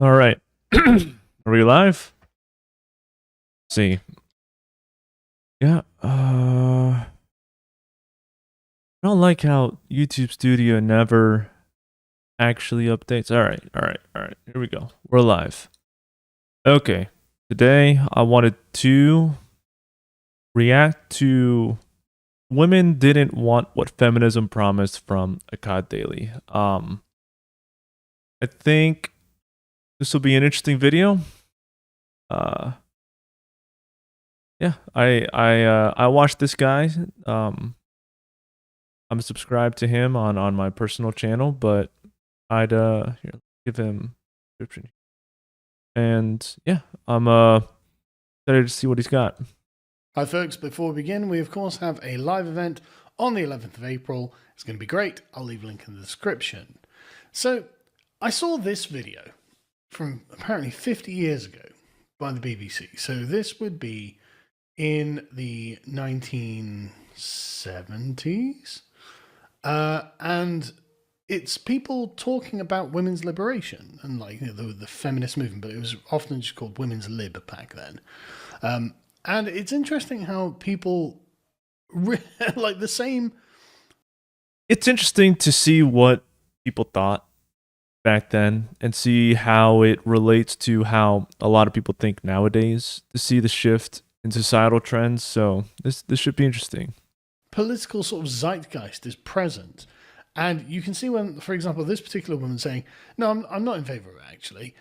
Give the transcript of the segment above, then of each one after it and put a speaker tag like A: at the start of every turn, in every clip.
A: All right. Are we live? Let's see. Yeah. I don't like how YouTube Studio never actually updates. All right. Here we go. We're live. Okay. Today I wanted to react to Women Didn't Want What Feminism Promised from Akkad Daily. I think this will be an interesting video. Uh yeah, I watched this guy. I'm subscribed to him on my personal channel, but I'd here, give him description. And yeah, I'm excited to see what he's got.
B: Hi folks, before we begin, we of course have a live event on the 11th of April. It's going to be great. I'll leave a link in the description. So, I saw this video from apparently 50 years ago by the BBC. So this would be in the 1970s. And it's people talking about women's liberation and the feminist movement, but it was often just called women's lib back then. And it's interesting how people like the same.
A: It's interesting to see what people thought back then and see how it relates to how a lot of people think nowadays, to see the shift in societal trends. So this should be interesting.
B: Political sort of zeitgeist is present. And you can see when, for example, this particular woman saying, no, I'm not in favor of it, actually.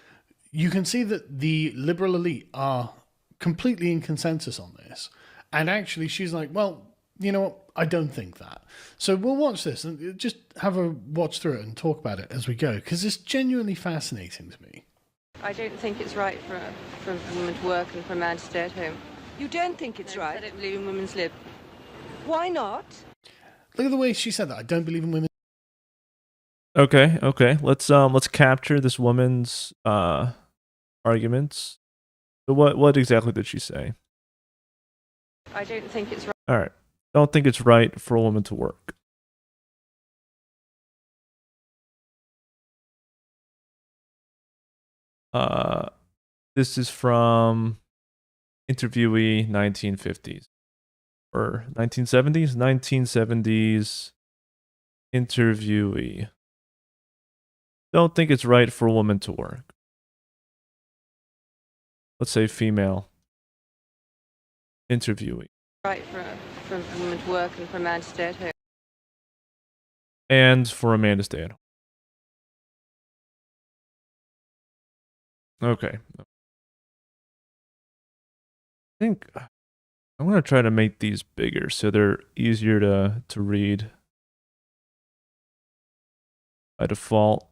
B: You can see that the liberal elite are completely in consensus on this. And actually, she's like, well, you know what? I don't think that. So we'll watch this and just have a watch through it and talk about it as we go, because it's genuinely fascinating to me.
C: I don't think it's right for a woman to work and for a man to stay at home.
D: You don't think it's right?
C: I don't believe in women's lib.
D: Why not?
B: Look at the way she said that. I don't believe in women.
A: Okay. Let's capture this woman's arguments. So what exactly did she say?
C: I don't think it's right.
A: All right. Don't think it's right for a woman to work. This is from interviewee 1950s or 1970s? 1970s interviewee. Don't think it's right for a woman to work. Let's say female interviewee.
C: Right for a woman to work and for a man to stay at home.
A: And for a man to stay at home. Okay. I think I'm going to try to make these bigger so they're easier to read by default.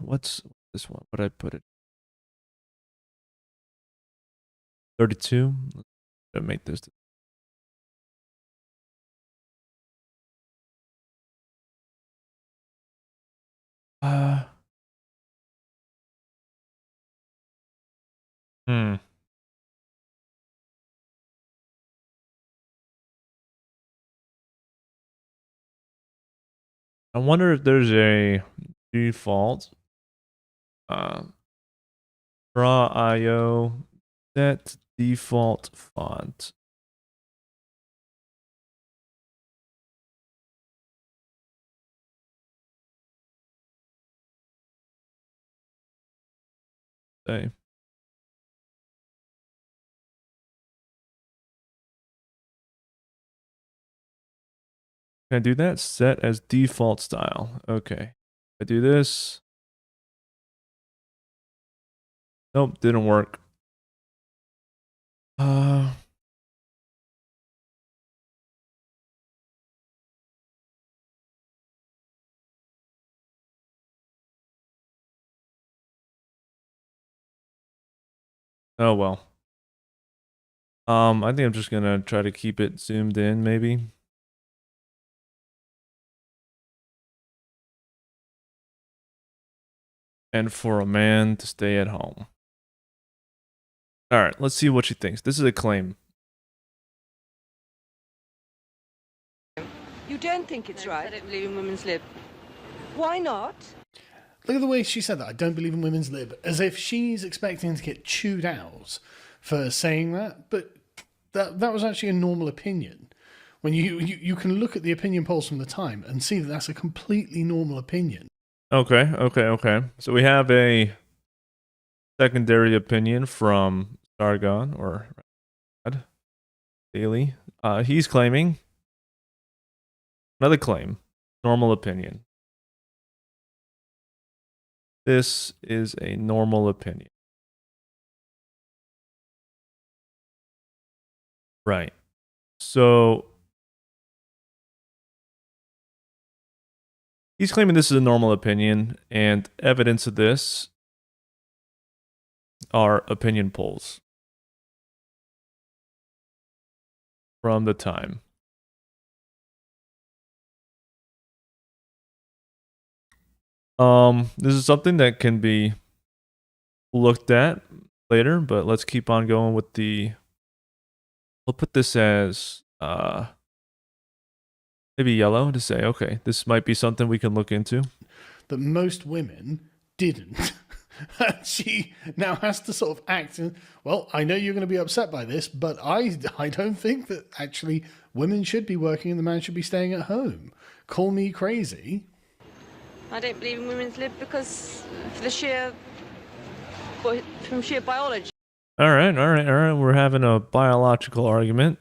A: What's this one? What did I put it? 32. Let's make this. Hmm. I wonder if there's a default. Draw IO set default font. Say. Can I do that? Set as default style. Okay. I do this. Nope, didn't work. Oh well. I think I'm just gonna try to keep it zoomed in, maybe. And for a man to stay at home. All right, let's see what she thinks. This is a claim.
D: You don't think it's
C: I
D: right.
C: don't believe in women's lib.
D: Why not?
B: Look at the way she said that. I don't believe in women's lib, as if she's expecting to get chewed out for saying that. But that was actually a normal opinion. When you can look at the opinion polls from the time and see that that's a completely normal opinion.
A: Okay. So we have a secondary opinion from Sargon or Daily. He's claiming another claim, normal opinion. This is a normal opinion. Right. So he's claiming this is a normal opinion, and evidence of this are opinion polls from the time. This is something that can be looked at later, but let's keep on going with the. We'll put this as maybe yellow to say, okay, this might be something we can look into.
B: That most women didn't. And she now has to sort of act in, well, I know you're going to be upset by this, but I don't think that actually women should be working and the man should be staying at home. Call me crazy.
C: I don't believe in women's lib because from sheer biology.
A: All right. We're having a biological argument.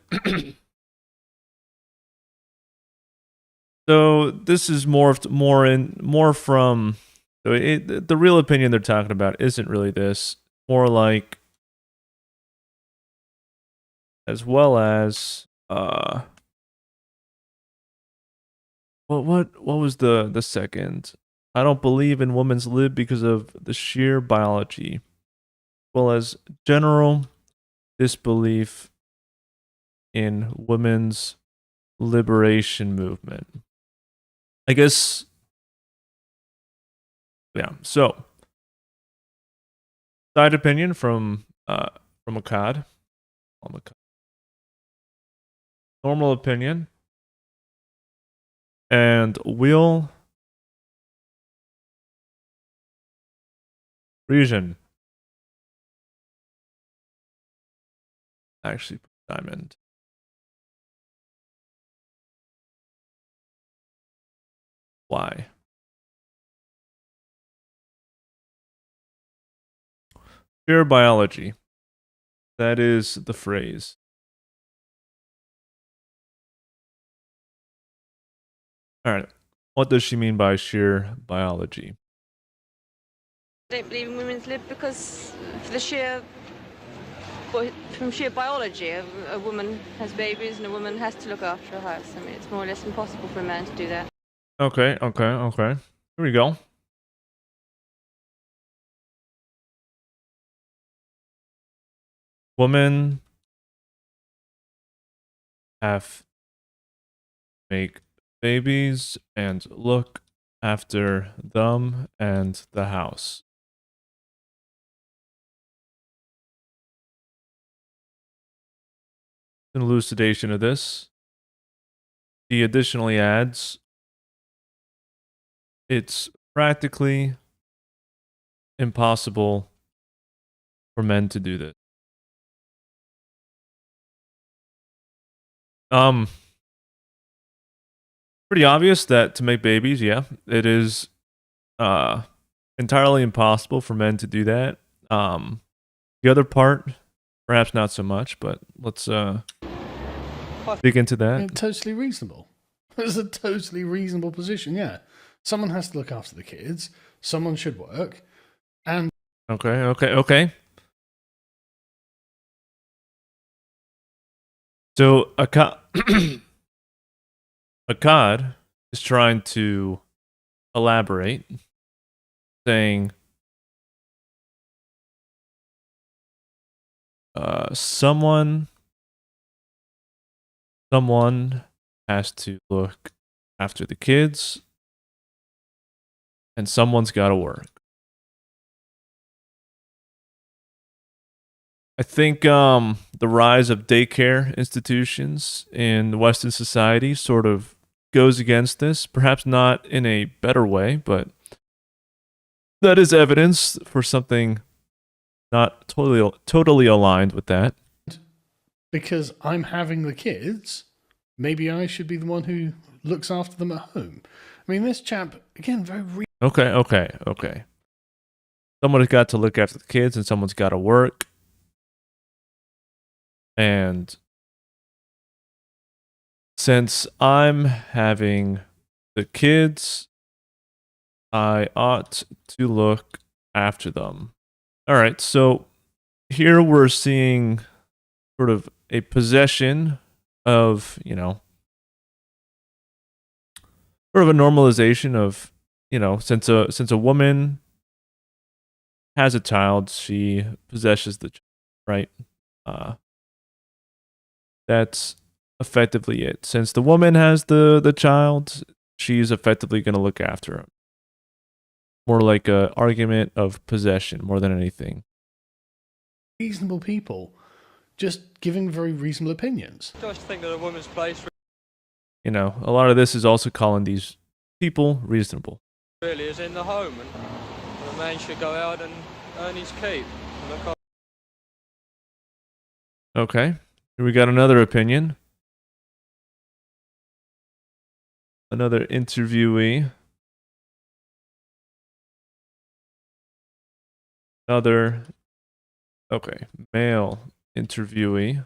A: So this is more from. So the real opinion they're talking about isn't really this. More like, as well as what was the second? I don't believe in women's lib because of the sheer biology, as well as general disbelief in women's liberation movement. I guess, yeah. So, side opinion from Akkad. Normal opinion, and wheel reason. Actually, put diamond. Why? Pure biology. That is the phrase. All right. What does she mean by sheer biology?
C: I don't believe in women's lib because from sheer biology, a woman has babies and a woman has to look after a house. I mean, it's more or less impossible for a man to do that.
A: Okay. Here we go. Women have to make babies and look after them and the house. An elucidation of this. He additionally adds, it's practically impossible for men to do this. Pretty obvious that to make babies, yeah, it is entirely impossible for men to do that. The other part, perhaps not so much, but let's dig into that.
B: Yeah, totally reasonable. It's a totally reasonable position, yeah. Someone has to look after the kids, someone should work, and
A: Okay. So Akkad is trying to elaborate, saying someone has to look after the kids, and someone's got to work. I think the rise of daycare institutions in Western society sort of goes against this, perhaps not in a better way, but that is evidence for something not totally aligned with that.
B: Because I'm having the kids, maybe I should be the one who looks after them at home. I mean, this chap, again, very
A: Okay. Someone's got to look after the kids and someone's got to work. And since I'm having the kids, I ought to look after them. All right, so here we're seeing sort of a possession of, sort of a normalization of, since a woman has a child, she possesses the child, right? That's effectively it. Since the woman has the child, she's effectively going to look after him. More like a argument of possession more than anything.
B: reasonable people just giving very reasonable opinions.
E: I just think that a woman's place
A: A lot of this is also calling these people reasonable.
E: really is in the home, and the man should go out and earn his keep. And look after
A: Okay, here we got another opinion. Another interviewee. Male interviewee.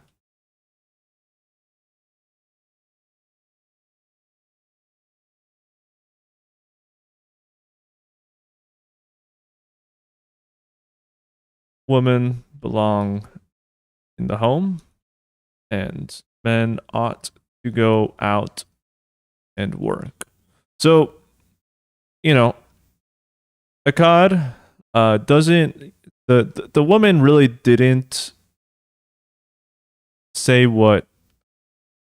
A: Women belong in the home, and men ought to go out and work. So, Akkad doesn't. The woman really didn't say what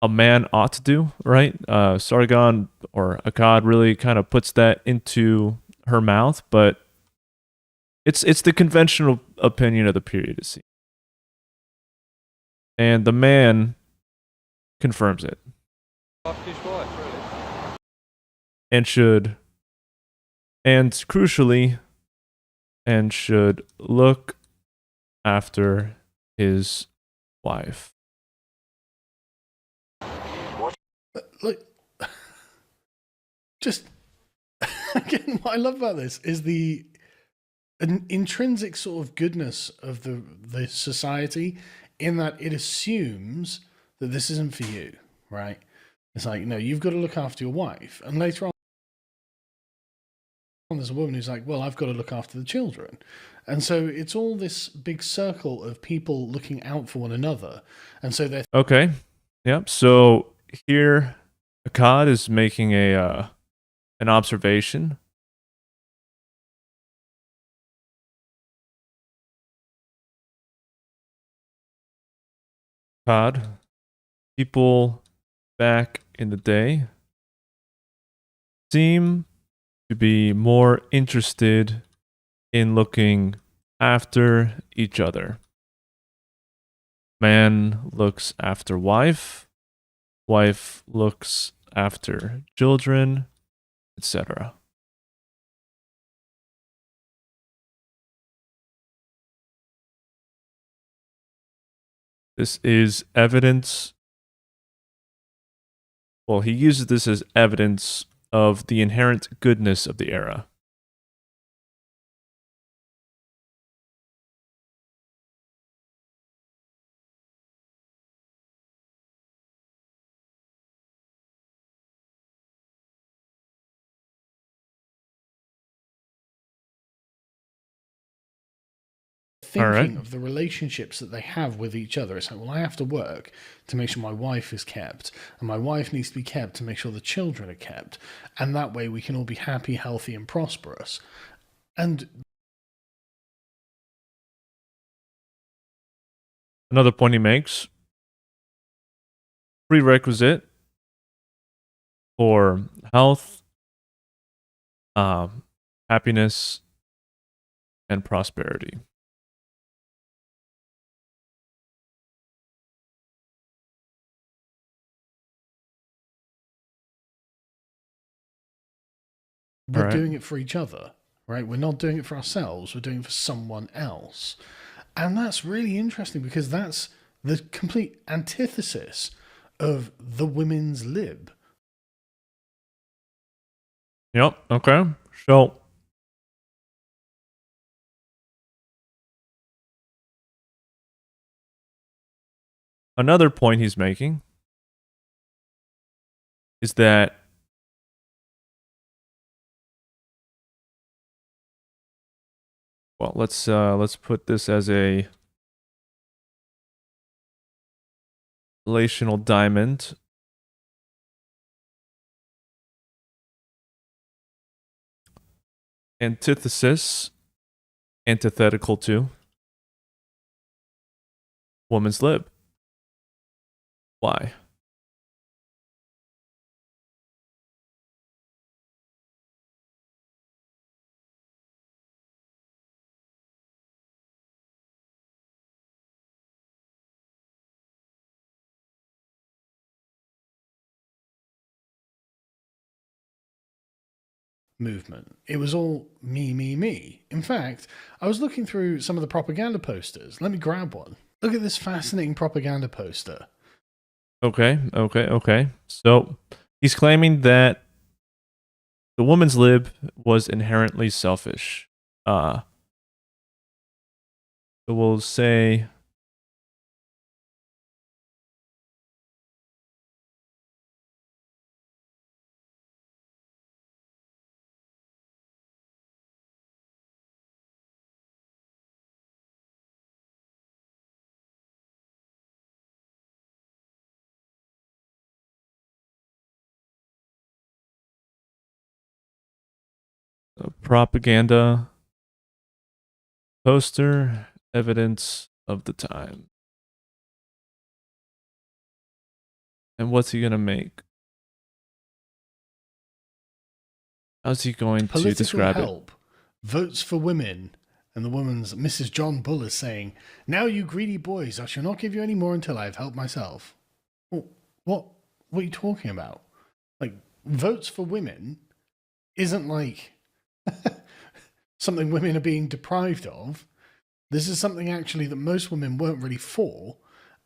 A: a man ought to do, right? Sargon or Akkad really kind of puts that into her mouth, but it's the conventional opinion of the period, it seems. And the man confirms it.
E: his wife, really.
A: And crucially, should look after his wife.
B: Look, just again, what I love about this is the intrinsic sort of goodness of the society, in that it assumes that this isn't for you, right? It's like, no, you've got to look after your wife. And later on, there's a woman who's like, well, I've got to look after the children. And so it's all this big circle of people looking out for one another. And so they're...
A: Okay. Yep. So here, Akkad is making an observation. Akkad, people back in the day seem to be more interested in looking after each other. Man looks after wife, wife looks after children, etc. This is evidence. Well, he uses this as evidence of the inherent goodness of the era.
B: thinking of the relationships that they have with each other. It's like, well, I have to work to make sure my wife is kept, and my wife needs to be kept to make sure the children are kept, and that way we can all be happy, healthy, and prosperous. And
A: another point he makes, prerequisite for health, happiness, and prosperity.
B: we're
A: Right.
B: doing it for each other, right? We're not doing it for ourselves, we're doing it for someone else. And that's really interesting because that's the complete antithesis of the women's lib.
A: Yep. Okay. So another point he's making is that let's put this as a relational diamond. Antithesis, antithetical to woman's lib. Why?
B: Movement. It was all me, me, me. In fact, I was looking through some of the propaganda posters. Let me grab one. Look at this fascinating propaganda poster.
A: Okay. So he's claiming that the woman's lib was inherently selfish. So we'll say a propaganda poster, evidence of the time. And what's he gonna make? How's he going to
B: Political
A: describe it?
B: help. Votes for women. And the woman's Mrs. John Bull is saying, "Now, you greedy boys, I shall not give you any more until I have helped myself." Well, what are you talking about? Like, votes for women isn't like something women are being deprived of. This is something actually that most women weren't really for.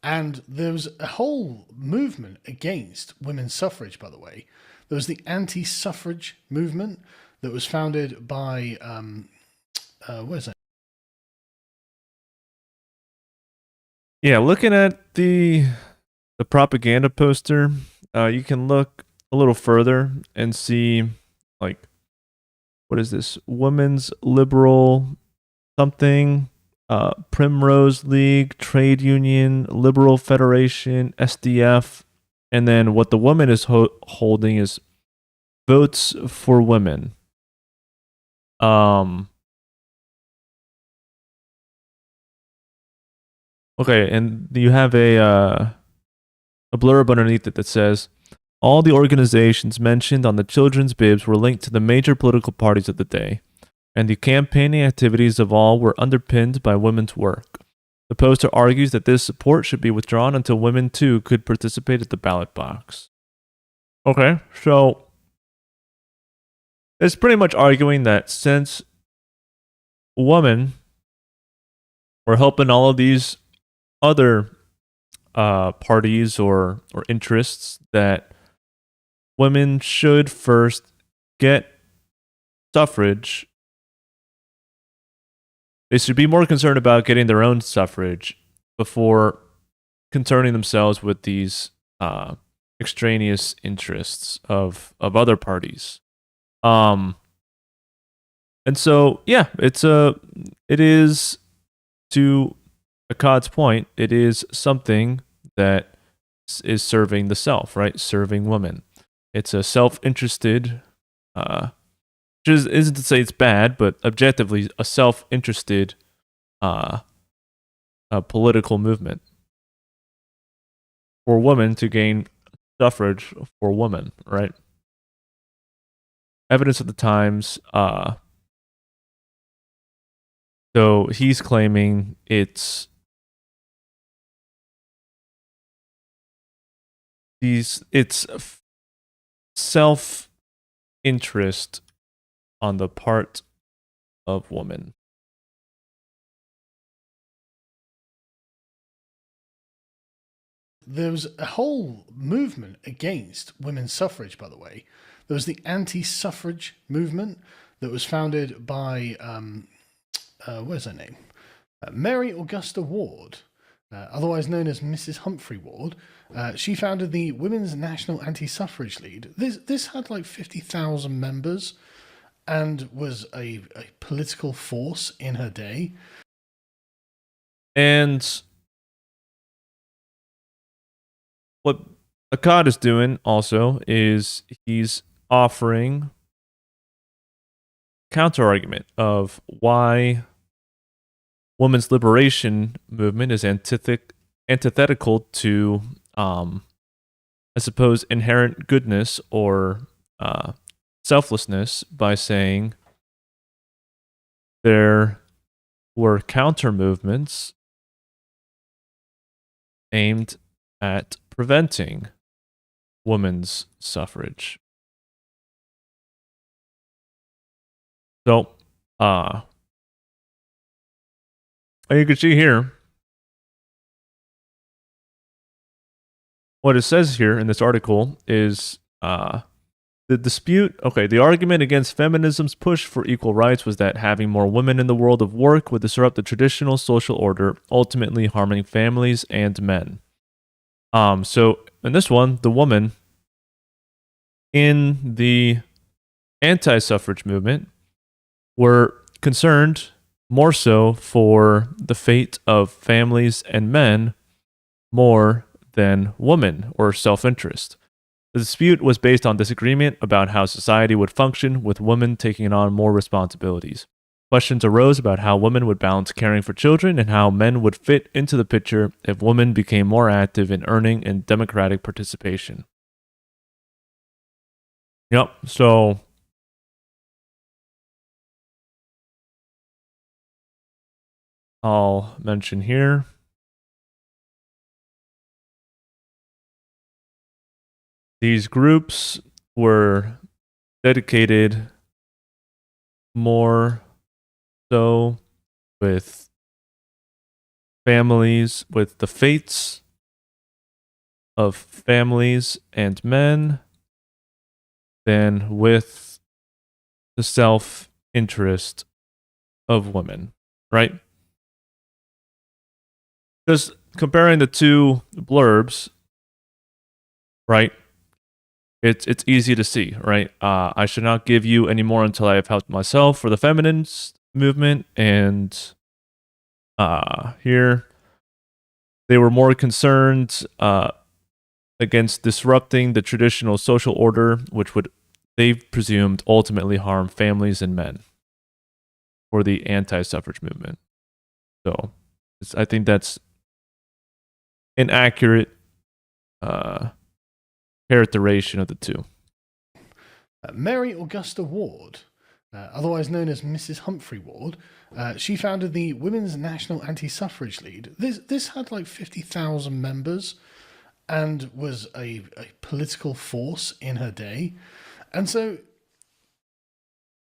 B: And there was a whole movement against women's suffrage, by the way. There was the anti suffrage movement that was founded by, where's that?
A: Yeah, looking at the propaganda poster, you can look a little further and see, like, what is this? Women's Liberal something, Primrose League, Trade Union, Liberal Federation, SDF, and then what the woman is holding is Votes for Women. Okay, and you have a blurb underneath it that says all the organizations mentioned on the children's bibs were linked to the major political parties of the day, and the campaigning activities of all were underpinned by women's work. The poster argues that this support should be withdrawn until women too could participate at the ballot box. Okay, so it's pretty much arguing that since women were helping all of these other parties or interests, that women should first get suffrage. They should be more concerned about getting their own suffrage before concerning themselves with these extraneous interests of other parties. And so yeah, it is, to Akkad's point, it is something that is serving the self, right? Serving women. It's a self-interested, which isn't to say it's bad, but objectively a self-interested political movement for women to gain suffrage for women, right? Evidence of the times. So he's claiming it's self-interest on the part of women.
B: There was a whole movement against women's suffrage, by the way. There was the anti-suffrage movement that was founded by, where's her name? Mary Augusta Ward, otherwise known as Mrs. Humphrey Ward. She founded the Women's National Anti-Suffrage League. This had like 50,000 members and was a political force in her day.
A: And what Akkad is doing also is he's offering counter argument of why women's liberation movement is antithetical to, I suppose, inherent goodness or selflessness, by saying there were counter movements aimed at preventing women's suffrage. So, you can see here what it says here in this article is the dispute. Okay, the argument against feminism's push for equal rights was that having more women in the world of work would disrupt the traditional social order, ultimately harming families and men. So in this one, the woman in the anti-suffrage movement were concerned more so for the fate of families and men more than women or self-interest. The dispute was based on disagreement about how society would function with women taking on more responsibilities. Questions arose about how women would balance caring for children and how men would fit into the picture if women became more active in earning and democratic participation. Yep, so I'll mention here. These groups were dedicated more so with families, with the fates of families and men, than with the self-interest of women, right? Just comparing the two blurbs, right? It's easy to see, right? I should not give you any more until I have helped myself for the feminist movement. And here they were more concerned against disrupting the traditional social order, which would, they presumed, ultimately harm families and men, for the anti-suffrage movement. So I think that's an accurate characterization of the two.
B: Mary Augusta Ward, otherwise known as Mrs. Humphrey Ward, she founded the Women's National Anti-Suffrage League. This had like 50,000 members and was a political force in her day. And so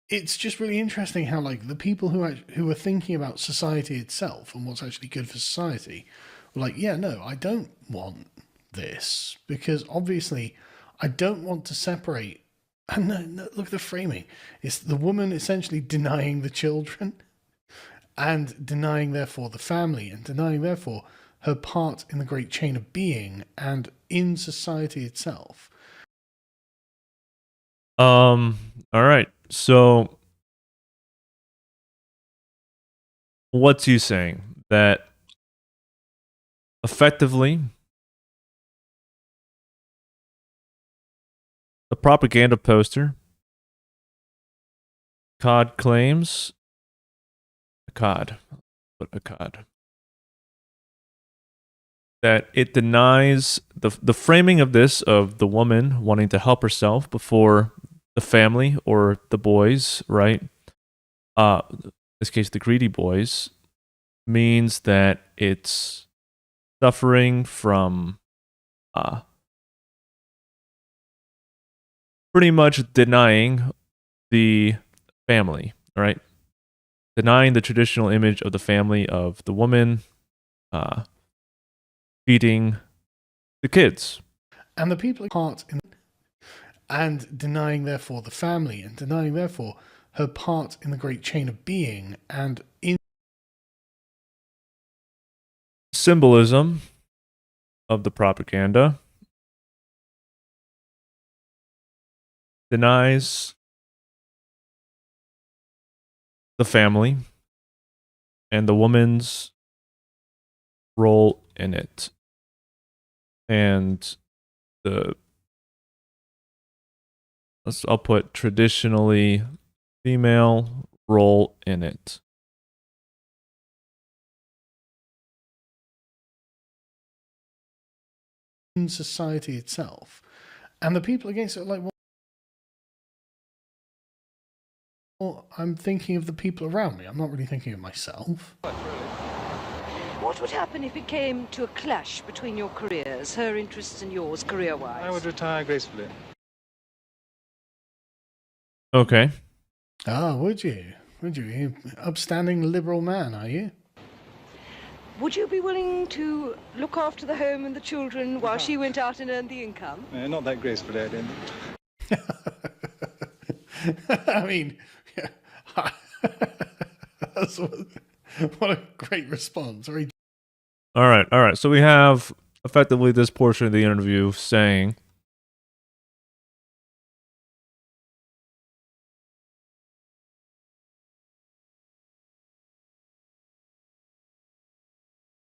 B: it's just really interesting how like the people who were thinking about society itself and what's actually good for society were like, yeah, no, I don't want this, because obviously I don't want to separate. And no, look at the framing. It's the woman essentially denying the children and denying therefore the family and denying therefore her part in the great chain of being and in society itself.
A: All right. So what's he saying? That effectively the propaganda poster, Akkad claims, Akkad, that it denies the framing of this, of the woman wanting to help herself before the family or the boys, right? In this case, the greedy boys, means that it's suffering from pretty much denying the family, all right? Denying the traditional image of the family of the woman feeding the kids.
B: And the people part in, and denying therefore the family, and denying therefore her part in the great chain of being, and in
A: Symbolism of the propaganda denies the family and the woman's role in it, and I'll put traditionally female role in it.
B: society itself. And the people against it are like, well, I'm thinking of the people around me. I'm not really thinking of myself.
D: What would happen if it came to a clash between your careers, her interests and yours, career-wise?
F: I would retire gracefully.
A: Okay.
B: Ah, would you? Would you? You upstanding liberal man, are you?
D: Would you be willing to look after the home and the children while she went out and earned the income?
F: Not that gracefully, I didn't.
B: I mean, yeah. What a great response. Very
A: All right. So we have effectively this portion of the interview saying,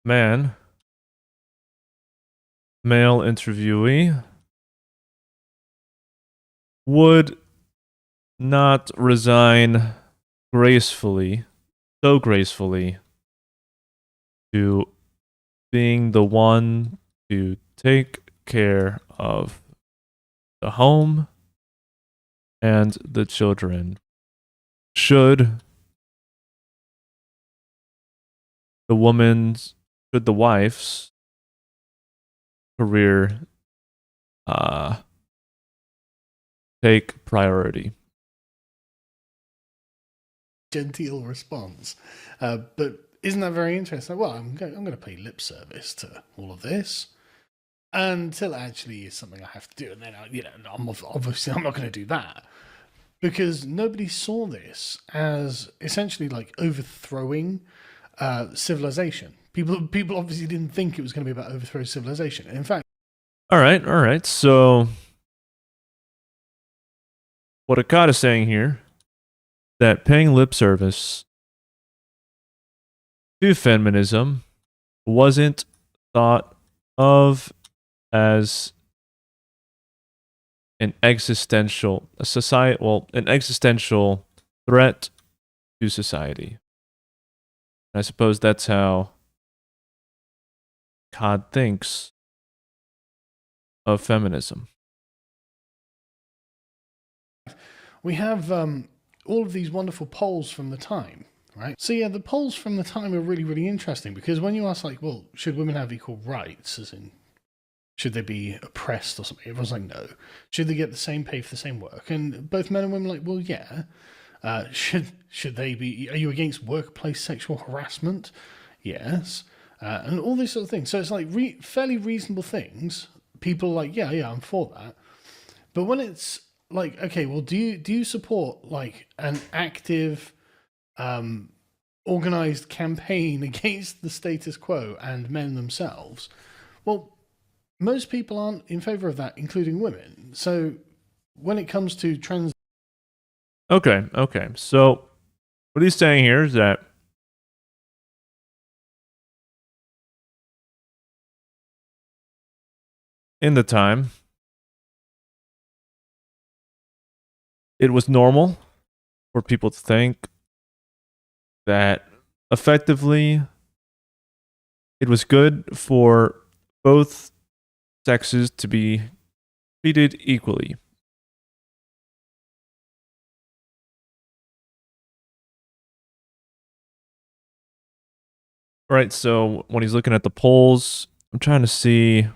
A: male interviewee would not resign so gracefully to being the one to take care of the home and the children. Should the wife's career take priority.
B: genteel response. But isn't that very interesting? Well, I'm going to pay lip service to all of this until it actually is something I have to do. And then, obviously I'm not going to do that. Because nobody saw this as essentially like overthrowing civilization. People obviously didn't think it was going to be about overthrowing civilization. In fact,
A: all right. So what Akkad is saying here, that paying lip service to feminism wasn't thought of as an existential threat to society. And I suppose that's how Akkad thinks of feminism.
B: we have all of these wonderful polls from the time, right? So yeah, the polls from the time are really, really interesting because when you ask like, well, should women have equal rights, as in, should they be oppressed or something? Everyone's like, no. Should they get the same pay for the same work? And both men and women are like, well, yeah. Should they be? Are you against workplace sexual harassment? Yes. And all these sort of things. So it's like fairly reasonable things. People are like, yeah, I'm for that. But when it's like, okay, well, do you support like an active, organized campaign against the status quo and men themselves? Well, most people aren't in favor of that, including women. So when it comes to trans...
A: Okay. So what he's saying here is that in the time, it was normal for people to think that effectively it was good for both sexes to be treated equally. Right, so when he's looking at the polls, I'm trying to see,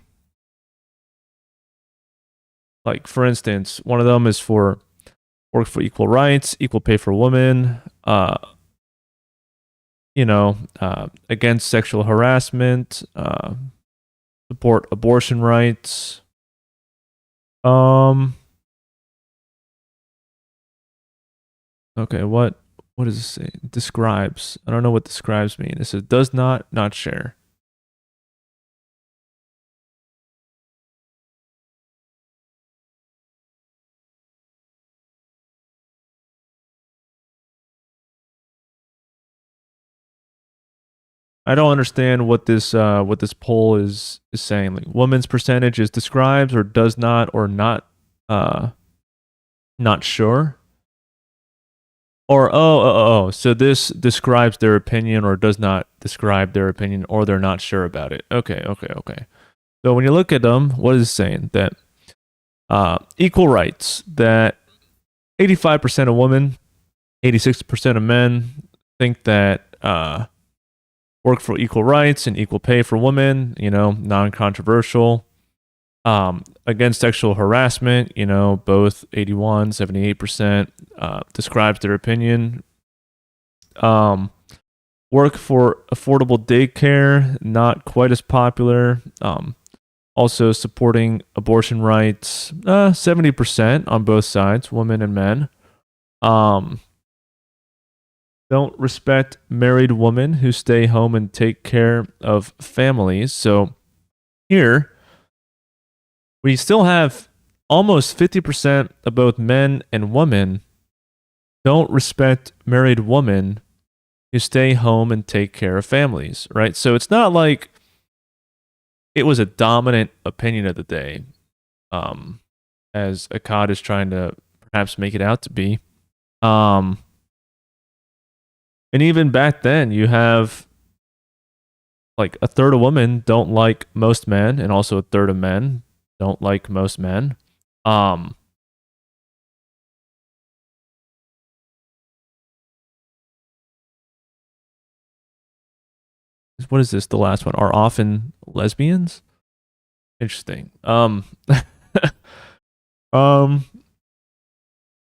A: like, for instance, one of them is for work for equal rights, equal pay for women, against sexual harassment, support abortion rights. Okay, what does this say? Describes. I don't know what describes mean. It says does not share. I don't understand what this poll is saying. Like, women's percentage is describes or does not or not sure. Or so this describes their opinion or does not describe their opinion, or they're not sure about it. Okay. So when you look at them, what is it saying? That equal rights, that 85% of women, 86% of men think that work for equal rights and equal pay for women, non-controversial. Against sexual harassment, both 81, 78% describes their opinion. Work for affordable daycare, not quite as popular. Also supporting abortion rights, 70% on both sides, women and men. Don't respect married women who stay home and take care of families. So here, we still have almost 50% of both men and women don't respect married women who stay home and take care of families, right? So it's not like it was a dominant opinion of the day, as Akkad is trying to perhaps make it out to be. And even back then, you have like a third of women don't like most men, and also a third of men don't like most men. What is this? The last one are often lesbians. Interesting.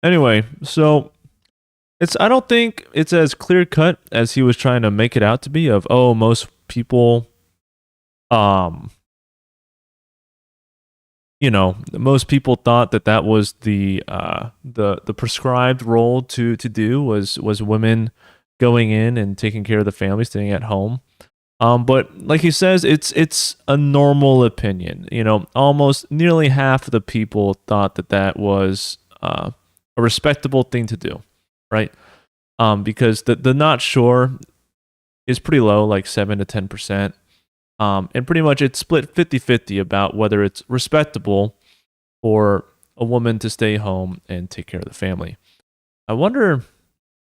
A: Anyway, so I don't think it's as clear cut as he was trying to make it out to be. Of most people, most people thought that was the prescribed role to do was women going in and taking care of the family, staying at home. But like he says, it's a normal opinion. Almost nearly half of the people thought that was a respectable thing to do, right? Because the not sure is pretty low, like 7 to 10%. And pretty much it's split 50-50 about whether it's respectable for a woman to stay home and take care of the family. I wonder,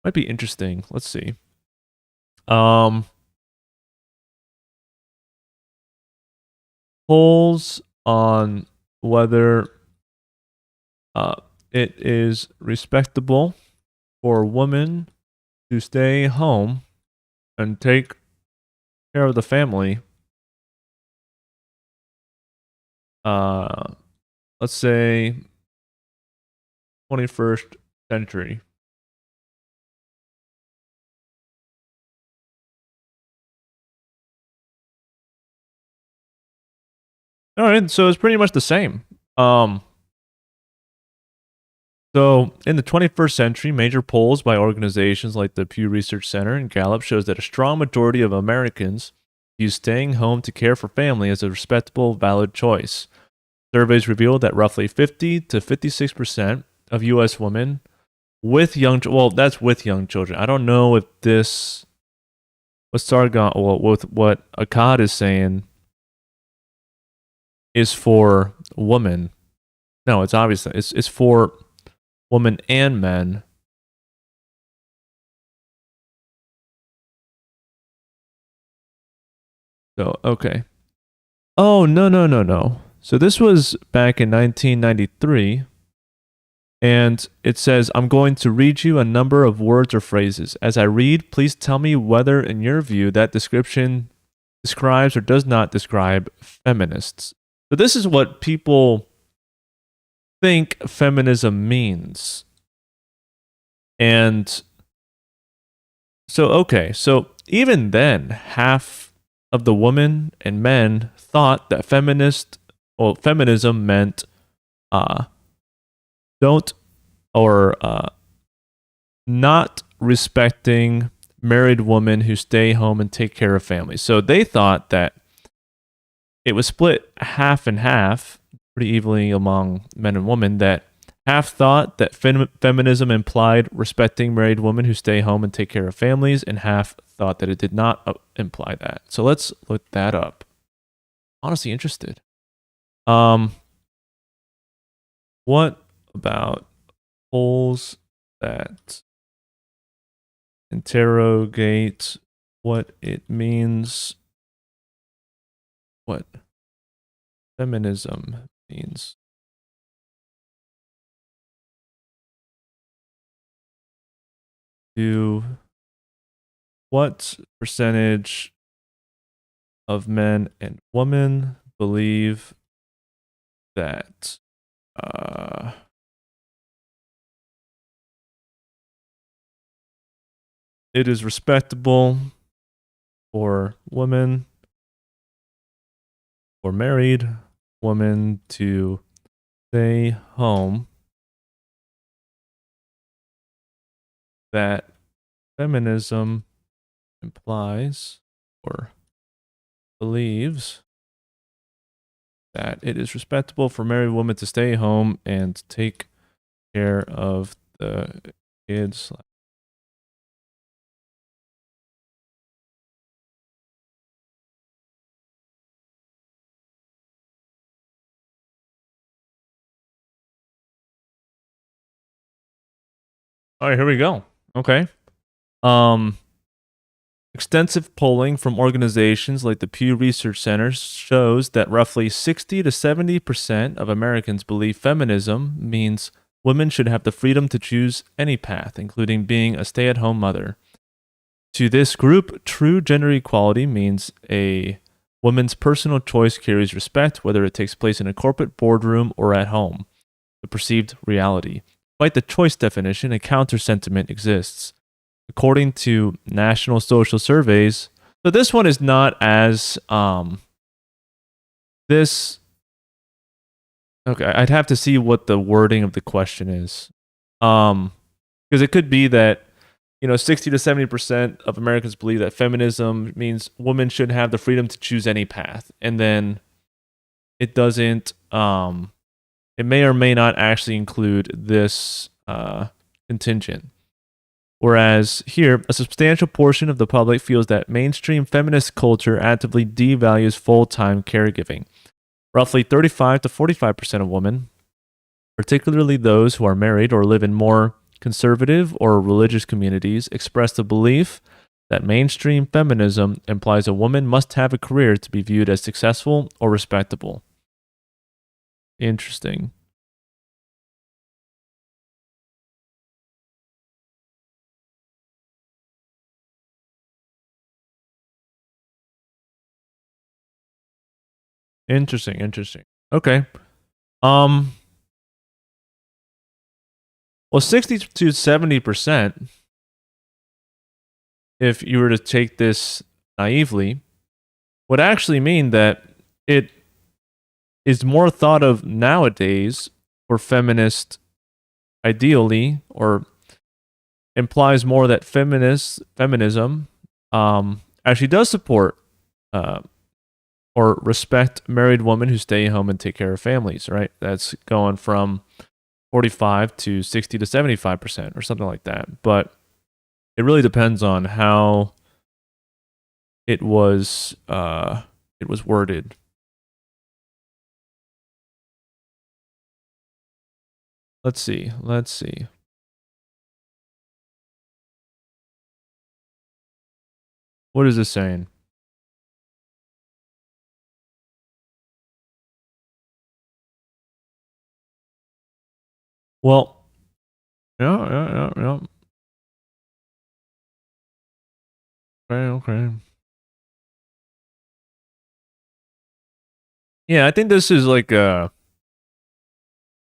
A: might be interesting. Let's see. Polls on whether it is respectable for a woman to stay home and take care of the family. Let's say 21st century. All right, so it's pretty much the same. So in the 21st century, major polls by organizations like the Pew Research Center and Gallup shows that a strong majority of Americans view staying home to care for family as a respectable, valid choice. Surveys revealed that roughly 50 to 56% of U.S. women with young, that's with young children. I don't know if this, with what Akkad is saying, is for women. No, it's obviously it's for women and men. So okay. Oh no. So this was back in 1993. And it says, I'm going to read you a number of words or phrases. As I read, please tell me whether, in your view, that description describes or does not describe feminists. So this is what people think feminism means. And so even then, half of the women and men thought that feminism meant don't or not respecting married women who stay home and take care of families. So they thought that it was split half and half, pretty evenly among men and women, that half thought that feminism implied respecting married women who stay home and take care of families, and half thought that it did not imply that. So let's look that up. Honestly interested. What about polls that interrogate what it means, what feminism means? What percentage of men and women believe that it is respectable for women, for married women, to stay home, that feminism implies or believes that it is respectable for married women to stay home and take care of the kids. All right, here we go. Okay. Extensive polling from organizations like the Pew Research Center shows that roughly 60 to 70% of Americans believe feminism means women should have the freedom to choose any path, including being a stay-at-home mother. To this group, true gender equality means a woman's personal choice carries respect, whether it takes place in a corporate boardroom or at home. The perceived reality. Despite the choice definition, a counter sentiment exists. According to national social surveys, so this one is not as this. Okay, I'd have to see what the wording of the question is, because it could be that 60 to 70% of Americans believe that feminism means women should have the freedom to choose any path, and then it doesn't. It may or may not actually include this contingent. Whereas here, a substantial portion of the public feels that mainstream feminist culture actively devalues full-time caregiving. Roughly 35 to 45% of women, particularly those who are married or live in more conservative or religious communities, express the belief that mainstream feminism implies a woman must have a career to be viewed as successful or respectable. Interesting. Interesting. Okay. Well, 60 to 70%, if you were to take this naively, would actually mean that it is more thought of nowadays for feminist ideally, or implies more that feminism actually does support or respect married women who stay home and take care of families, right? That's going from 45 to 60 to 75% or something like that. But it really depends on how it was worded. Let's see. What is this saying? Well, yeah. Okay. Yeah, I think this is like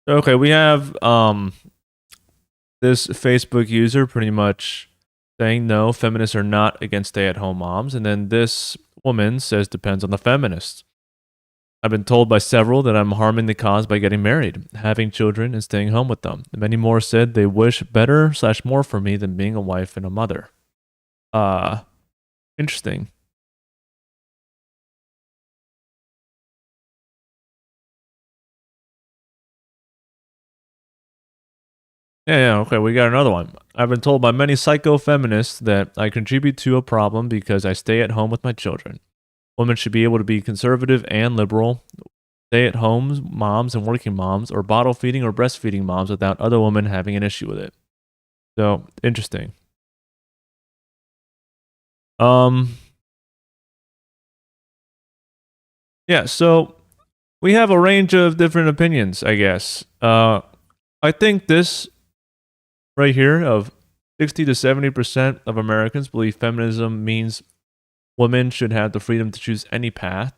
A: okay, we have this Facebook user pretty much saying no, feminists are not against stay-at-home moms, and then this woman says depends on the feminists. I've been told by several that I'm harming the cause by getting married, having children, and staying home with them. Many more said they wish better/more for me than being a wife and a mother. Interesting. Yeah, okay, we got another one. I've been told by many psycho feminists that I contribute to a problem because I stay at home with my children. Women should be able to be conservative and liberal, stay at home moms and working moms, or bottle feeding or breastfeeding moms without other women having an issue with it. So, interesting. Yeah, so we have a range of different opinions, I guess. I think this right here of 60 to 70% of Americans believe feminism means women should have the freedom to choose any path.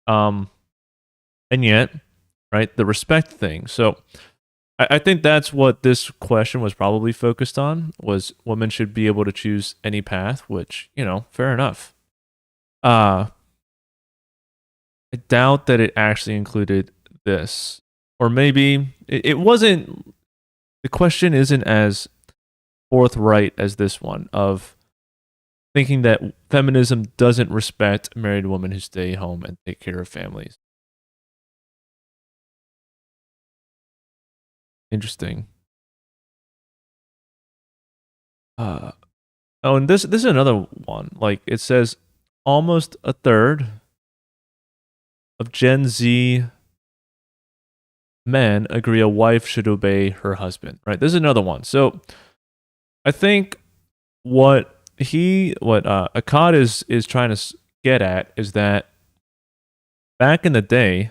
A: And yet, right, the respect thing. So I think that's what this question was probably focused on, was women should be able to choose any path, which, fair enough. I doubt that it actually included this. Or maybe it wasn't, the question isn't as forthright as this one of thinking that feminism doesn't respect married women who stay home and take care of families. Interesting. And this is another one. Like, it says almost a third of Gen Z men agree a wife should obey her husband. Right. This is another one. So I think what Akkad is trying to get at is that back in the day,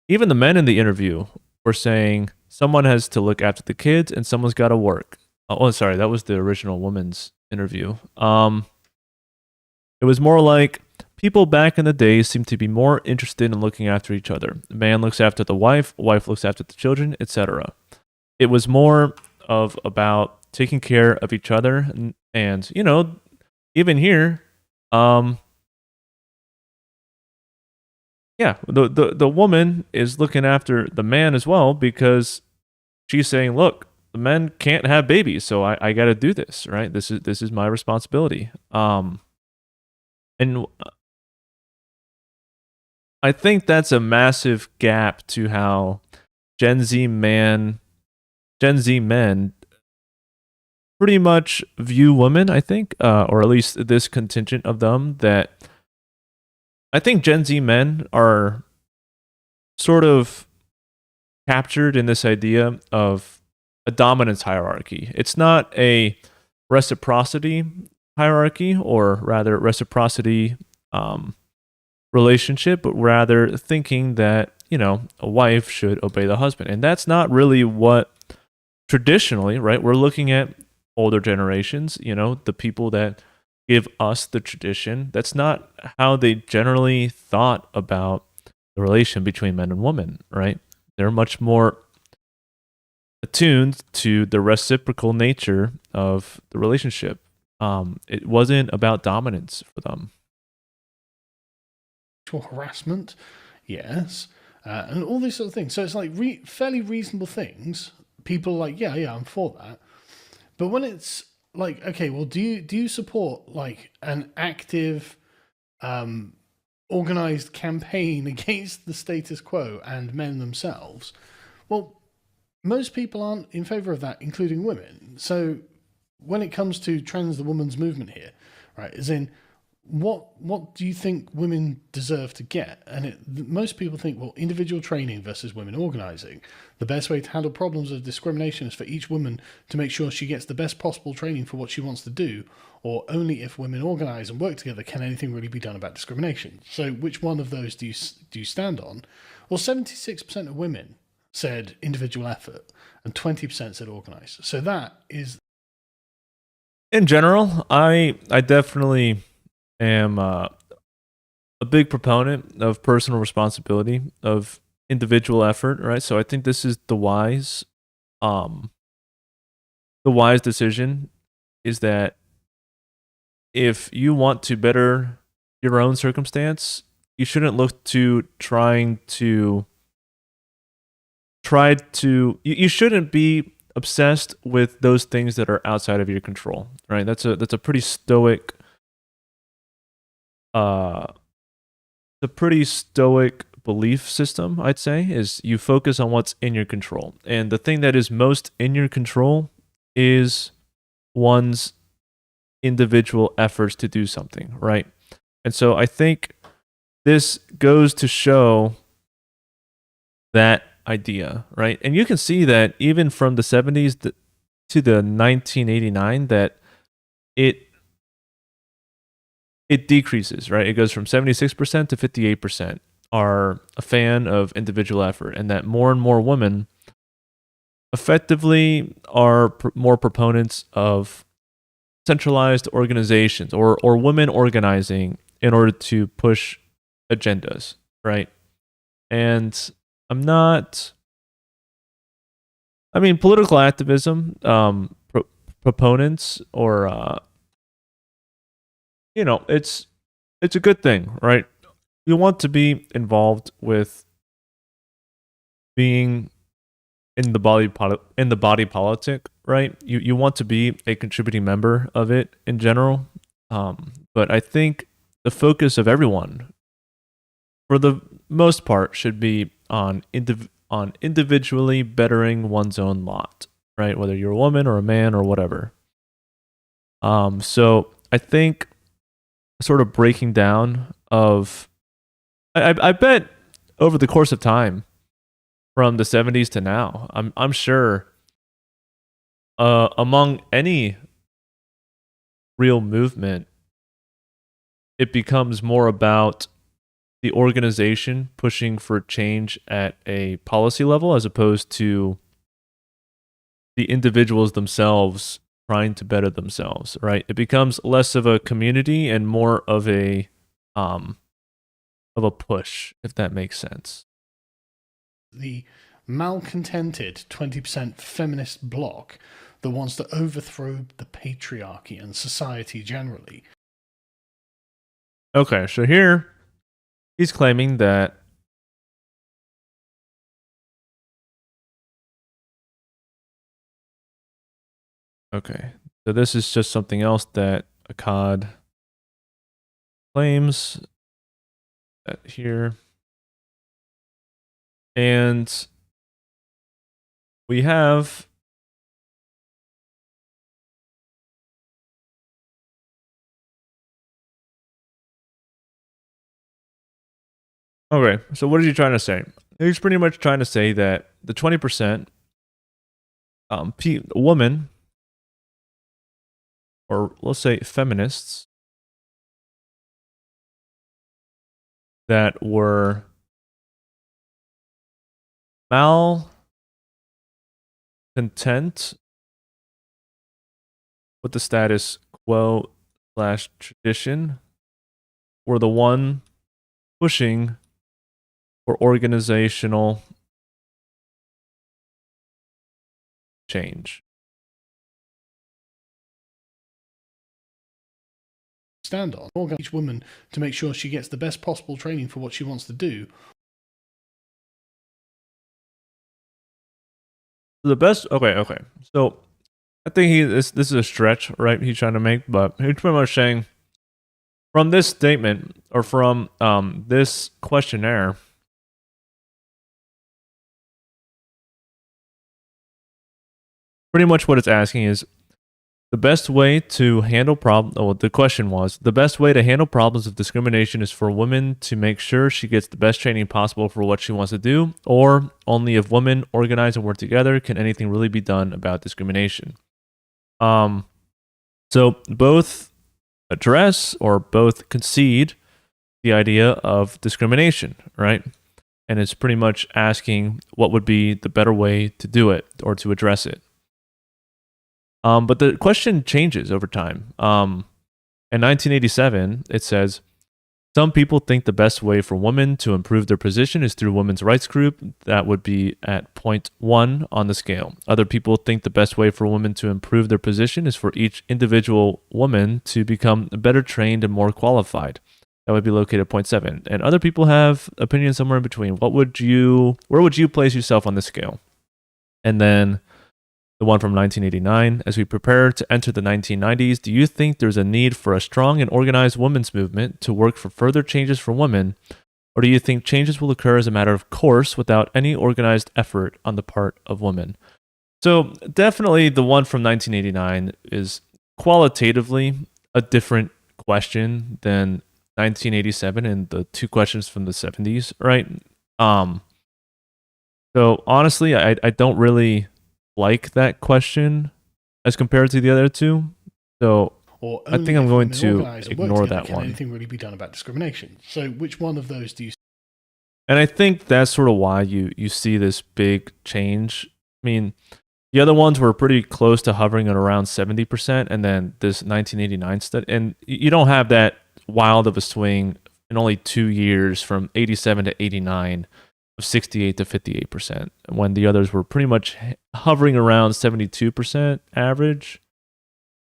A: even the men in the interview were saying someone has to look after the kids and someone's got to work. Oh, sorry, that was the original woman's interview. It was more like people back in the day seemed to be more interested in looking after each other. The man looks after the wife looks after the children, etc. It was more of about taking care of each other, and even here, yeah, the woman is looking after the man as well, because she's saying, look, the men can't have babies, so I got to do this, right? This is my responsibility. And I think that's a massive gap to how Gen Z men pretty much view women, I think, or at least this contingent of them, that I think Gen Z men are sort of captured in this idea of a dominance hierarchy. It's not a reciprocity hierarchy, or rather reciprocity relationship, but rather thinking that, a wife should obey the husband. And that's not really what traditionally, right? We're looking at older generations, the people that give us the tradition. That's not how they generally thought about the relation between men and women, right? They're much more attuned to the reciprocal nature of the relationship. It wasn't about dominance for them.
B: Harassment, yes, and all these sort of things. So it's like fairly reasonable things. People are like, yeah, I'm for that. But when it's like, okay, well, do you support like an active, organized campaign against the status quo and men themselves? Well, most people aren't in favor of that, including women. So when it comes to trans the woman's movement here, right, as in, what do you think women deserve to get? And most people think, well, individual training versus women organizing. The best way to handle problems of discrimination is for each woman to make sure she gets the best possible training for what she wants to do, or only if women organize and work together can anything really be done about discrimination. So which one of those do you stand on? Well, 76% of women said individual effort and 20% said organize. So that is...
A: In general, I definitely am a big proponent of personal responsibility, of individual effort, right? So I think this is the wise the wise decision is that if you want to better your own circumstance, you shouldn't look to you shouldn't be obsessed with those things that are outside of your control, right? That's a pretty stoic the pretty stoic belief system, I'd say, is you focus on what's in your control. And the thing that is most in your control is one's individual efforts to do something, right? And so I think this goes to show that idea, right? And you can see that even from the 70s to the 1989 that it decreases, right? It goes from 76% to 58% are a fan of individual effort, and that more and more women effectively are more proponents of centralized organizations or women organizing in order to push agendas, right? And political activism proponents or it's a good thing, right? You want to be involved with being in the body politic, right? You want to be a contributing member of it in general. But I think the focus of everyone, for the most part, should be on individually bettering one's own lot, right? Whether you're a woman or a man or whatever. So I think sort of breaking down of, I bet over the course of time, from the 70s to now, I'm sure among any real movement, it becomes more about the organization pushing for change at a policy level as opposed to the individuals themselves trying to better themselves, right? It becomes less of a community and more of a push, if that makes sense.
B: The malcontented 20% feminist bloc that wants to overthrow the patriarchy and society generally.
A: Okay, so here he's claiming that okay, so this is just something else that Akkad claims that here. And we have okay, so what is he trying to say? He's pretty much trying to say that the 20% women, or let's say feminists, that were malcontent with the status quo / tradition were the one pushing for organizational change.
B: Stand on, organize each woman to make sure she gets the best possible training for what she wants to do.
A: The best, okay. So I think this is a stretch, right? He's trying to make, but he's pretty much saying from this statement or from this questionnaire, pretty much what it's asking is the best way to handle the question was the best way to handle problems of discrimination is for women to make sure she gets the best training possible for what she wants to do, or only if women organize and work together can anything really be done about discrimination. So both address or both concede the idea of discrimination, right? And it's pretty much asking what would be the better way to do it or to address it. But the question changes over time. In 1987, it says, Some people think the best way for women to improve their position is through women's rights group. That would be at 0.1 on the scale. Other people think the best way for women to improve their position is for each individual woman to become better trained and more qualified. That would be located at 0.7. And other people have opinions somewhere in between. Where would you place yourself on the scale? And then the one from 1989, as we prepare to enter the 1990s, do you think there's a need for a strong and organized women's movement to work for further changes for women? Or do you think changes will occur as a matter of course without any organized effort on the part of women? So definitely the one from 1989 is qualitatively a different question than 1987 and the two questions from the 70s, right? So honestly, I don't really like that question as compared to the other two. So
B: Or
A: I think I'm going to ignore that
B: can
A: one.
B: anything really be done about discrimination? So which one of those do you?
A: And I think that's sort of why you see this big change. I mean, the other ones were pretty close to hovering at around 70%, and then this 1989 study, and you don't have that wild of a swing in only 2 years from 87 to 89 of 68 to 58%, when the others were pretty much hovering around 72% average.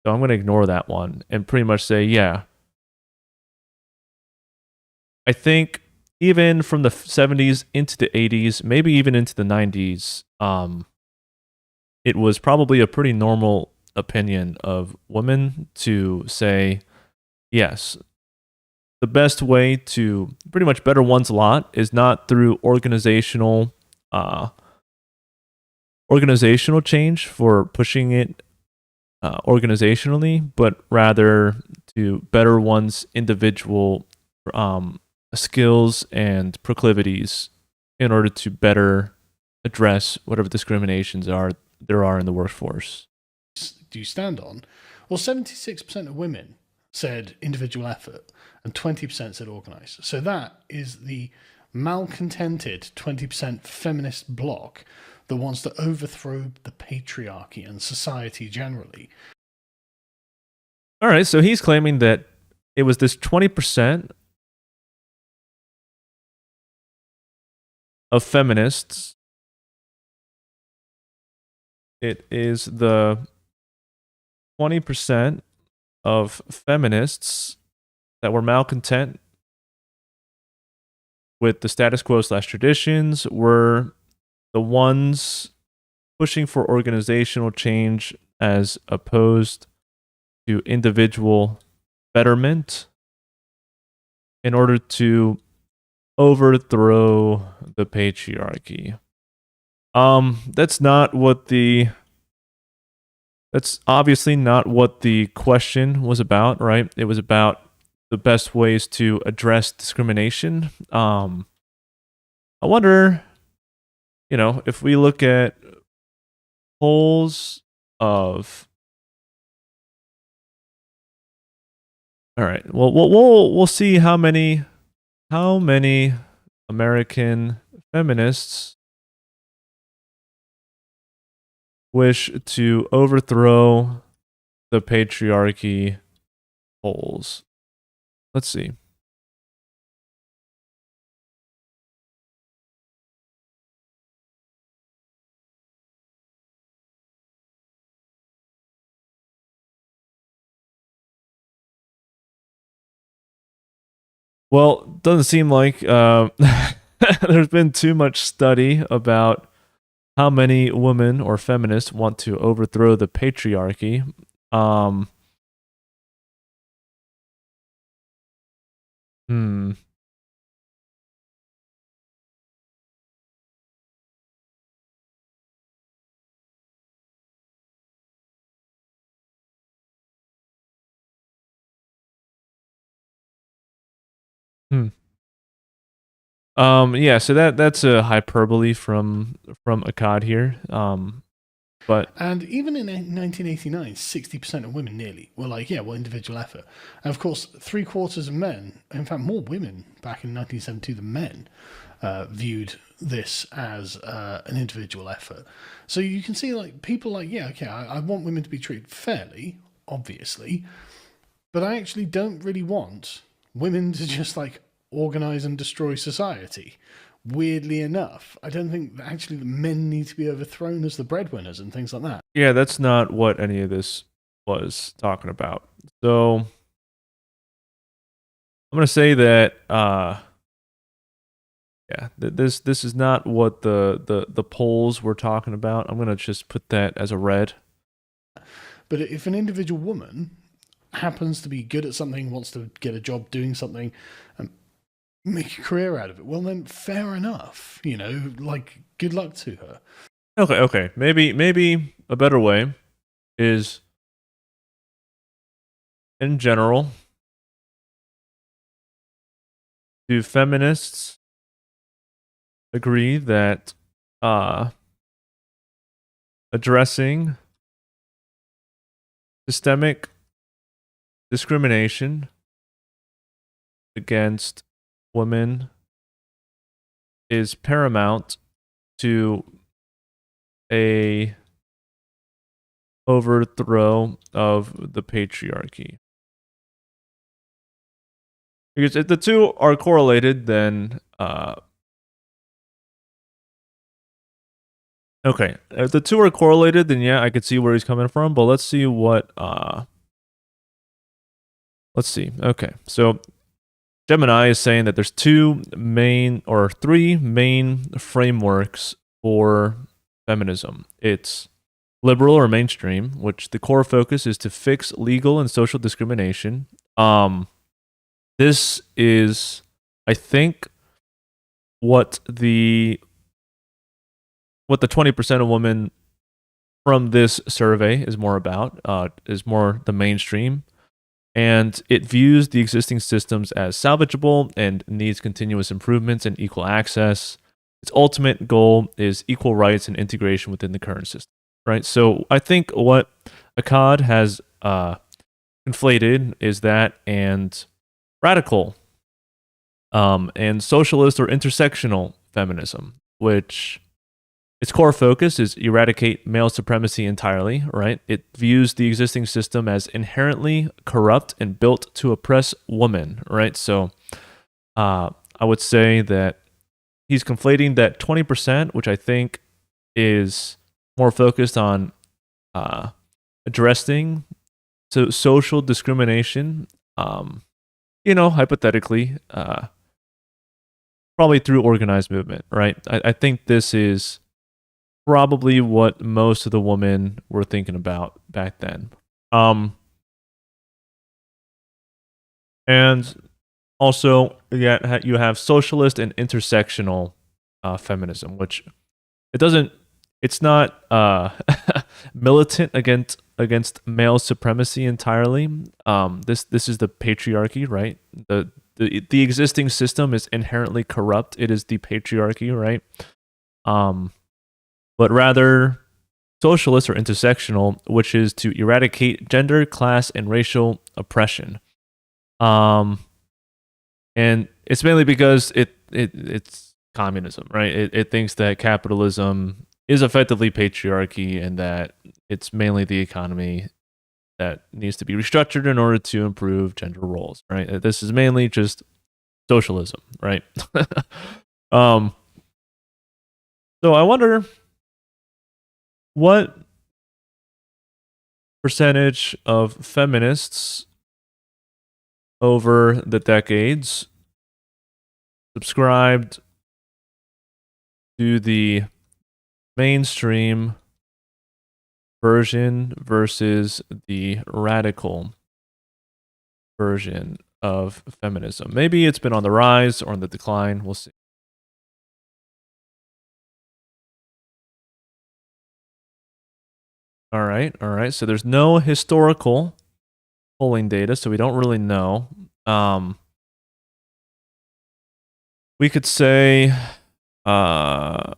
A: So I'm going to ignore that one and pretty much say, yeah, I think even from the 70s into the 80s, maybe even into the 90s, it was probably a pretty normal opinion of women to say, yes, the best way to pretty much better one's lot is not through organizational change for pushing it organizationally, but rather to better one's individual skills and proclivities in order to better address whatever discriminations there are in the workforce.
B: Do you stand on? Well, 76% of women said individual effort and 20% said organized. So that is the malcontented 20% feminist bloc that wants to overthrow the patriarchy and society generally.
A: All right, so he's claiming that it was this 20% of feminists. It is the 20% of feminists that were malcontent with the status quo / traditions were the ones pushing for organizational change as opposed to individual betterment in order to overthrow the patriarchy. That's obviously not what the question was about, right? It was about the best ways to address discrimination. I wonder, if we look at polls of, all right, well, we'll see how many American feminists wish to overthrow the patriarchy. Polls. Let's see. Well, doesn't seem like there's been too much study about how many women or feminists want to overthrow the patriarchy. Hmm. Yeah, so that's a hyperbole from Akkad here.
B: And even in 1989, 60% of women nearly were like, yeah, well, individual effort. And of course, 3/4 of men, in fact, more women back in 1972 than men, viewed this as an individual effort. So you can see, like, people like, yeah, okay, I want women to be treated fairly, obviously, but I actually don't really want women to just like organize and destroy society. Weirdly enough, I don't think that actually the men need to be overthrown as the breadwinners and things like that.
A: Yeah, that's not what any of this was talking about. So I'm gonna say that this is not what the polls were talking about. I'm gonna just put that as a red.
B: But if an individual woman happens to be good at something, wants to get a job doing something, and make a career out of it, well then fair enough. Like good luck to her.
A: Okay. Maybe a better way is, in general, do feminists agree that addressing systemic discrimination against women is paramount to a overthrow of the patriarchy? Because if the two are correlated, then okay. If the two are correlated, then yeah, I could see where he's coming from. But let's see what let's see. Okay, so Gemini is saying that there's three main frameworks for feminism. It's liberal or mainstream, which the core focus is to fix legal and social discrimination. This is, I think, what the 20% of women from this survey is more about, is more the mainstream. And it views the existing systems as salvageable and needs continuous improvements and equal access. Its ultimate goal is equal rights and integration within the current system, right? So I think what Akkad has conflated is that and radical and socialist or intersectional feminism, which its core focus is eradicate male supremacy entirely, right? It views the existing system as inherently corrupt and built to oppress women, right? So I would say that he's conflating that 20%, which I think is more focused on addressing social discrimination, hypothetically, probably through organized movement, right? I think this is probably what most of the women were thinking about back then. And also, you have socialist and intersectional feminism, which it's not militant against male supremacy entirely. This is the patriarchy, right? The existing system is inherently corrupt. It is the patriarchy, right? But rather socialist or intersectional, which is to eradicate gender, class, and racial oppression. And it's mainly because it's communism, right? It thinks that capitalism is effectively patriarchy and that it's mainly the economy that needs to be restructured in order to improve gender roles, right? This is mainly just socialism, right? So I wonder what percentage of feminists over the decades subscribed to the mainstream version versus the radical version of feminism. Maybe it's been on the rise or on the decline. We'll see. All right. So there's no historical polling data, so we don't really know. We could say, okay,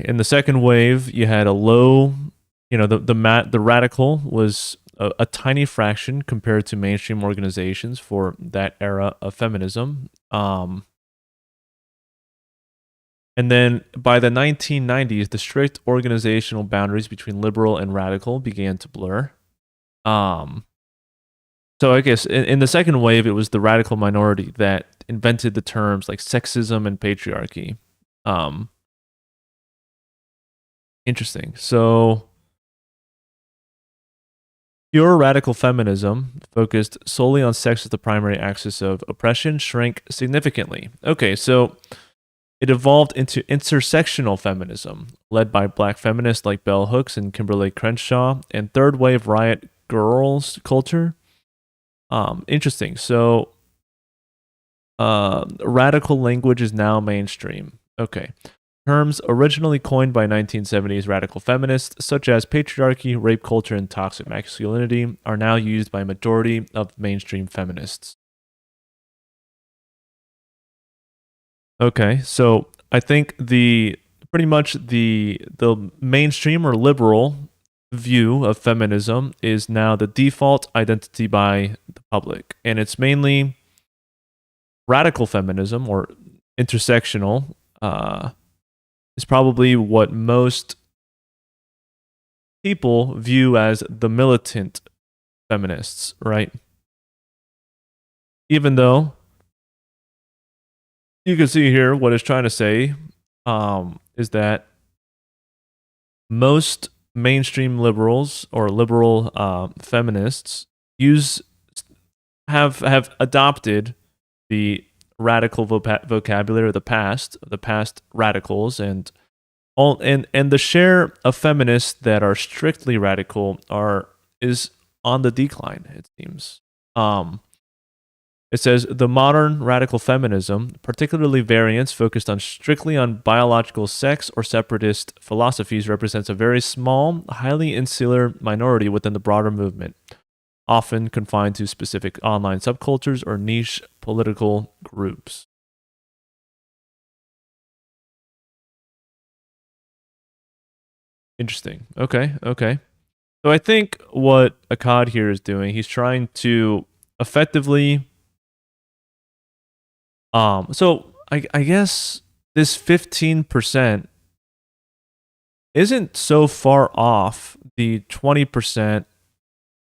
A: in the second wave, you had a low, the radical was a tiny fraction compared to mainstream organizations for that era of feminism. And then by the 1990s, the strict organizational boundaries between liberal and radical began to blur. So So I guess in the second wave, it was the radical minority that invented the terms like sexism and patriarchy. Interesting. So pure radical feminism, focused solely on sex as the primary axis of oppression, shrank significantly. Okay, so it evolved into intersectional feminism, led by black feminists like Bell Hooks and Kimberly Crenshaw, and third wave riot girls culture. Interesting. So, radical language is now mainstream. Okay. Terms originally coined by 1970s radical feminists, such as patriarchy, rape culture, and toxic masculinity, are now used by a majority of mainstream feminists. Okay, so I think pretty much the mainstream or liberal view of feminism is now the default identity by the public, and it's mainly radical feminism or intersectional. Is probably what most people view as the militant feminists, right? Even though you can see here what it's trying to say is that most mainstream liberals or liberal feminists have adopted the radical vocabulary of the past radicals, and the share of feminists that are strictly radical is on the decline, it seems. It says the modern radical feminism, particularly variants focused strictly on biological sex or separatist philosophies, represents a very small, highly insular minority within the broader movement, often confined to specific online subcultures or niche political groups. Interesting. Okay. So I think what Akkad here is doing, he's trying to effectively so I guess this 15% isn't so far off the 20%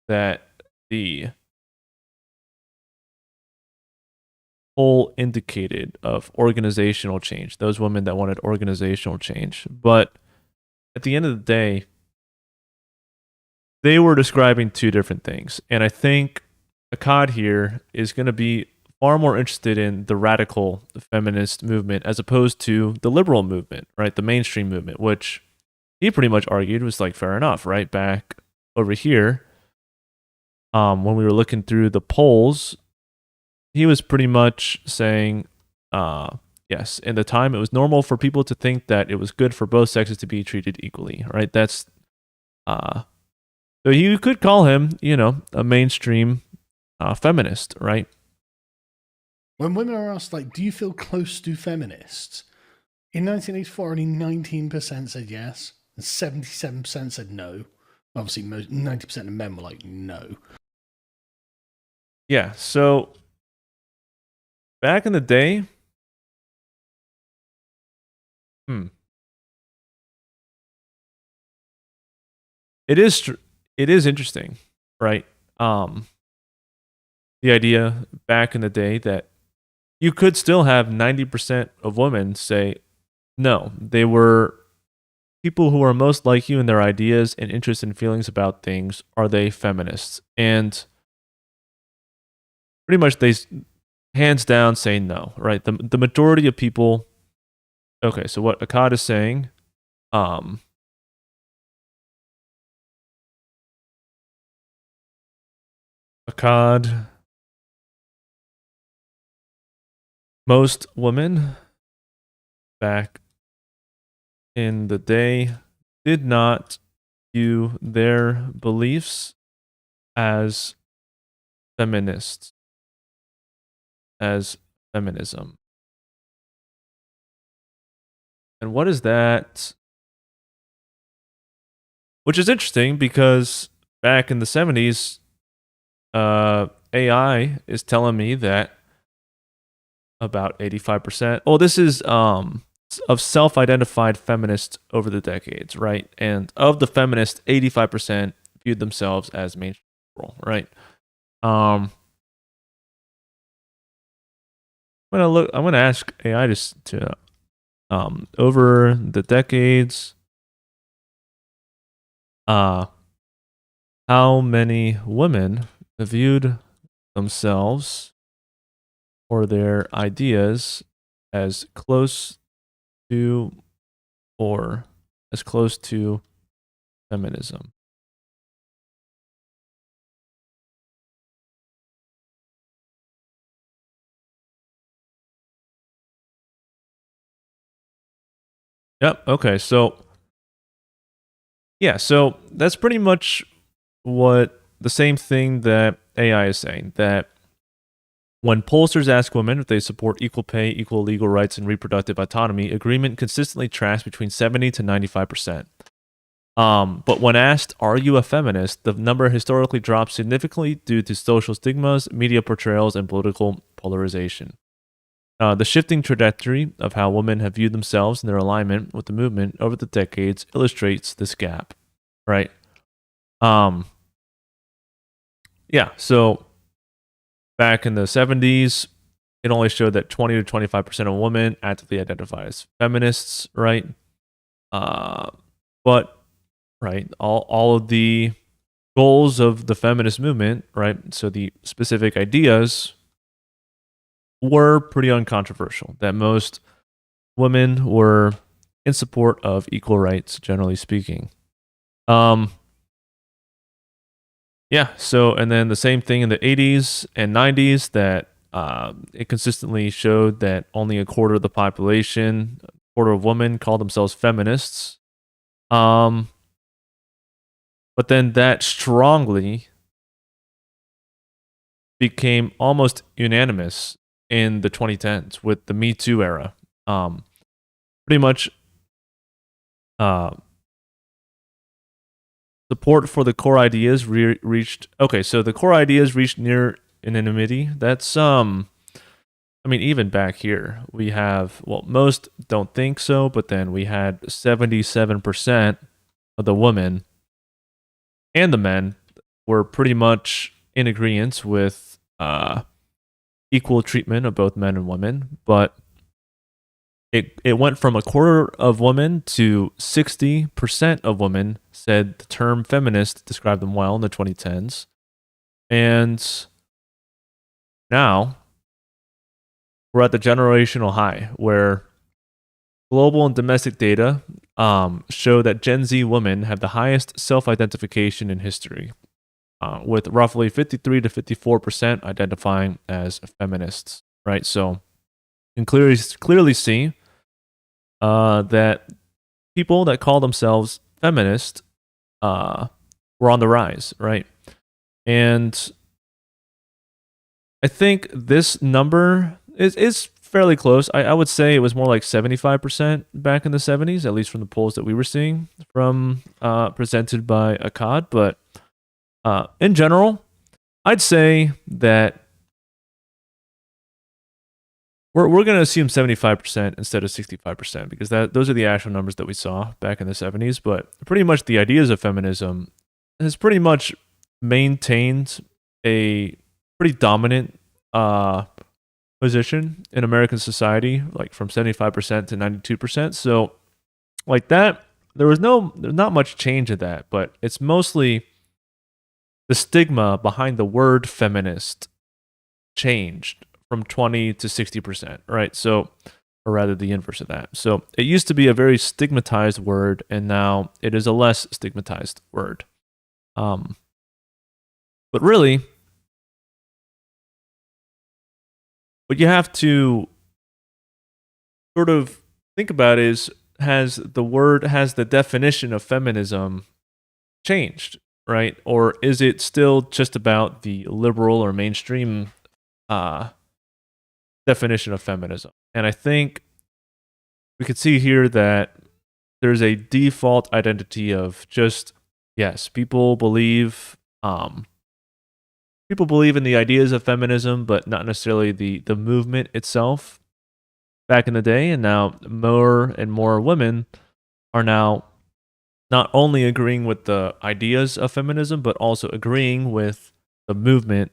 A: that the poll indicated of organizational change, those women that wanted organizational change. But at the end of the day, they were describing two different things. And I think Akkad here is going to be far more interested in the radical feminist movement as opposed to the liberal movement, right? The mainstream movement, which he pretty much argued was like fair enough, right? Back over here, when we were looking through the polls, he was pretty much saying, yes, in the time it was normal for people to think that it was good for both sexes to be treated equally, right? That's, so you could call him, a mainstream feminist, right?
B: When women are asked, like, do you feel close to feminists? In 1984, only 19% said yes, and 77% said no. Obviously, 90% of men were like, no.
A: Yeah, so back in the day, it is interesting, right? The idea back in the day that you could still have 90% of women say no. They were people who are most like you in their ideas and interests and feelings about things. Are they feminists? And pretty much they hands down say no, right? The majority of people. Okay, so what Akkad is saying, Akkad, most women back in the day did not view their beliefs as feminists, as feminism. And what is that? Which is interesting because back in the 70s, AI is telling me that about 85%. Oh, this is of self-identified feminists over the decades, right? And of the feminists, 85% viewed themselves as mainstream, right? I'm gonna ask AI to over the decades, how many women viewed themselves or their ideas as close to or as close to feminism. Yep. Okay. So, yeah. So that's pretty much what the same thing that AI is saying, that when pollsters ask women if they support equal pay, equal legal rights, and reproductive autonomy, agreement consistently tracks between 70 to 95%. But when asked, "Are you a feminist?" the number historically drops significantly due to social stigmas, media portrayals, and political polarization. The shifting trajectory of how women have viewed themselves and their alignment with the movement over the decades illustrates this gap, right? Um, yeah, so back in the 70s, it only showed that 20 to 25% of women actively identify as feminists, right? But right, all of the goals of the feminist movement, right? So the specific ideas were pretty uncontroversial. That most women were in support of equal rights, generally speaking. Yeah. So, and then the same thing in the 80s and 90s, that it consistently showed that only a quarter of the population, a quarter of women, called themselves feminists. But then that strongly became almost unanimous in the 2010s with the Me Too era. Pretty much support for the core ideas reached. Okay, so the core ideas reached near unanimity. That's I mean, even back here, we have, well, most don't think so, but then we had 77% of the women and the men were pretty much in agreement with equal treatment of both men and women. But it went from a quarter of women to 60% of women said the term feminist described them well in the 2010s. And now we're at the generational high where global and domestic data show that Gen Z women have the highest self-identification in history, with roughly 53 to 54% identifying as feminists, right? So you can clearly see that people that call themselves feminist were on the rise, right? And I think this number is fairly close. I would say it was more like 75% back in the 70s, at least from the polls that we were seeing from presented by Akkad. But in general, I'd say that we're going to assume 75% instead of 65% because those are the actual numbers that we saw back in the 70s. But pretty much the ideas of feminism has pretty much maintained a pretty dominant position in American society, like from 75% to 92%. So, like that, there's not much change in that, but it's mostly the stigma behind the word feminist changed from 20 to 60%, right? So, or rather the inverse of that. So, it used to be a very stigmatized word, and now it is a less stigmatized word. But really, what you have to sort of think about is, has the definition of feminism changed, right? Or is it still just about the liberal or mainstream definition of feminism? And I think we could see here that there's a default identity of just, yes, people believe in the ideas of feminism, but not necessarily the movement itself back in the day. And now more and more women are now not only agreeing with the ideas of feminism, but also agreeing with the movement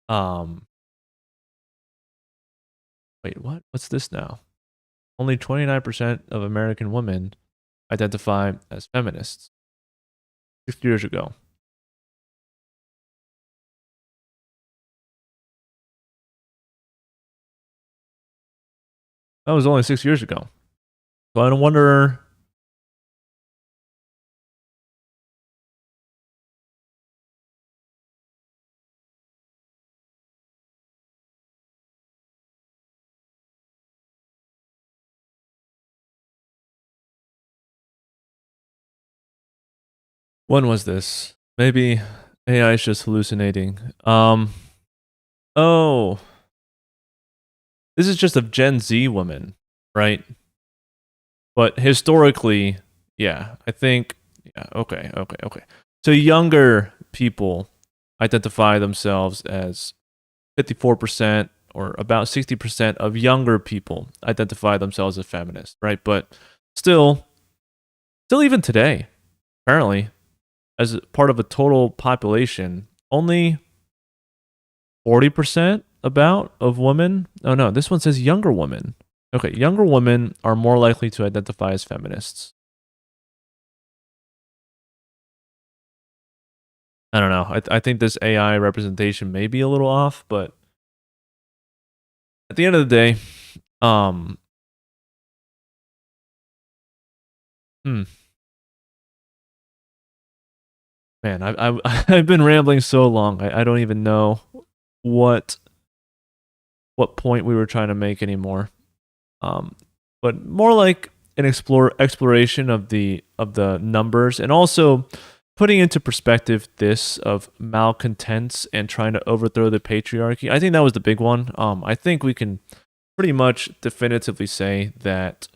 A: Wait, what? What's this now? Only 29% of American women identify as feminists. 6 years ago. That was only 6 years ago. So I don't wonder. When was this? Maybe AI is just hallucinating. Oh, this is just of Gen Z women, right? But historically, yeah, I think, yeah, okay. So younger people identify themselves as 54%, or about 60% of younger people identify themselves as feminists, right? But still even today, apparently, as part of a total population, only 40% about of women. Oh no, this one says younger women. Okay, younger women are more likely to identify as feminists. I don't know. I think this AI representation may be a little off, but at the end of the day, hmm. Man, I've been rambling so long. I don't even know what point we were trying to make anymore. But more like an exploration of the numbers, and also putting into perspective this of malcontents and trying to overthrow the patriarchy. I think that was the big one. I think we can pretty much definitively say that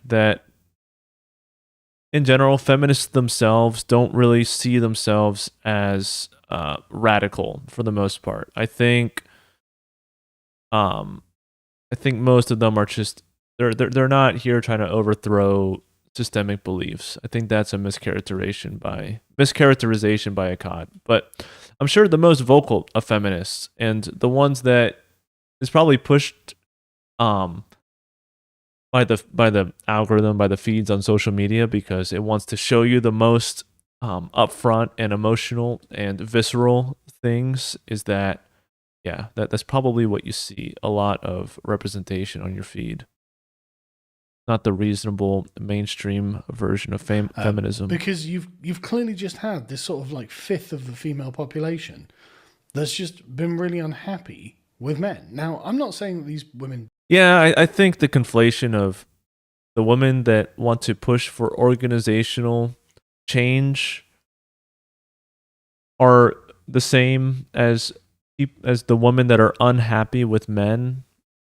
A: that in general, feminists themselves don't really see themselves as radical for the most part. I think most of them are just they're not here trying to overthrow systemic beliefs. I think that's a mischaracterization by Akkad. But I'm sure the most vocal of feminists, and the ones that is probably pushed by the algorithm, by the feeds on social media, because it wants to show you the most upfront and emotional and visceral things, is that that's probably what you see a lot of representation on your feed, not the reasonable mainstream version of feminism.
B: Because you've clearly just had this sort of like fifth of the female population that's just been really unhappy with men. Now, I'm not saying that these women.
A: Yeah, I think the conflation of the women that want to push for organizational change are the same as the women that are unhappy with men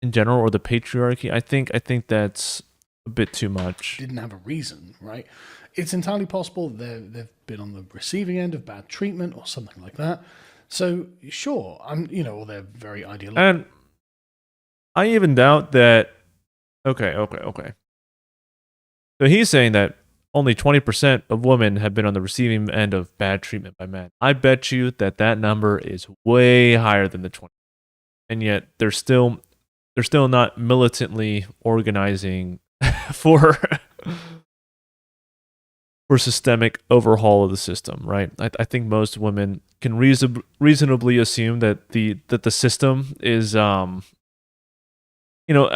A: in general, or the patriarchy. I think that's a bit too much.
B: Didn't have a reason, right? It's entirely possible they've been on the receiving end of bad treatment or something like that. So sure, or they're very ideological.
A: And I even doubt that. Okay. So he's saying that only 20% of women have been on the receiving end of bad treatment by men. I bet you that number is way higher than the 20. And yet they're still not militantly organizing for systemic overhaul of the system, right? I think most women can reasonably assume that the system is at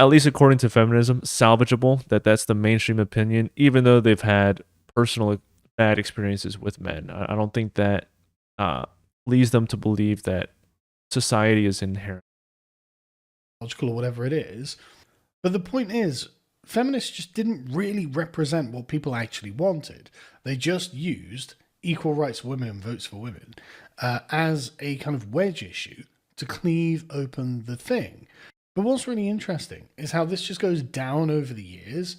A: least according to feminism, salvageable, that's the mainstream opinion, even though they've had personal bad experiences with men. I don't think that leads them to believe that society is inherent.
B: Logical or whatever it is. But the point is, feminists just didn't really represent what people actually wanted. They just used equal rights for women and votes for women as a kind of wedge issue to cleave open the thing. But what's really interesting is how this just goes down over the years.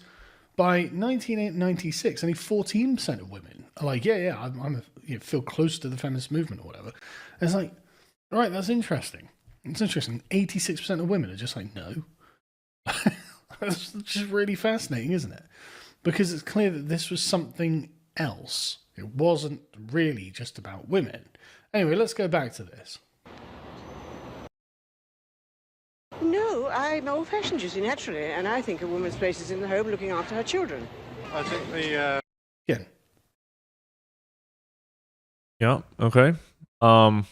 B: By 1996, only 14% of women are like, I feel close to the feminist movement or whatever. And it's like, all right, that's interesting. It's interesting. 86% of women are just like, no. That's just really fascinating, isn't it? Because it's clear that this was something else It wasn't really just about women. Anyway, let's go back to this.
G: No, I'm old-fashioned, you see, naturally, and I think a woman's place is in the home looking after her children.
F: I think the
B: Again,
A: Yeah. Okay. You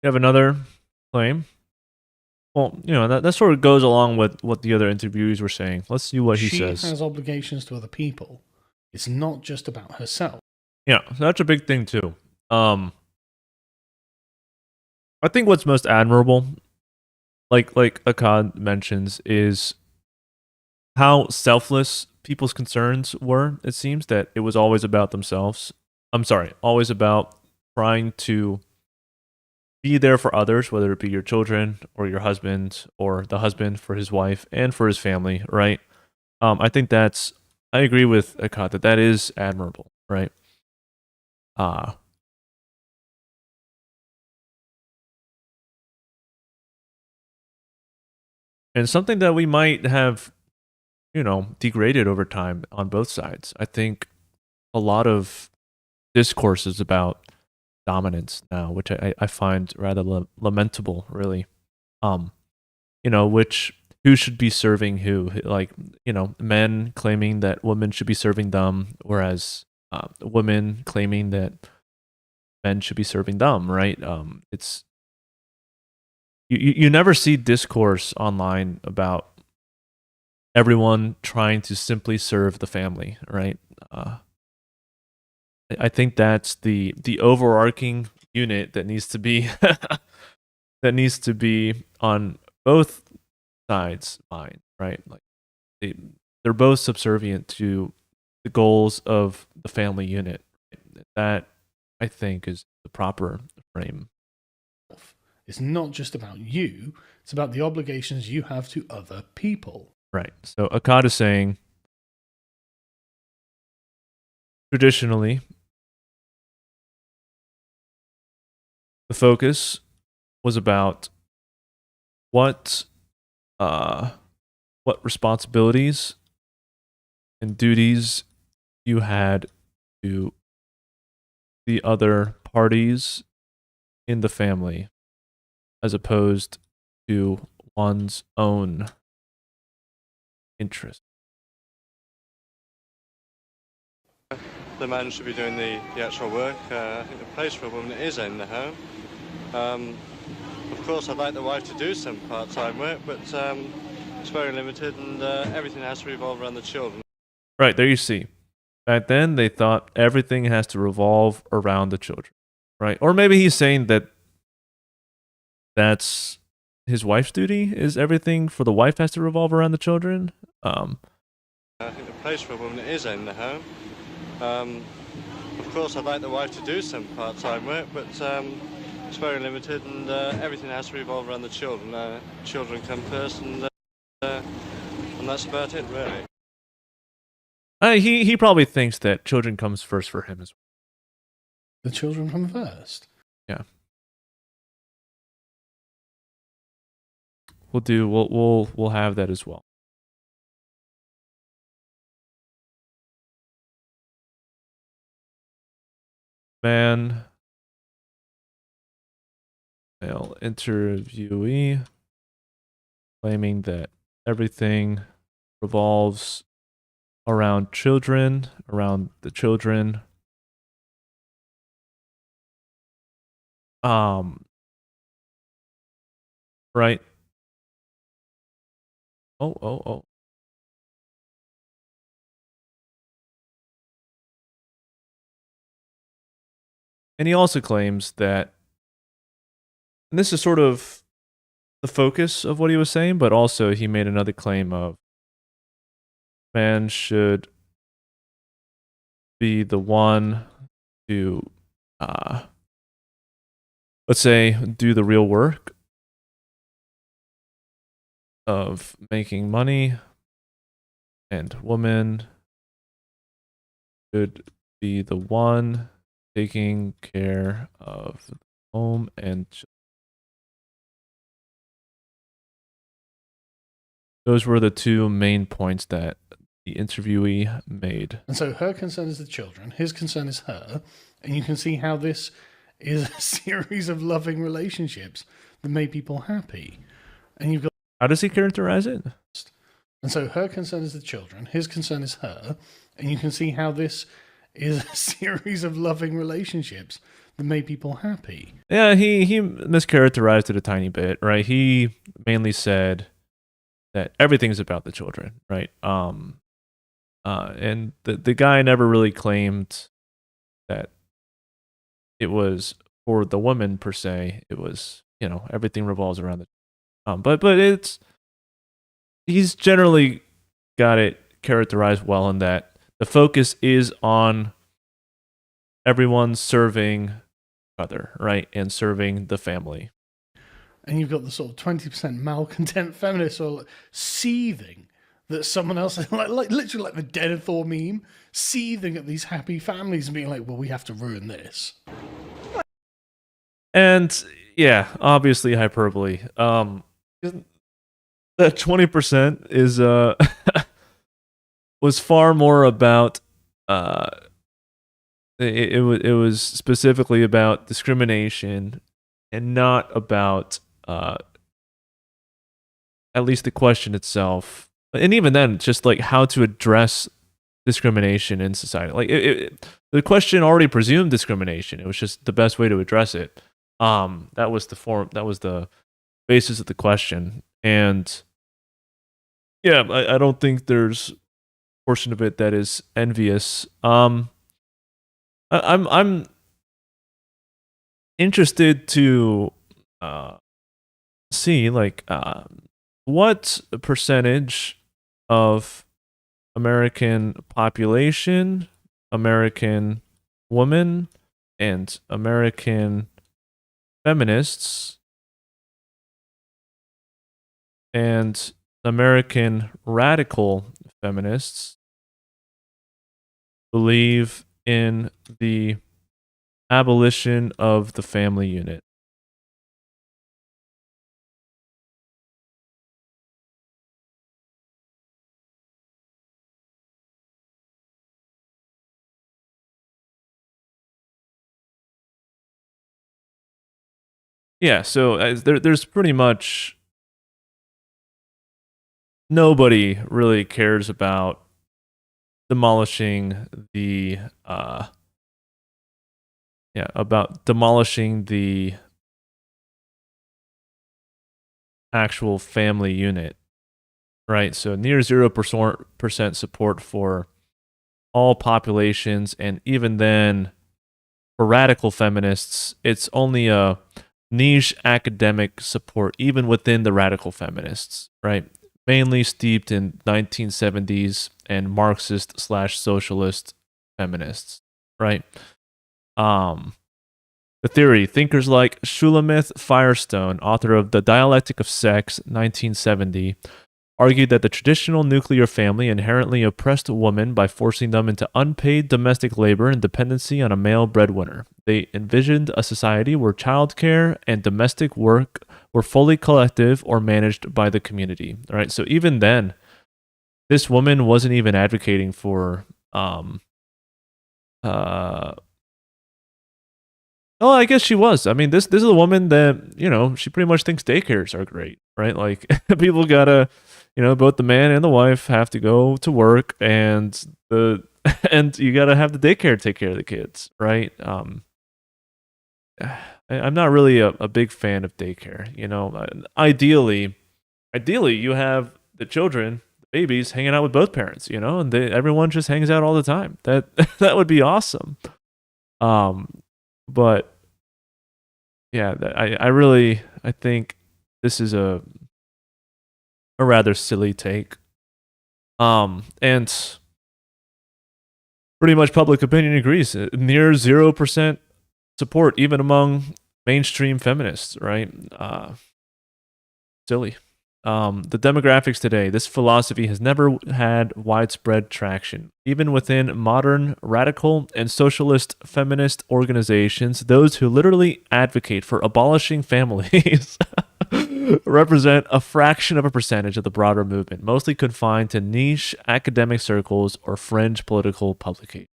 A: have another claim. Well, that sort of goes along with what the other interviewees were saying. Let's see what he
B: she
A: says.
B: has obligations to other people. It's not just about herself.
A: Yeah, so that's a big thing too. I think what's most admirable, like Akkad mentions, is how selfless people's concerns were. It seems that it was always about themselves. I'm sorry, always about trying to be there for others, whether it be your children or your husband or the husband for his wife and for his family, right? I think I agree with Akkad that is admirable, right? And something that we might have, degraded over time on both sides. I think a lot of discourses about dominance now, which I find rather lamentable, really. Which who should be serving who? Like, men claiming that women should be serving them, whereas women claiming that men should be serving them. Right? It's you never see discourse online about everyone trying to simply serve the family, right? I think that's the overarching unit that needs to be that needs to be on both sides' mind, right? Like they're both subservient to the goals of the family unit. That I think is the proper frame.
B: It's not just about you, it's about the obligations you have to other people.
A: Right. So Akkad is saying traditionally the focus was about what responsibilities and duties you had to the other parties in the family, as opposed to one's own interest.
F: the man should be doing the actual work. I think the place for a woman is in the home. Of course, I'd like the wife to do some part-time work, but it's very limited, and everything has to revolve around the children.
A: Right, there you see. Back then, they thought everything has to revolve around the children, right? Or maybe he's saying that's his wife's duty, is everything for the wife has to revolve around the children.
F: I think the place for a woman is in the home. Of course, I'd like the wife to do some part-time work, but it's very limited, and everything has to revolve around the children. Children come first, and that's about it, really.
A: He probably thinks that children comes first for him as well.
B: The children come first.
A: Yeah. We'll have that as well. Male interviewee claiming that everything revolves around the children. Right. Oh. And he also claims that, and this is sort of the focus of what he was saying, but also he made another claim of man should be the one to, let's say, do the real work of making money, and woman should be the one taking care of the home and those were the two main points that the interviewee made.
B: And so her concern is the children, his concern is her, and you can see how this is a series of loving relationships that make people happy. And you've got
A: How does he characterize it?
B: And so her concern is the children, his concern is her, and you can see how this is a series of loving relationships that make people happy.
A: Yeah, he mischaracterized it a tiny bit, right? He mainly said that everything's about the children, right? And the guy never really claimed that it was for the woman per se. It was, everything revolves around the but he's generally got it characterized well in that the focus is on everyone serving other, right? And serving the family.
B: And you've got the sort of 20% malcontent feminists all seething that someone else, like literally like the Denethor meme, seething at these happy families and being like, well, we have to ruin this.
A: And yeah, obviously hyperbole. That 20% is was far more about it was specifically about discrimination and not about at least the question itself. And even then, just like how to address discrimination in society. Like the question already presumed discrimination. It was just the best way to address it. That was the basis of the question. And yeah, I don't think there's a portion of it that is envious. I'm interested to see what percentage of American population, American women, and American feminists and American radical feminists believe in the abolition of the family unit. Yeah, so there's pretty much nobody really cares about demolishing the actual family unit, right? So near 0% support for all populations, and even then, for radical feminists, it's only a niche academic support, even within the radical feminists, right? Mainly steeped in 1970s and Marxist/socialist feminists, right? The theory, thinkers like Shulamith Firestone, author of The Dialectic of Sex, 1970, argued that the traditional nuclear family inherently oppressed women by forcing them into unpaid domestic labor and dependency on a male breadwinner. They envisioned a society where childcare and domestic work were fully collective or managed by the community. All right, so even then, this woman wasn't even advocating for oh, I guess she was. I mean, this is a woman that, she pretty much thinks daycares are great, right? Like, people gotta, both the man and the wife have to go to work, and and you gotta have the daycare take care of the kids, right? I'm not really a big fan of daycare. Ideally, you have the children, the babies, hanging out with both parents, and everyone just hangs out all the time. That would be awesome. But yeah, I think this is a rather silly take. And pretty much public opinion agrees. Near 0% support, even among mainstream feminists, right? Silly. The demographics today, this philosophy has never had widespread traction. Even within modern radical and socialist feminist organizations, those who literally advocate for abolishing families represent a fraction of a percentage of the broader movement, mostly confined to niche academic circles or fringe political publications.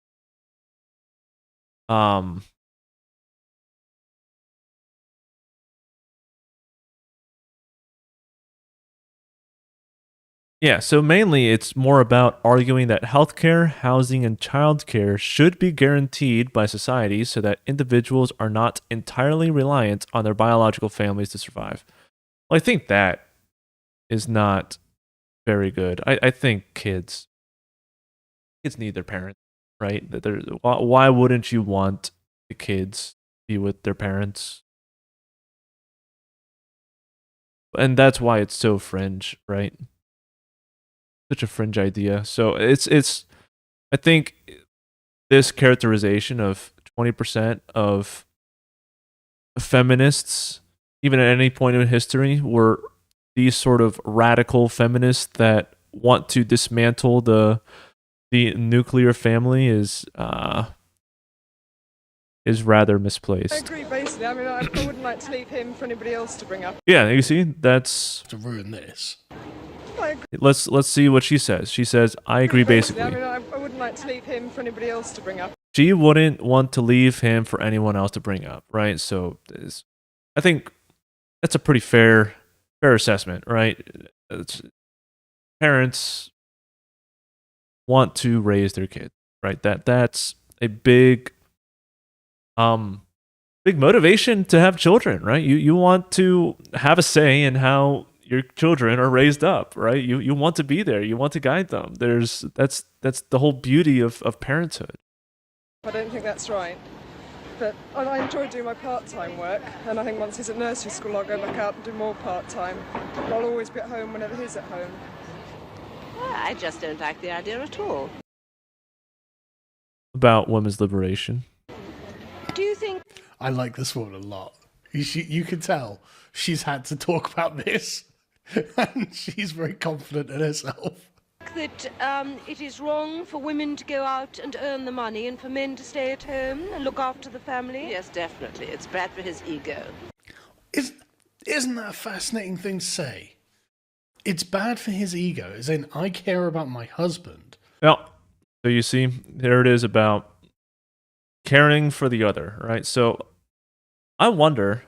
A: Yeah, so mainly it's more about arguing that healthcare, housing, and childcare should be guaranteed by society so that individuals are not entirely reliant on their biological families to survive. Well, I think that is not very good. I think kids need their parents, right? Why wouldn't you want the kids to be with their parents? And that's why it's so fringe, right? Such a fringe idea. So it's I think this characterization of 20% of feminists, even at any point in history, were these sort of radical feminists that want to dismantle the nuclear family is rather misplaced.
H: I agree, basically. I mean, I wouldn't like to leave him for anybody else to bring up.
A: Yeah, you see, that's
B: To ruin this.
A: let's see what she says. She says, "I agree." Basically,
H: I mean, I wouldn't like to leave him for anybody else to bring up.
A: She wouldn't want to leave him for anyone else to bring up, right? So, I think that's a pretty fair assessment, right? Parents want to raise their kids, right? That's a big motivation to have children, right? You want to have a say in how your children are raised up, right? You want to be there, you want to guide them. That's the whole beauty of parenthood.
H: I don't think that's right. But I enjoy doing my part-time work, and I think once he's at nursery school I'll go back out and do more part-time. I'll always be at home whenever he's at home.
G: I just don't like the idea at all.
A: About women's liberation.
D: Do you think...
B: I like this woman a lot. You can tell she's had to talk about this, and she's very confident in herself.
D: that it is wrong for women to go out and earn the money and for men to stay at home and look after the family?
G: Yes, definitely. It's bad for his ego.
B: Isn't that a fascinating thing to say? It's bad for his ego, as in, I care about my husband.
A: Well, so you see, there it is about caring for the other, right? So I wonder,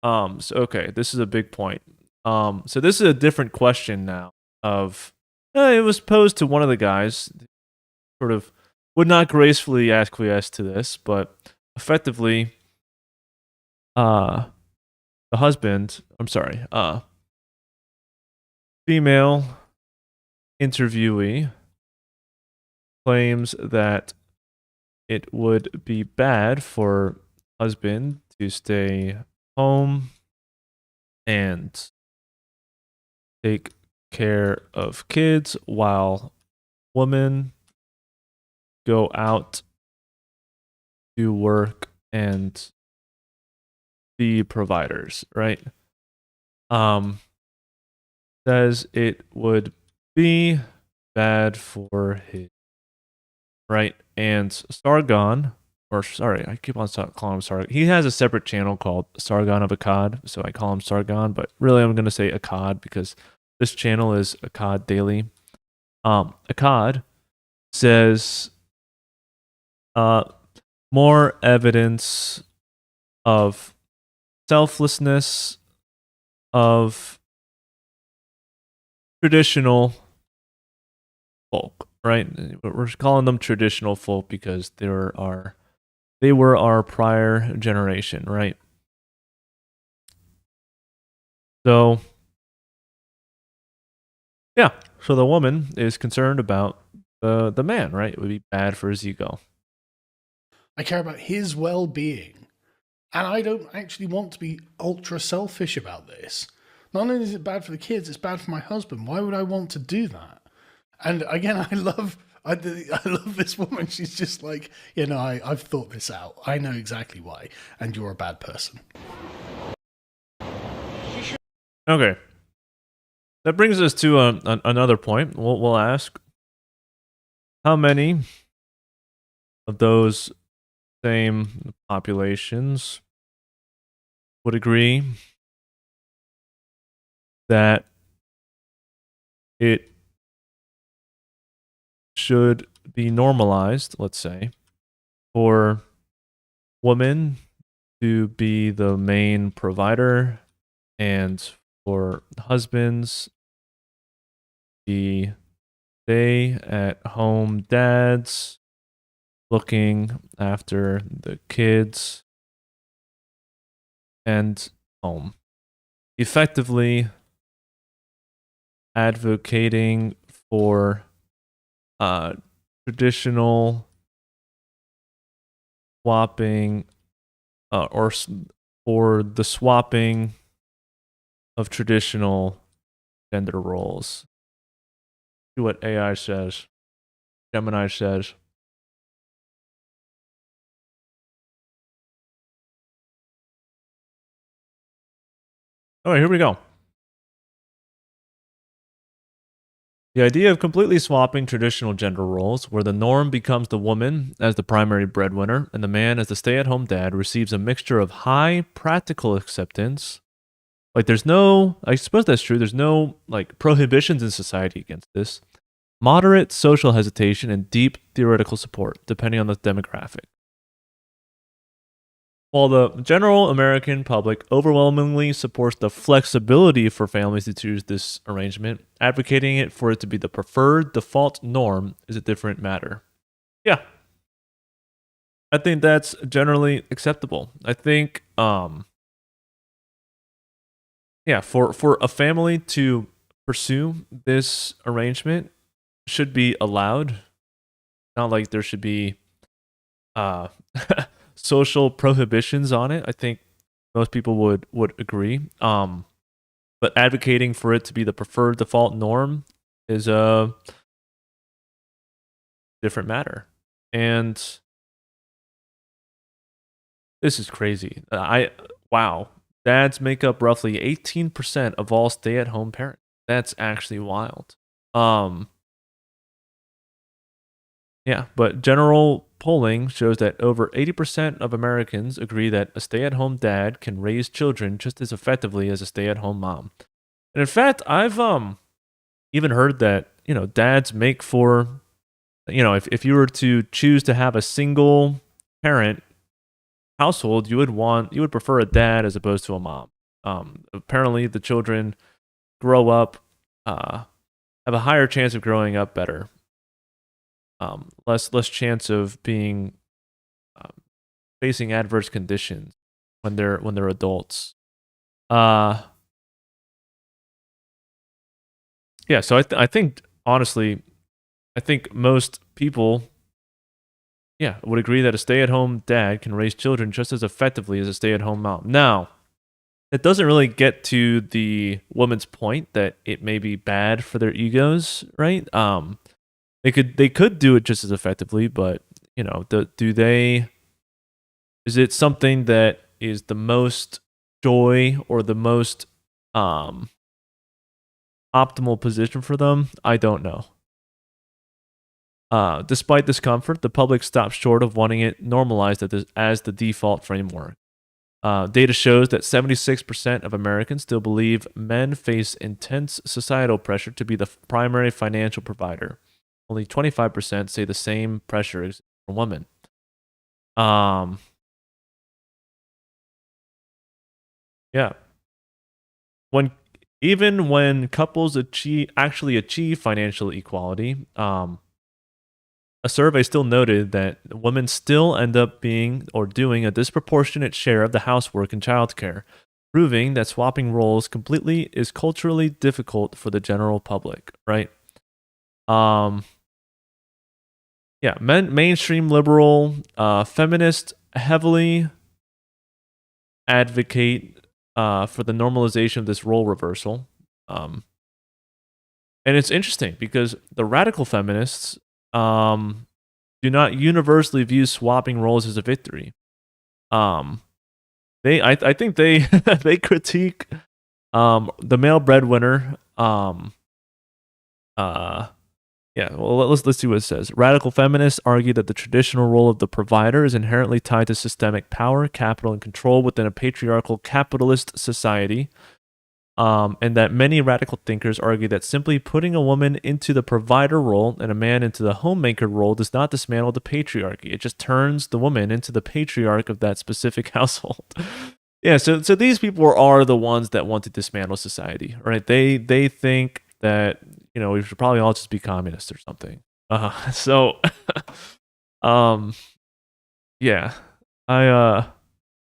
A: okay, this is a big point. So this is a different question now of, it was posed to one of the guys, sort of would not gracefully acquiesce to this, but effectively, the female interviewee claims that it would be bad for husband to stay home and take care of kids while women go out to work and be providers, right? Says it would be bad for his, right? And Sargon, or sorry, I keep on calling him Sargon. He has a separate channel called Sargon of Akkad, so I call him Sargon, but really I'm going to say Akkad because this channel is Akkad Daily. Akkad says more evidence of selflessness of traditional folk, right? We're calling them traditional folk because they were our prior generation, right? So, yeah. So the woman is concerned about the man, right? It would be bad for his ego.
B: I care about his well-being. And I don't actually want to be ultra selfish about this. Not only is it bad for the kids, it's bad for my husband. Why would I want to do that? And again, I love this woman. She's just like, I've thought this out. I know exactly why. And you're a bad person.
A: Okay. That brings us to another point. We'll ask, how many of those same populations would agree that it should be normalized, let's say, for women to be the main provider and for husbands be stay at home dads looking after the kids and home. Effectively advocating for traditional swapping or the swapping of traditional gender roles. See what AI says. Gemini says. All right, here we go. The idea of completely swapping traditional gender roles, where the norm becomes the woman as the primary breadwinner and the man as the stay-at-home dad, receives a mixture of high practical acceptance. Like, there's no, I suppose that's true, there's no, like, prohibitions in society against this. Moderate social hesitation and deep theoretical support, depending on the demographic. While the general American public overwhelmingly supports the flexibility for families to choose this arrangement, advocating it for it to be the preferred default norm is a different matter. Yeah. I think that's generally acceptable. I think for a family to pursue this arrangement should be allowed. Not like there should be social prohibitions on it. I think most people would agree. But advocating for it to be the preferred default norm is a different matter. And this is crazy. Wow. Dads make up roughly 18% of all stay-at-home parents. That's actually wild. Yeah, but general polling shows that over 80% of Americans agree that a stay-at-home dad can raise children just as effectively as a stay-at-home mom. And in fact, I've even heard that, dads make for, if you were to choose to have a single parent household, you would prefer a dad as opposed to a mom. Apparently the children grow up, have a higher chance of growing up better. Less chance of being facing adverse conditions when they're adults. Yeah, so I think honestly, I think most people, would agree that a stay-at-home dad can raise children just as effectively as a stay-at-home mom. Now, it doesn't really get to the woman's point that it may be bad for their egos, right? They could do it just as effectively, but is it something that is the most joy or the most optimal position for them? I don't know. Despite discomfort, the public stops short of wanting it normalized as the default framework. Data shows that 76% of Americans still believe men face intense societal pressure to be the primary financial provider. Only 25% say the same pressure exists for women. Yeah. Even when couples actually achieve financial equality, a survey still noted that women still end up being or doing a disproportionate share of the housework and childcare, proving that swapping roles completely is culturally difficult for the general public, right? Yeah, mainstream liberal feminists heavily advocate for the normalization of this role reversal. And it's interesting because the radical feminists do not universally view swapping roles as a victory. I think they they critique the male breadwinner. Well, let's see what it says. Radical feminists argue that the traditional role of the provider is inherently tied to systemic power, capital, and control within a patriarchal capitalist society. And that many radical thinkers argue that simply putting a woman into the provider role and a man into the homemaker role does not dismantle the patriarchy. It just turns the woman into the patriarch of that specific household. Yeah, so these people are the ones that want to dismantle society, right? They think that we should probably all just be communists or something. So, yeah, I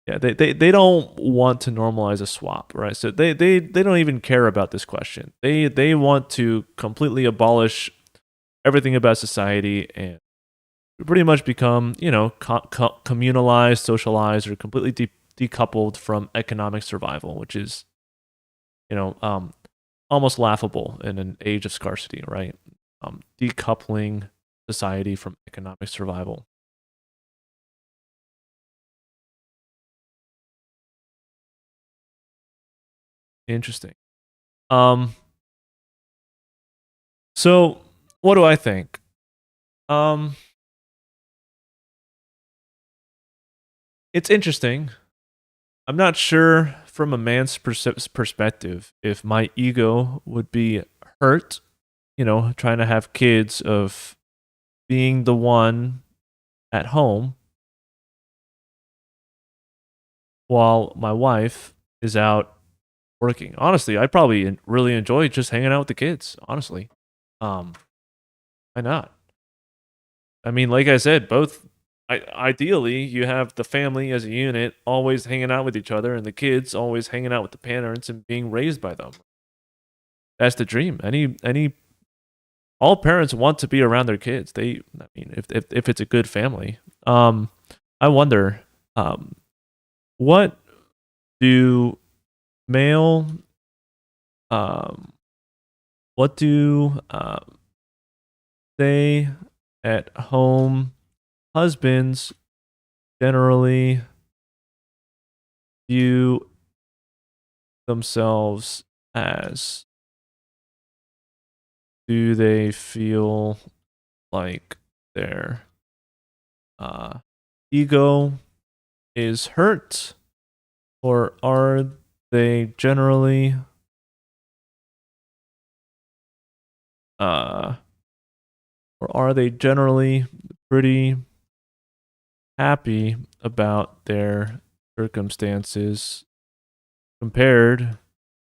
A: yeah, they don't want to normalize a swap, right? So they don't even care about this question. They want to completely abolish everything about society and pretty much become communalized, socialized, or completely decoupled from economic survival, which is almost laughable in an age of scarcity, right? Decoupling society from economic survival. Interesting. So what do I think? It's interesting. I'm not sure from a man's perspective if my ego would be hurt, trying to have kids of being the one at home while my wife is out working. Honestly, I probably really enjoy just hanging out with the kids, honestly. Why not? I mean, like I said, both ideally you have the family as a unit always hanging out with each other and the kids always hanging out with the parents and being raised by them. That's the dream. All parents want to be around their kids. If it's a good family. I wonder what do male what do stay at home husbands generally view themselves as? Do they feel like their ego is hurt, or are they generally pretty happy about their circumstances compared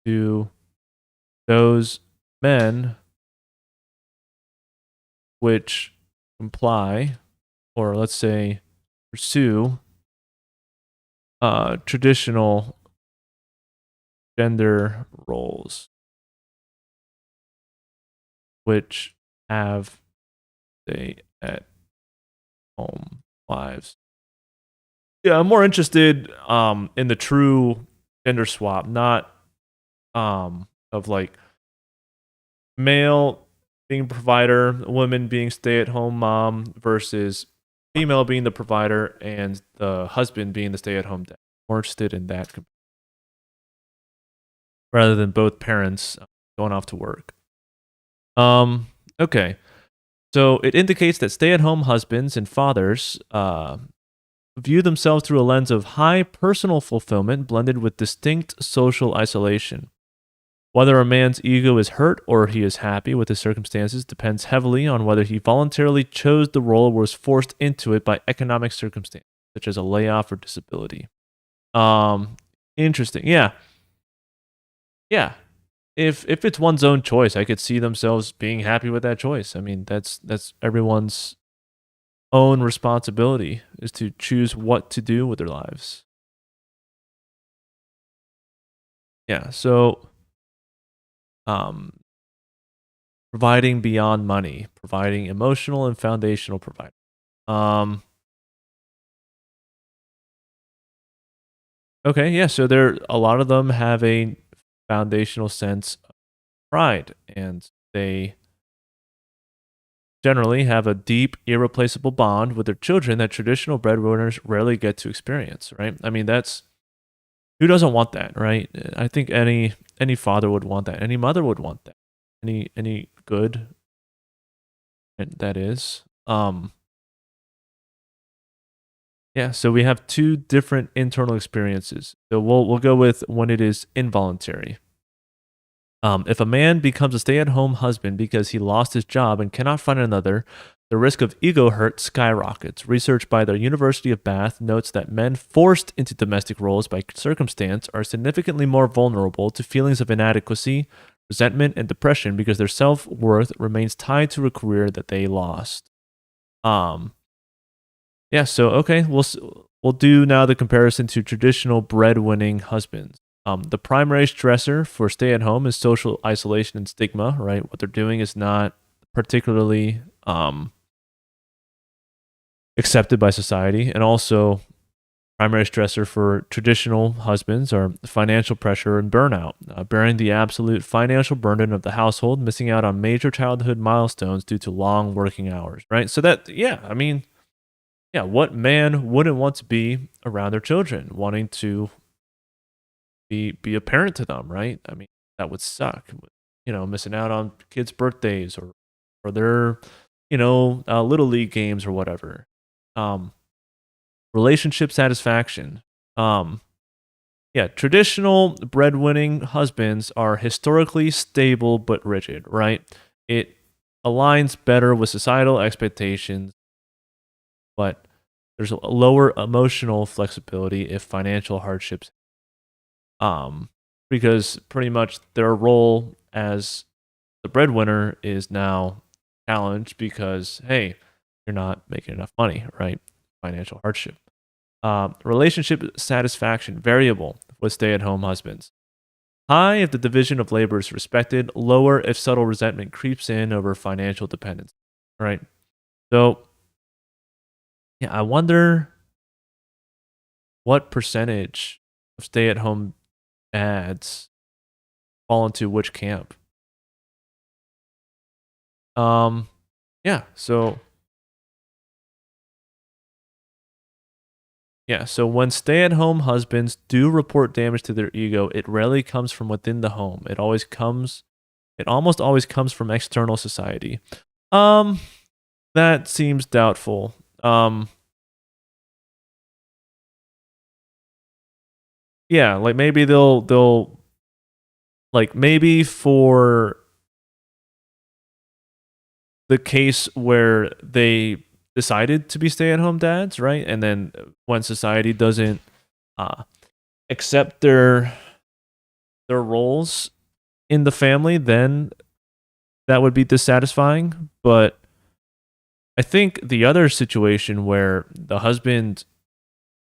A: to those men which imply, or let's say pursue, traditional gender roles, which have stay at home wives? Yeah, I'm more interested in the true gender swap, not of like male being provider, woman being stay-at-home mom versus female being the provider and the husband being the stay-at-home dad. More interested in that rather than both parents going off to work. Okay. So it indicates that stay-at-home husbands and fathers view themselves through a lens of high personal fulfillment blended with distinct social isolation. Whether a man's ego is hurt or he is happy with his circumstances depends heavily on whether he voluntarily chose the role or was forced into it by economic circumstances, such as a layoff or disability. Interesting. Yeah. Yeah. If it's one's own choice, I could see themselves being happy with that choice. I mean, that's everyone's own responsibility is to choose what to do with their lives. Yeah. So providing beyond money, providing emotional and foundational provider. Okay, yeah, so a lot of them have a foundational sense of pride, and they generally have a deep, irreplaceable bond with their children that traditional breadwinners rarely get to experience, right? I mean, who doesn't want that, right? I think any father would want that. Any mother would want that. Any good that is. Yeah, so we have two different internal experiences. So we'll go with when it is involuntary. If a man becomes a stay-at-home husband because he lost his job and cannot find another, the risk of ego hurt skyrockets. Research by the University of Bath notes that men forced into domestic roles by circumstance are significantly more vulnerable to feelings of inadequacy, resentment, and depression because their self-worth remains tied to a career that they lost. Yeah, so okay, we'll do now the comparison to traditional breadwinning husbands. The primary stressor for stay at home is social isolation and stigma, right? What they're doing is not particularly accepted by society. And also, primary stressor for traditional husbands are financial pressure and burnout, bearing the absolute financial burden of the household, missing out on major childhood milestones due to long working hours, right? So that, yeah, I mean, yeah, what man wouldn't want to be around their children, wanting to be a parent to them, right? I mean, that would suck. Missing out on kids' birthdays or their, little league games or whatever. Relationship satisfaction. Traditional breadwinning husbands are historically stable but rigid, right? It aligns better with societal expectations, but there's a lower emotional flexibility if financial hardships because pretty much their role as the breadwinner is now challenged because, hey, you're not making enough money, right? Financial hardship. Relationship satisfaction, variable with stay-at-home husbands. High if the division of labor is respected, lower if subtle resentment creeps in over financial dependence, right? So, yeah, I wonder what percentage of stay-at-home dads fall into which camp. Yeah, so when stay-at-home husbands do report damage to their ego, it rarely comes from within the home. It almost always comes from external society. That seems doubtful. Yeah, like maybe they'll like maybe for the case where they decided to be stay-at-home dads, right? And then when society doesn't accept their roles in the family, then that would be dissatisfying. But I think the other situation where the husband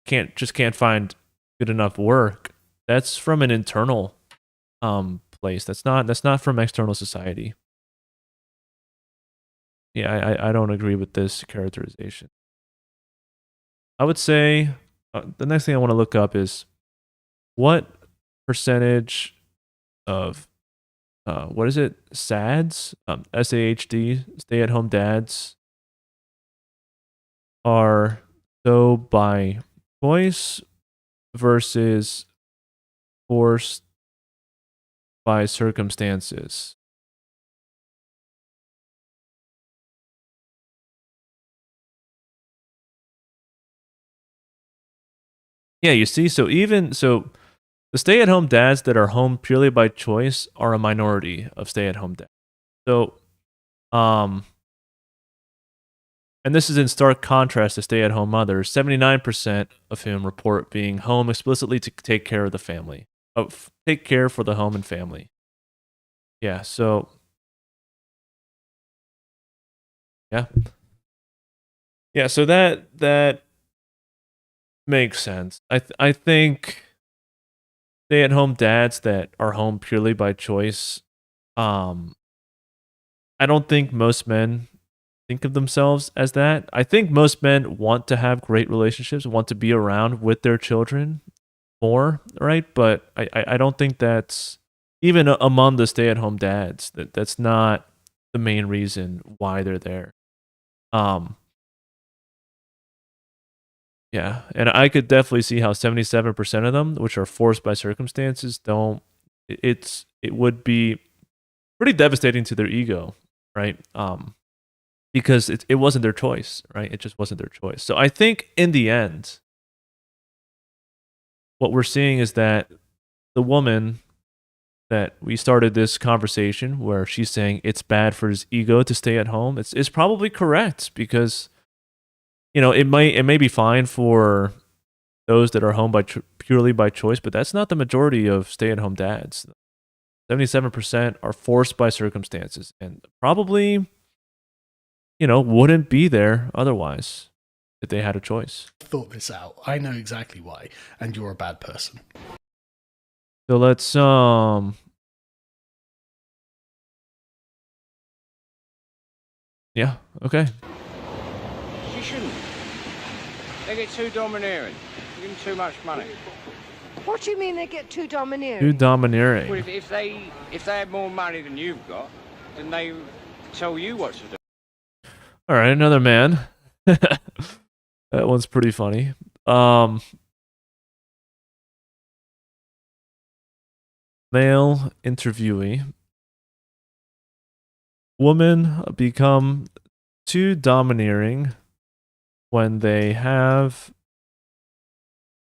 A: can't find good enough work, that's from an internal place. That's not from external society. Yeah, I don't agree with this characterization. I would say the next thing I want to look up is what percentage of what is it? SADs, SAHD, stay-at-home dads are so by choice versus forced by circumstances. Yeah, you see, the stay-at-home dads that are home purely by choice are a minority of stay-at-home dads. So, and this is in stark contrast to stay-at-home mothers, 79% of whom report being home explicitly to take care of the family, take care for the home and family. Yeah, so so that makes sense. I think stay-at-home dads that are home purely by choice, I don't think most men think of themselves as that. I think most men want to have great relationships, want to be around with their children more, right? But I don't think that's even among the stay-at-home dads that's not the main reason why they're there. Yeah, and I could definitely see how 77% of them, which are forced by circumstances, don't. It would be pretty devastating to their ego, right? Because it wasn't their choice, right? It just wasn't their choice. So I think in the end, what we're seeing is that the woman that we started this conversation where she's saying it's bad for his ego to stay at home, it's probably correct, because it may be fine for those that are home purely by choice, but that's not the majority of stay-at-home dads. 77% are forced by circumstances, and probably wouldn't be there otherwise if they had a choice.
B: Thought this out. I know exactly why, and you're a bad person.
A: So let's yeah, okay.
I: She shouldn't. They get too domineering. Give them too much money.
D: What do you mean they get too domineering?
A: Too domineering.
I: Well, if they had more money than you've got, then they tell you what to do.
A: All right, another man. That one's pretty funny. Male interviewee. Women become too domineering when they have,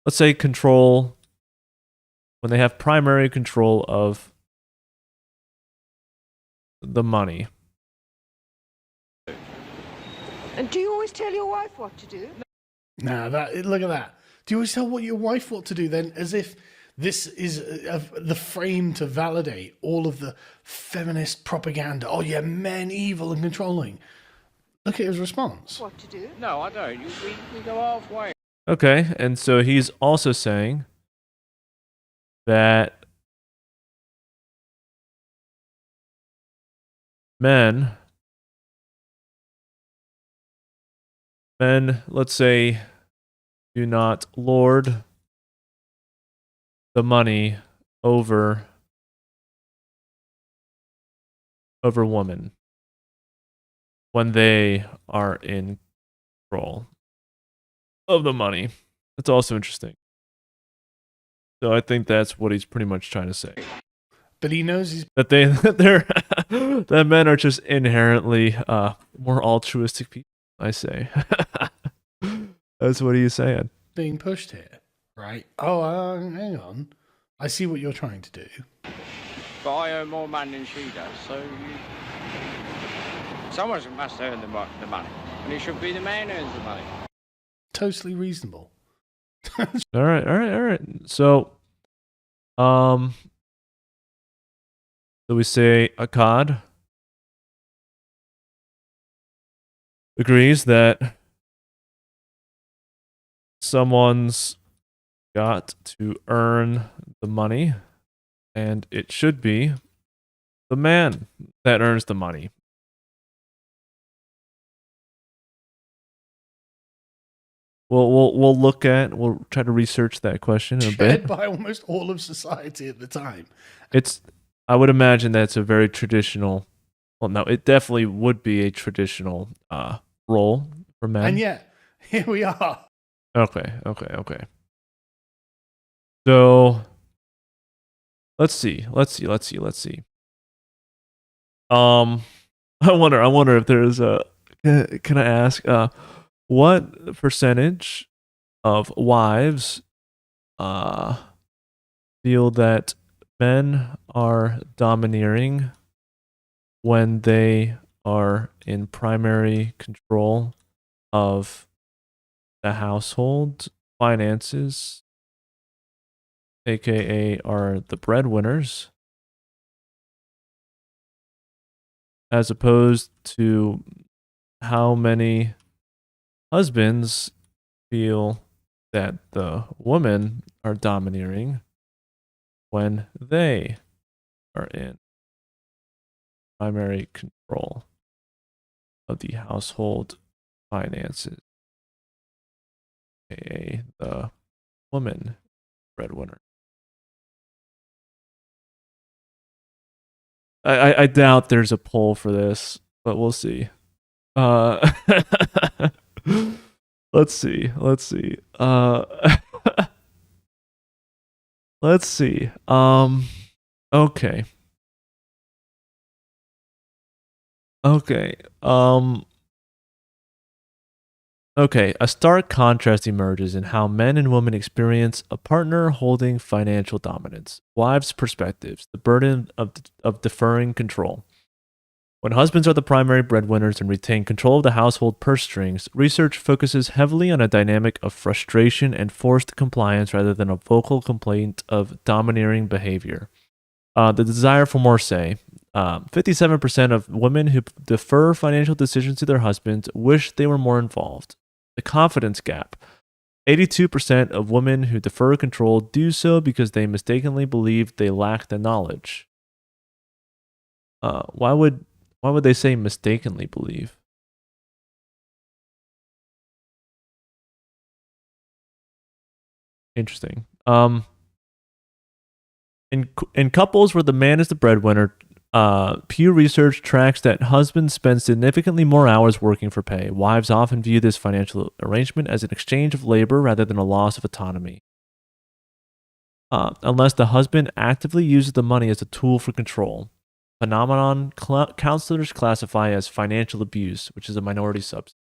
A: let's say, control, when they have primary control of the money.
D: And do you always tell your wife what to do?
B: Nah, look at that. Do you always tell your wife what to do then, as if this is the frame to validate all of the feminist propaganda? Oh yeah, men evil and controlling. Look at his response.
D: What to do?
I: No, I don't. We go halfway.
A: Okay, and so he's also saying that men, let's say, do not lord the money over women when they are in control of the money. That's also interesting. So I think that's what he's pretty much trying to say.
B: But he knows he's
A: that men are just inherently more altruistic people, I say. That's what he's saying.
B: being pushed here, right? Oh, hang on. I see what you're trying to do.
I: But I earn more money than she does, so someone must earn the money. And it should be the man who earns the money.
B: Totally reasonable.
A: All right. So, so we say Akkad agrees that someone's got to earn the money, and it should be the man that earns the money. We'll try to research that question a bit.
B: By almost all of society at the time.
A: I would imagine that's a very traditional. Well, no, it definitely would be a traditional role for men.
B: And yet, here we are.
A: Okay. So let's see. I wonder if there's a. Can I ask? What percentage of wives feel that men are domineering when they are in primary control of the household finances, aka are the breadwinners, as opposed to how many husbands feel that the women are domineering when they are in primary control of the household finances, aka the woman breadwinner. I doubt there's a poll for this, but we'll see. Let's see. Let's see. Okay. Okay, a stark contrast emerges in how men and women experience a partner holding financial dominance. Wives' perspectives, the burden of deferring control. When husbands are the primary breadwinners and retain control of the household purse strings, research focuses heavily on a dynamic of frustration and forced compliance rather than a vocal complaint of domineering behavior. The desire for more say. 57% of women who defer financial decisions to their husbands wish they were more involved. The confidence gap. 82% of women who defer control do so because they mistakenly believe they lack the knowledge. Why would they say mistakenly believe? Interesting. In couples where the man is the breadwinner, Pew Research tracks that husbands spend significantly more hours working for pay. Wives often view this financial arrangement as an exchange of labor rather than a loss of autonomy. Unless the husband actively uses the money as a tool for control. Phenomenon counselors classify as financial abuse, which is a minority subset.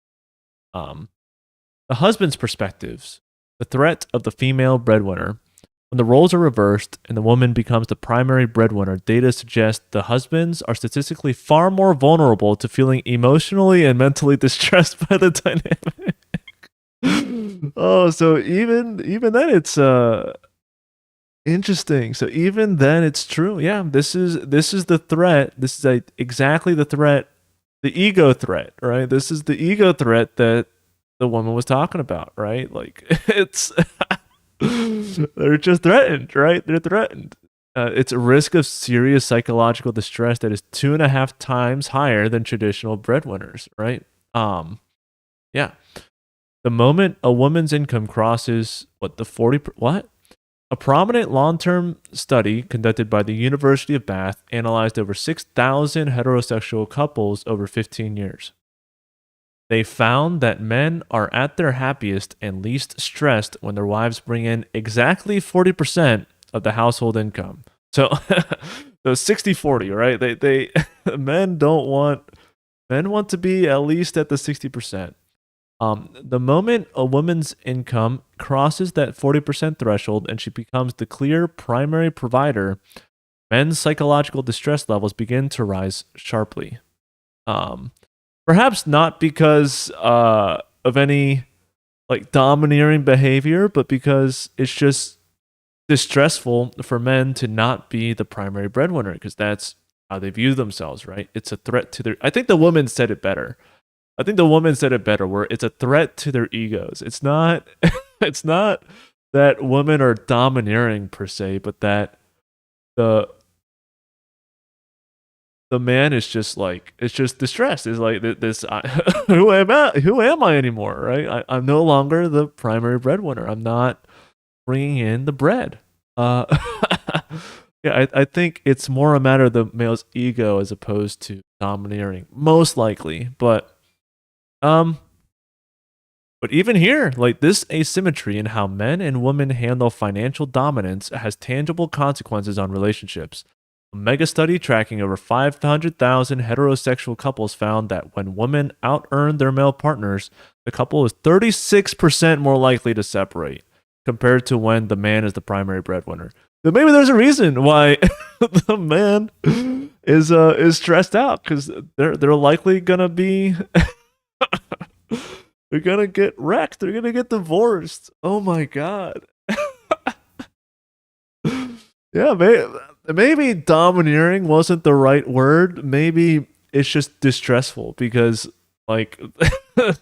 A: The husband's perspectives. The threat of the female breadwinner. When the roles are reversed and the woman becomes the primary breadwinner, data suggests the husbands are statistically far more vulnerable to feeling emotionally and mentally distressed by the dynamic. Oh, so even then it's interesting. So even then it's true. Yeah, this is the threat. This is exactly the threat, the ego threat, right? This is the ego threat that the woman was talking about, right? Like it's they're just threatened, right? They're threatened. It's a risk of serious psychological distress that is 2.5 times higher than traditional breadwinners, right? Yeah. The moment a woman's income crosses a prominent long-term study conducted by the University of Bath analyzed over 6,000 heterosexual couples over 15 years. They found that men are at their happiest and least stressed when their wives bring in exactly 40% of the household income. So, so 60-40, right? They men want to be at least at the 60%. The moment a woman's income crosses that 40% threshold and she becomes the clear primary provider, men's psychological distress levels begin to rise sharply. Perhaps not because of any like domineering behavior, but because it's just distressful for men to not be the primary breadwinner because that's how they view themselves, right? It's a threat to their. I think the woman said it better. Where it's a threat to their egos. It's not it's not that women are domineering per se, but that the man is just like, it's just distressed. It's like this who am I anymore, right? I'm no longer the primary breadwinner. I'm not bringing in the bread. Yeah, I think it's more a matter of the male's ego as opposed to domineering, most likely. But even here, like this asymmetry in how men and women handle financial dominance has tangible consequences on relationships. A mega study tracking over 500,000 heterosexual couples found that when women out-earn their male partners, the couple is 36% more likely to separate compared to when the man is the primary breadwinner. But maybe there's a reason why the man is stressed out because they're likely gonna be they're gonna get wrecked. They're gonna get divorced. Oh my god. Yeah, maybe domineering wasn't the right word. Maybe it's just distressful because like the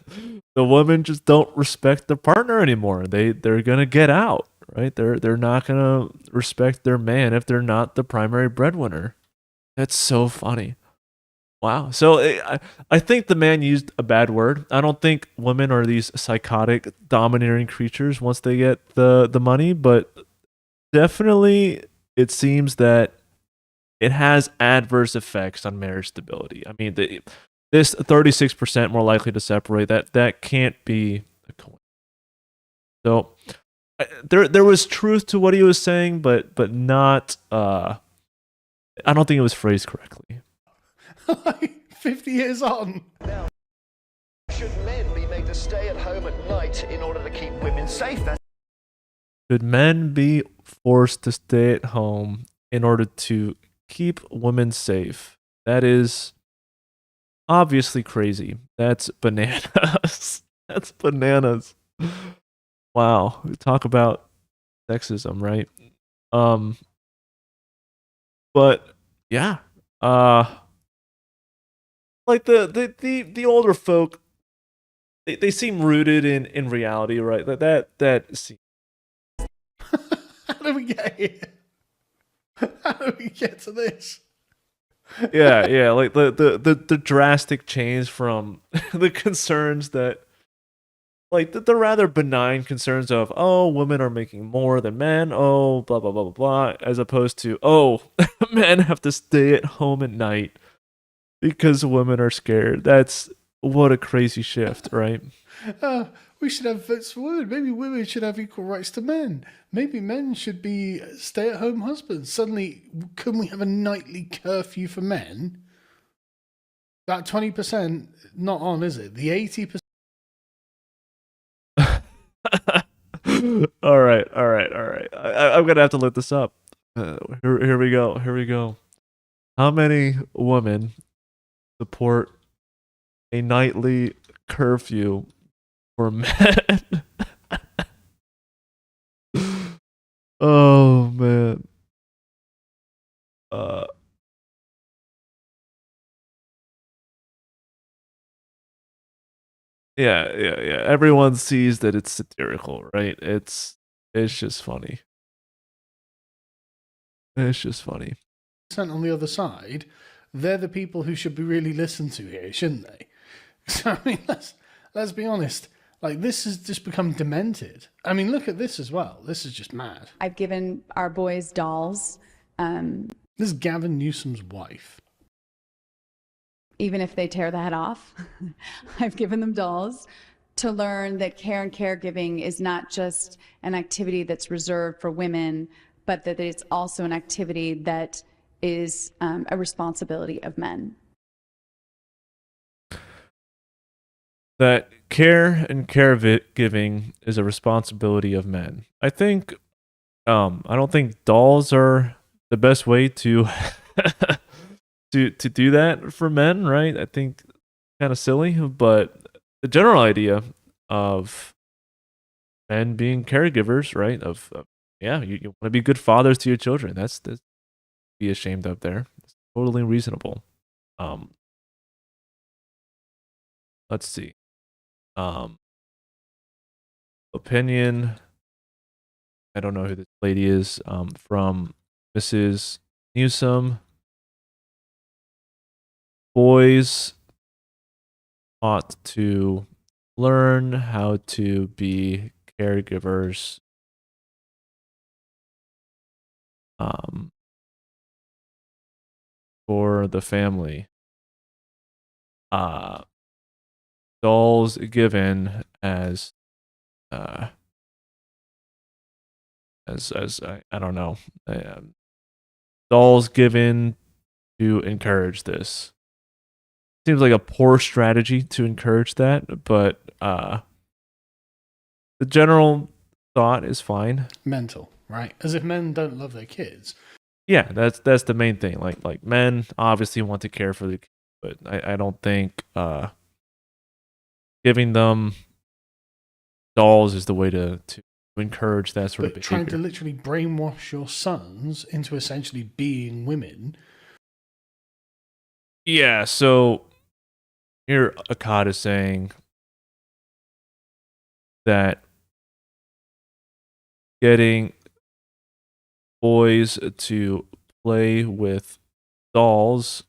A: women just don't respect their partner anymore. They're gonna get out, right? They're not gonna respect their man if they're not the primary breadwinner. That's so funny. Wow. So I think the man used a bad word. I don't think women are these psychotic, domineering creatures once they get the money, but definitely it seems that it has adverse effects on marriage stability. I mean, this 36% more likely to separate, that can't be a coincidence. So there was truth to what he was saying, but not. I don't think it was phrased correctly.
B: 50 years on.
J: Should men be made to stay at home at night in order to keep women safe.
A: Should men be forced to stay at home in order to keep women safe? That is obviously crazy. That's bananas. That's bananas. Wow. Talk about sexism, right? But yeah. Like the older folk, they seem rooted in reality, right? That seems.
B: How do we get here? How do we get to this?
A: Yeah, like the drastic change from the concerns that, like, the rather benign concerns of, oh, women are making more than men, oh, blah blah blah blah blah, as opposed to, oh, men have to stay at home at night because women are scared. That's what a crazy shift, right?
B: We should have votes for women. Maybe women should have equal rights to men. Maybe men should be stay-at-home husbands. Suddenly, couldn't we have a nightly curfew for men? That 20% not on, is it? The 80%.
A: All right. I'm gonna have to look this up. Here we go. How many women support a nightly curfew for men? Oh man. Yeah. Everyone sees that it's satirical, right? It's just funny. It's just funny.
B: On the other side, they're the people who should be really listened to here, shouldn't they? So, I mean, let's be honest. Like, this has just become demented. I mean, look at this as well. This is just mad.
K: I've given our boys dolls.
B: This is Gavin Newsom's wife.
K: Even if they tear the head off, I've given them dolls to learn that care and caregiving is not just an activity that's reserved for women, but that it's also an activity that is a responsibility of men.
A: That care and caregiving is a responsibility of men. I think, I don't think dolls are the best way to to do that for men, right? I think kind of silly, but the general idea of men being caregivers, right? Of yeah, you want to be good fathers to your children. That's be ashamed of there. It's totally reasonable. Let's see. Opinion. I don't know who this lady is. From Mrs. Newsom. Boys ought to learn how to be caregivers. For the family. Dolls given as I don't know. Dolls given to encourage this. Seems like a poor strategy to encourage that, but the general thought is fine.
B: Mental, right? As if men don't love their kids.
A: Yeah, that's the main thing. Like men obviously want to care for the kids, but I don't think giving them dolls is the way to encourage that sort of behavior.
B: Trying to literally brainwash your sons into essentially being women.
A: Yeah, so here Akkad is saying that getting boys to play with dolls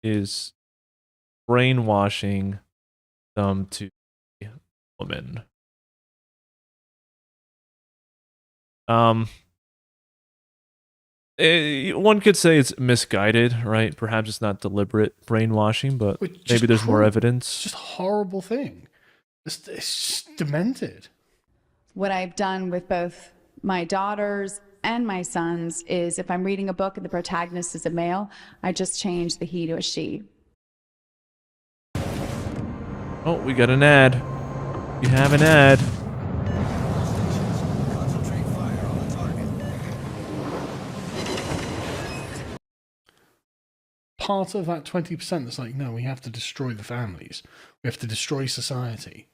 A: is brainwashing them to be women. One could say it's misguided, right? Perhaps it's not deliberate brainwashing, but maybe there's more evidence.
B: It's just a horrible thing. It's just demented.
K: What I've done with both my daughters and my sons is if I'm reading a book and the protagonist is a male, I just change the he to a she.
A: Oh, we got an ad. We have an ad.
B: Part of that 20% that's like, no, we have to destroy the families. We have to destroy society.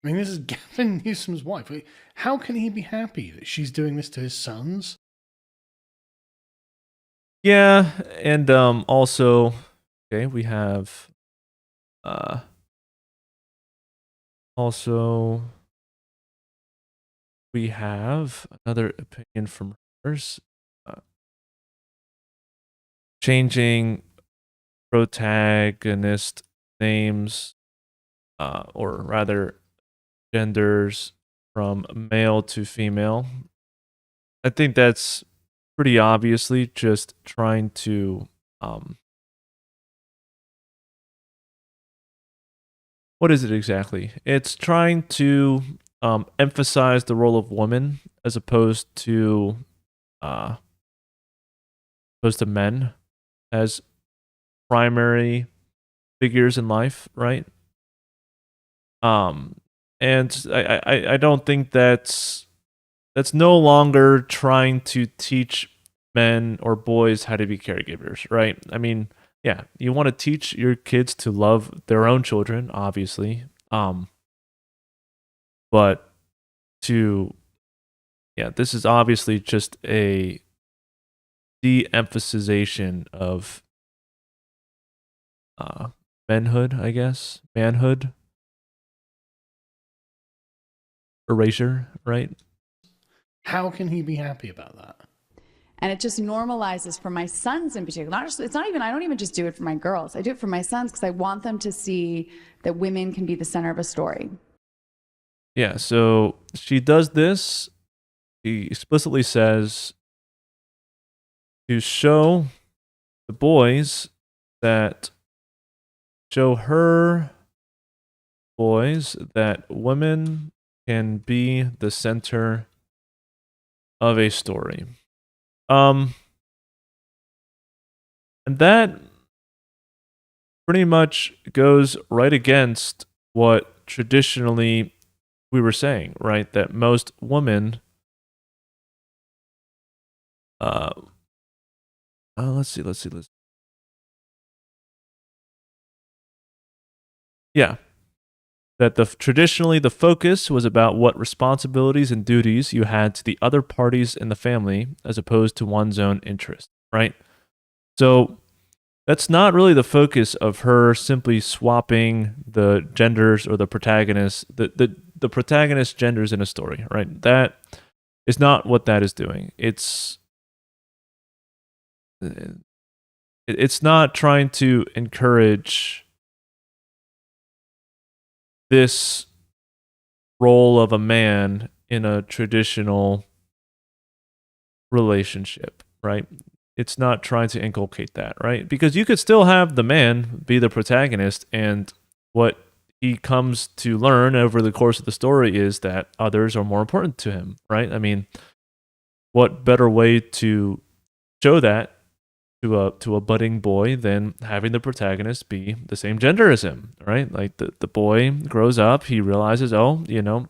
B: I mean, this is Gavin Newsom's wife. How can he be happy that she's doing this to his sons?
A: Yeah, and also, okay, we have also we have another opinion from hers. Changing protagonist names, or rather genders, from male to female. I think that's pretty obviously just trying to what is it exactly? It's trying to emphasize the role of woman as uh, opposed to men as primary figures in life, right? Um, and I don't think that's no longer trying to teach men or boys how to be caregivers, right? I mean, yeah, you want to teach your kids to love their own children, obviously. But to yeah, this is obviously just a de-emphasization of manhood, I guess. Manhood. Erasure, right?
B: How can he be happy about that?
K: And it just normalizes for my sons in particular. It's not even, I don't even just do it for my girls. I do it for my sons because I want them to see that women can be the center of a story.
A: Yeah, so she does this. She explicitly says to show the boys that show her boys that women can be the center of a story. And that pretty much goes right against what traditionally we were saying, right? That most women let's see. Yeah. That traditionally the focus was about what responsibilities and duties you had to the other parties in the family as opposed to one's own interest, right? So that's not really the focus of her simply swapping the genders or the protagonists, the protagonist genders in a story, right? That is not what that is doing. It's not trying to encourage this role of a man in a traditional relationship, right? It's not trying to inculcate that, right? Because you could still have the man be the protagonist, and what he comes to learn over the course of the story is that others are more important to him, right? I mean, what better way to show that to a budding boy than having the protagonist be the same gender as him, right? Like the boy grows up, he realizes, oh,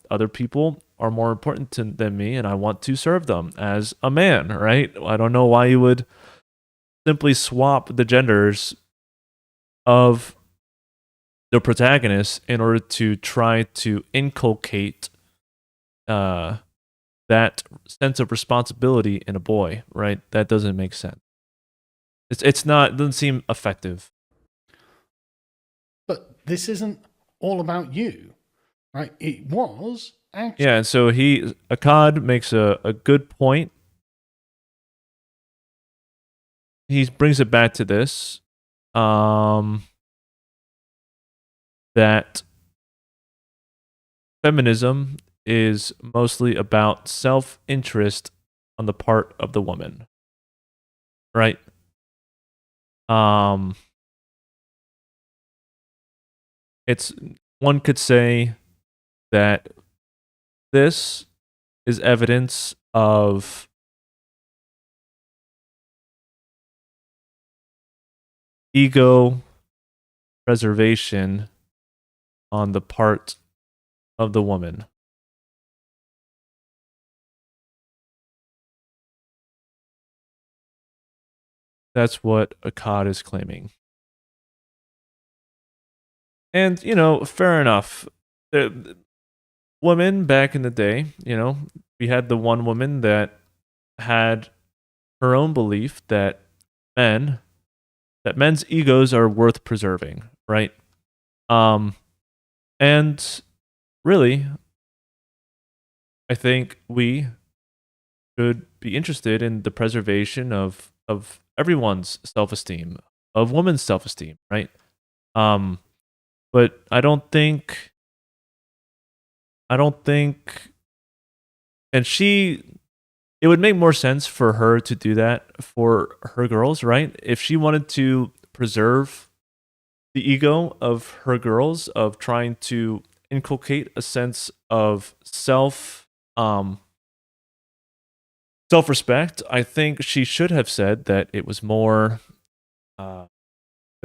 A: other people are more important than me, and I want to serve them as a man, right? I don't know why you would simply swap the genders of the protagonist in order to try to inculcate that sense of responsibility in a boy, right? That doesn't make sense. It doesn't seem effective.
B: But this isn't all about you, right? It was actually.
A: Yeah, so Akkad makes a good point. He brings it back to this, that feminism is mostly about self-interest on the part of the woman, right? It's one could say that this is evidence of ego preservation on the part of the woman. That's what Akkad is claiming. And, fair enough. Women back in the day, we had the one woman that had her own belief that men's egos are worth preserving, right? And really, I think we should be interested in the preservation of everyone's self-esteem, of women's self-esteem, right? But I don't think, and it would make more sense for her to do that for her girls, right? If she wanted to preserve the ego of her girls, of trying to inculcate a sense of self-respect, I think she should have said that it was more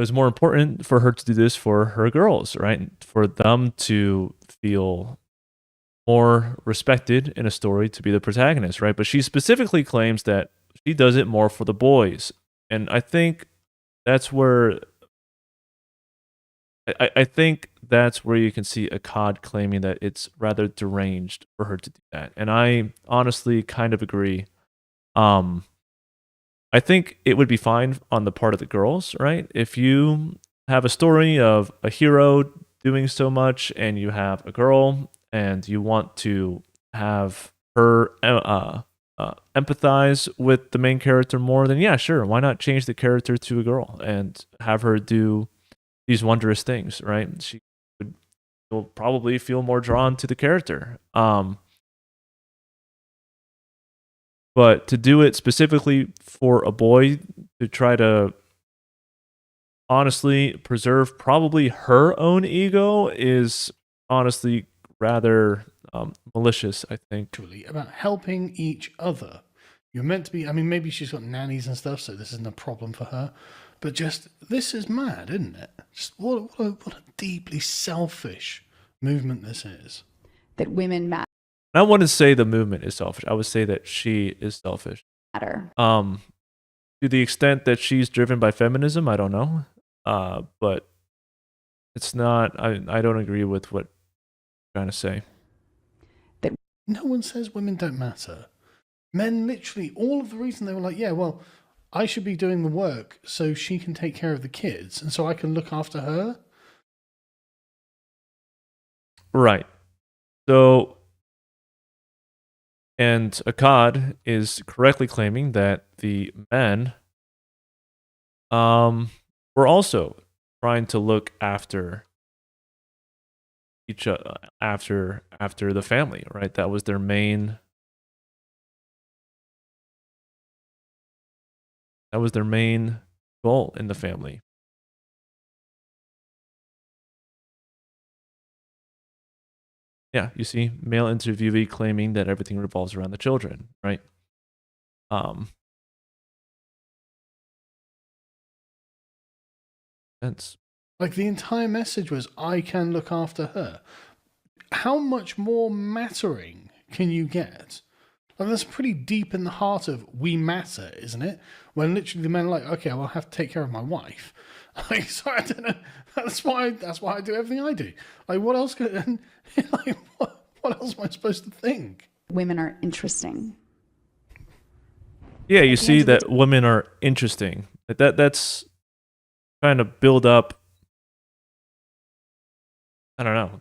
A: important for her to do this for her girls, right? For them to feel more respected in a story, to be the protagonist, right? But she specifically claims that she does it more for the boys. And I think that's where I think that's where you can see Akkad claiming that it's rather deranged for her to do that. And I honestly kind of agree. I think it would be fine on the part of the girls, right? If you have a story of a hero doing so much and you have a girl and you want to have her empathize with the main character more, then yeah, sure. Why not change the character to a girl and have her do these wondrous things, right? She will probably feel more drawn to the character. But to do it specifically for a boy, to try to honestly preserve probably her own ego, is honestly rather malicious, I think.
B: About helping each other. You're meant to be, I mean, maybe she's got nannies and stuff, so this isn't a problem for her. But just, this is mad, isn't it? Just what a deeply selfish movement this is.
K: That women matter.
A: I wouldn't say the movement is selfish. I would say that she is selfish. To the extent that she's driven by feminism, I don't know. But it's not, I don't agree with what you're trying to say.
B: No one says women don't matter. Men literally, all of the reason they were like, yeah, well, I should be doing the work so she can take care of the kids and so I can look after her.
A: Right. So, and Akkad is correctly claiming that the men were also trying to look after each other, after the family, right? That was their main goal in the family. Yeah, you see, male interviewee claiming that everything revolves around the children, right? That's
B: like the entire message was, I can look after her. How much more mattering can you get? And that's pretty deep in the heart of we matter, isn't it? When literally the men are like, okay, well, I have to take care of my wife. Like, sorry, I don't know. That's why I do everything I do. Like, what else could? Like, what else am I supposed to think?
K: Women are interesting.
A: Yeah, you see that women are interesting. That's trying to build up. I don't know.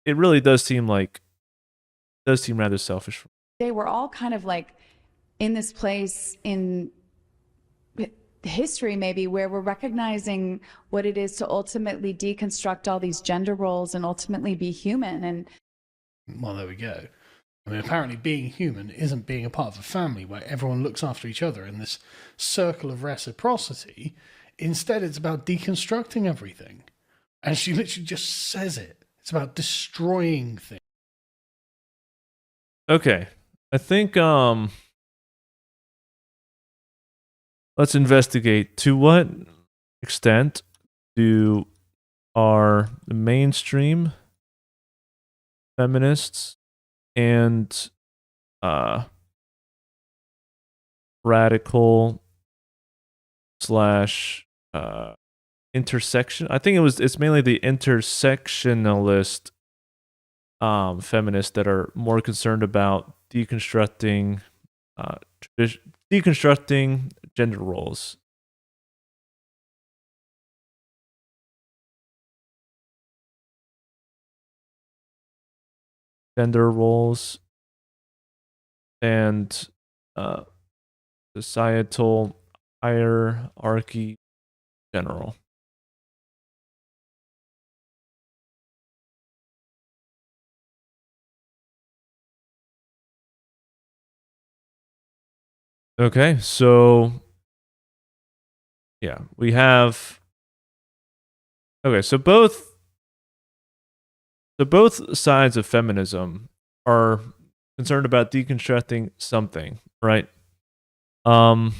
A: It really does seem rather selfish.
K: They were all kind of like in this place in history maybe where we're recognizing what it is to ultimately deconstruct all these gender roles and ultimately be human. And
B: well, there we go. I mean, apparently being human isn't being a part of a family where everyone looks after each other in this circle of reciprocity. Instead, it's about deconstructing everything. And she literally just says it. It's about destroying things.
A: Okay. I think let's investigate to what extent do are mainstream feminists and radical slash intersection. I think it's mainly the intersectionalist feminists that are more concerned about deconstructing deconstructing gender roles. Gender roles and societal hierarchy in general. Okay, so yeah, we have. Okay, so both sides of feminism are concerned about deconstructing something, right? While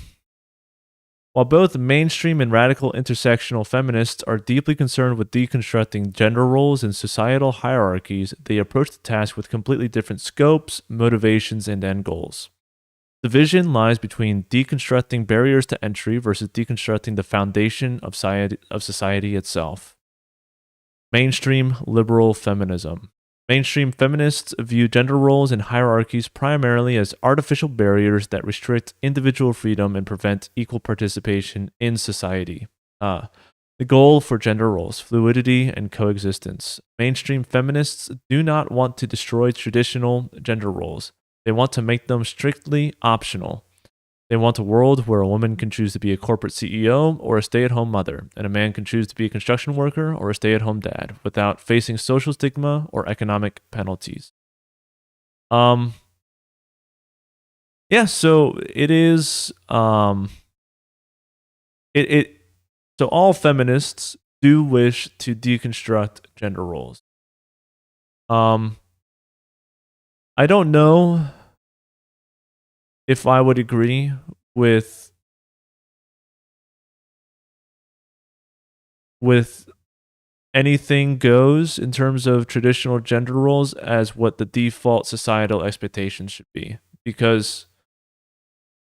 A: both mainstream and radical intersectional feminists are deeply concerned with deconstructing gender roles and societal hierarchies, they approach the task with completely different scopes, motivations, and end goals. The vision lies between deconstructing barriers to entry versus deconstructing the foundation of society itself. Mainstream liberal feminism. Mainstream feminists view gender roles and hierarchies primarily as artificial barriers that restrict individual freedom and prevent equal participation in society. The goal for gender roles, fluidity and coexistence. Mainstream feminists do not want to destroy traditional gender roles. They want to make them strictly optional. They want a world where a woman can choose to be a corporate CEO or a stay-at-home mother, and a man can choose to be a construction worker or a stay-at-home dad without facing social stigma or economic penalties. Yeah, so it is so all feminists do wish to deconstruct gender roles. I don't know if I would agree with anything goes in terms of traditional gender roles as what the default societal expectations should be, because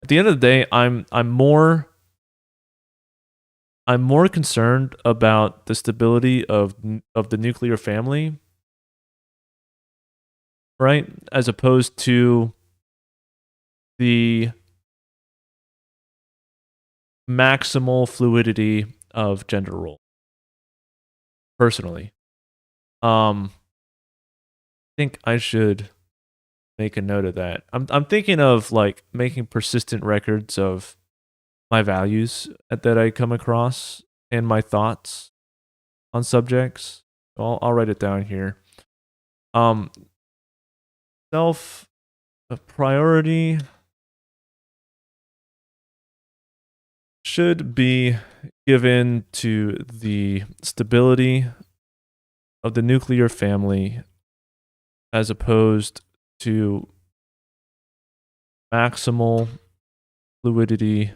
A: at the end of the day I'm more concerned about the stability of the nuclear family, right, as opposed to the maximal fluidity of gender role. Personally, I think I should make a note of that. I'm thinking of like making persistent records of my values that I come across and my thoughts on subjects. I'll write it down here. Self priority should be given to the stability of the nuclear family as opposed to maximal fluidity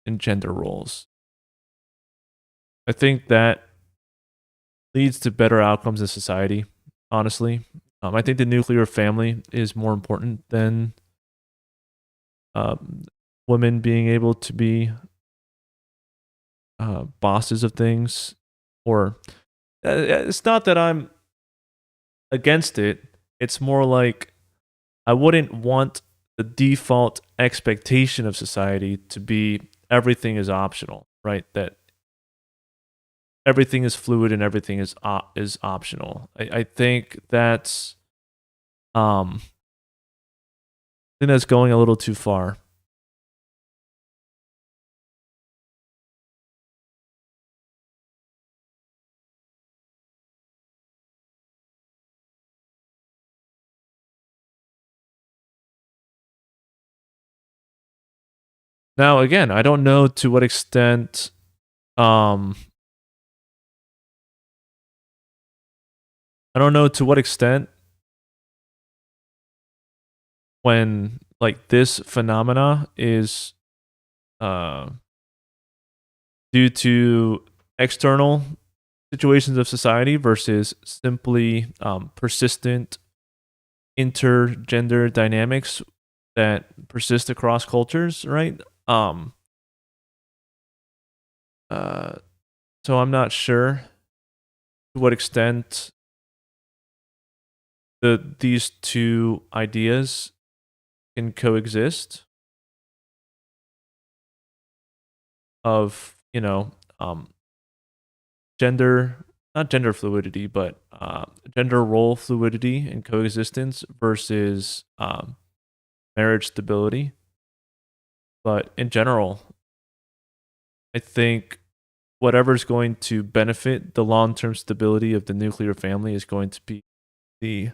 A: in gender roles. I think that leads to better outcomes in society, honestly. I think the nuclear family is more important than women being able to be bosses of things. Or it's not that I'm against it. It's more like I wouldn't want the default expectation of society to be everything is optional, right? That everything is fluid and everything is optional. I think that's going a little too far. Now, again, I don't know to what extent I don't know to what extent when like this phenomena is due to external situations of society versus simply persistent intergender dynamics that persist across cultures, right? So I'm not sure to what extent these two ideas can coexist of, gender, not gender fluidity, but gender role fluidity and coexistence versus marriage stability. But in general, I think whatever's going to benefit the long-term stability of the nuclear family is going to be the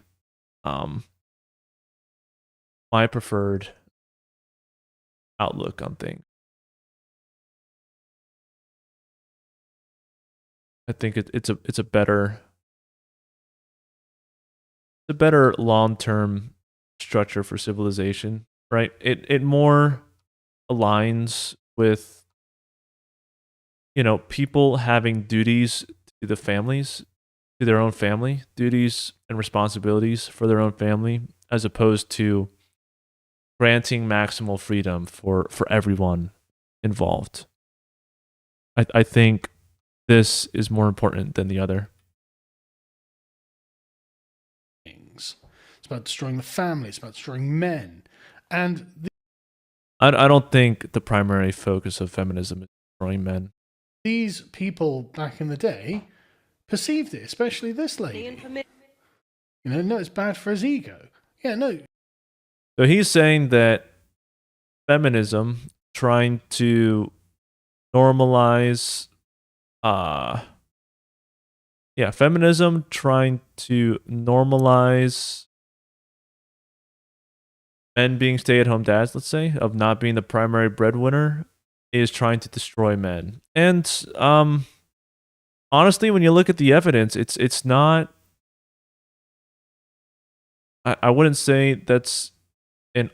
A: my preferred outlook on things. I think it's a better long-term structure for civilization, right? It more aligns with people having duties to the families, to their own family, duties and responsibilities for their own family, as opposed to granting maximal freedom for everyone involved. I think this is more important than the other.
B: It's about destroying the family. It's about destroying men. And
A: I don't think the primary focus of feminism is destroying men.
B: these people back in the day perceived it, especially this lady. No, it's bad for his ego. Yeah, no.
A: So he's saying that feminism trying to normalize feminism trying to normalize men being stay-at-home dads, let's say, of not being the primary breadwinner, is trying to destroy men. And honestly, when you look at the evidence, it's not. I wouldn't say that's an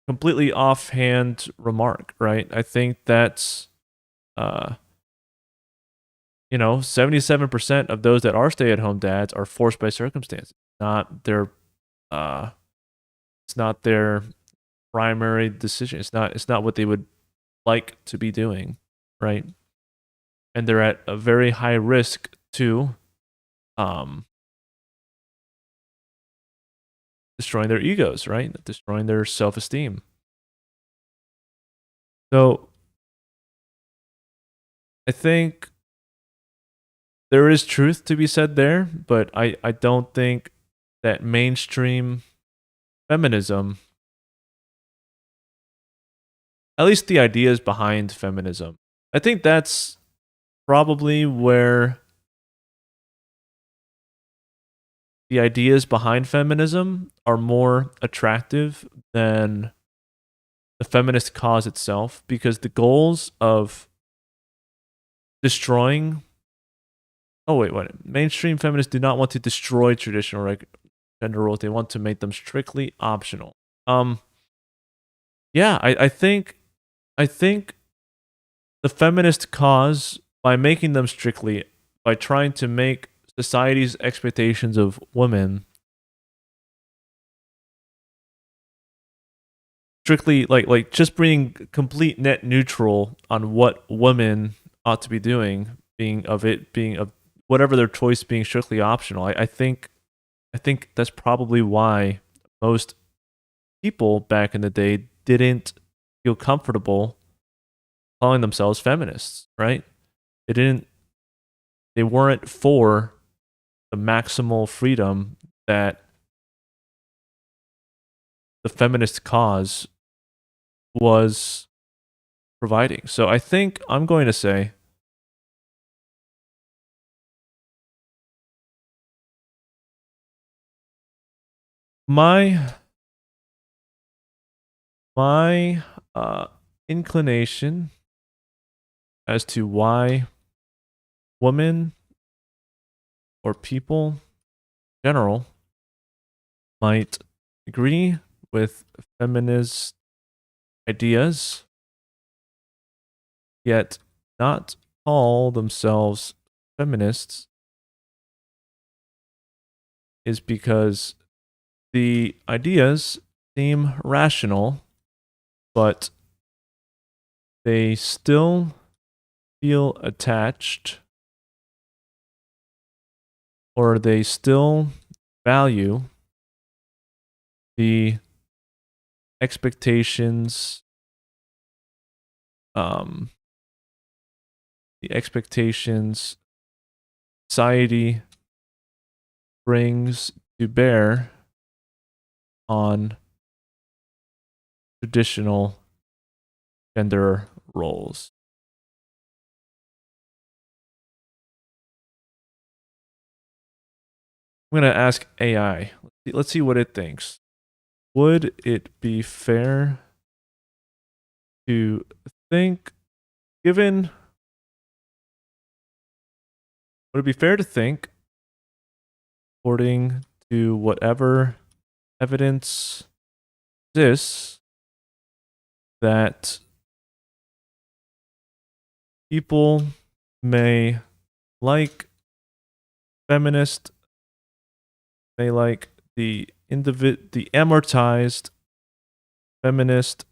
A: completely offhand remark, right? I think that's 77% of those that are stay-at-home dads are forced by circumstances, not their it's not their primary decision. It's not what they would like to be doing, right? And they're at a very high risk to destroying their egos, right? Destroying their self-esteem. So I think there is truth to be said there, but I don't think that mainstream feminism, at least the ideas behind feminism, I think that's probably where the ideas behind feminism are more attractive than the feminist cause itself, because the goals of destroying mainstream feminists do not want to destroy traditional gender roles. They want to make them strictly optional. I think the feminist cause, by making them strictly, by trying to make society's expectations of women strictly like just being complete net neutral on what women ought to be doing, being of whatever their choice being strictly optional. I think that's probably why most people back in the day didn't feel comfortable calling themselves feminists, right? They weren't for the maximal freedom that the feminist cause was providing. So I think I'm going to say my inclination as to why women or people in general might agree with feminist ideas, yet not call themselves feminists is because the ideas seem rational, but they still feel attached, or they still value the expectations, society brings to bear on traditional gender roles. I'm going to ask AI. Let's see what it thinks. Would it be fair to think, would it be fair to think, according to whatever evidence exists, that people may like feminist, may like the amortized feminist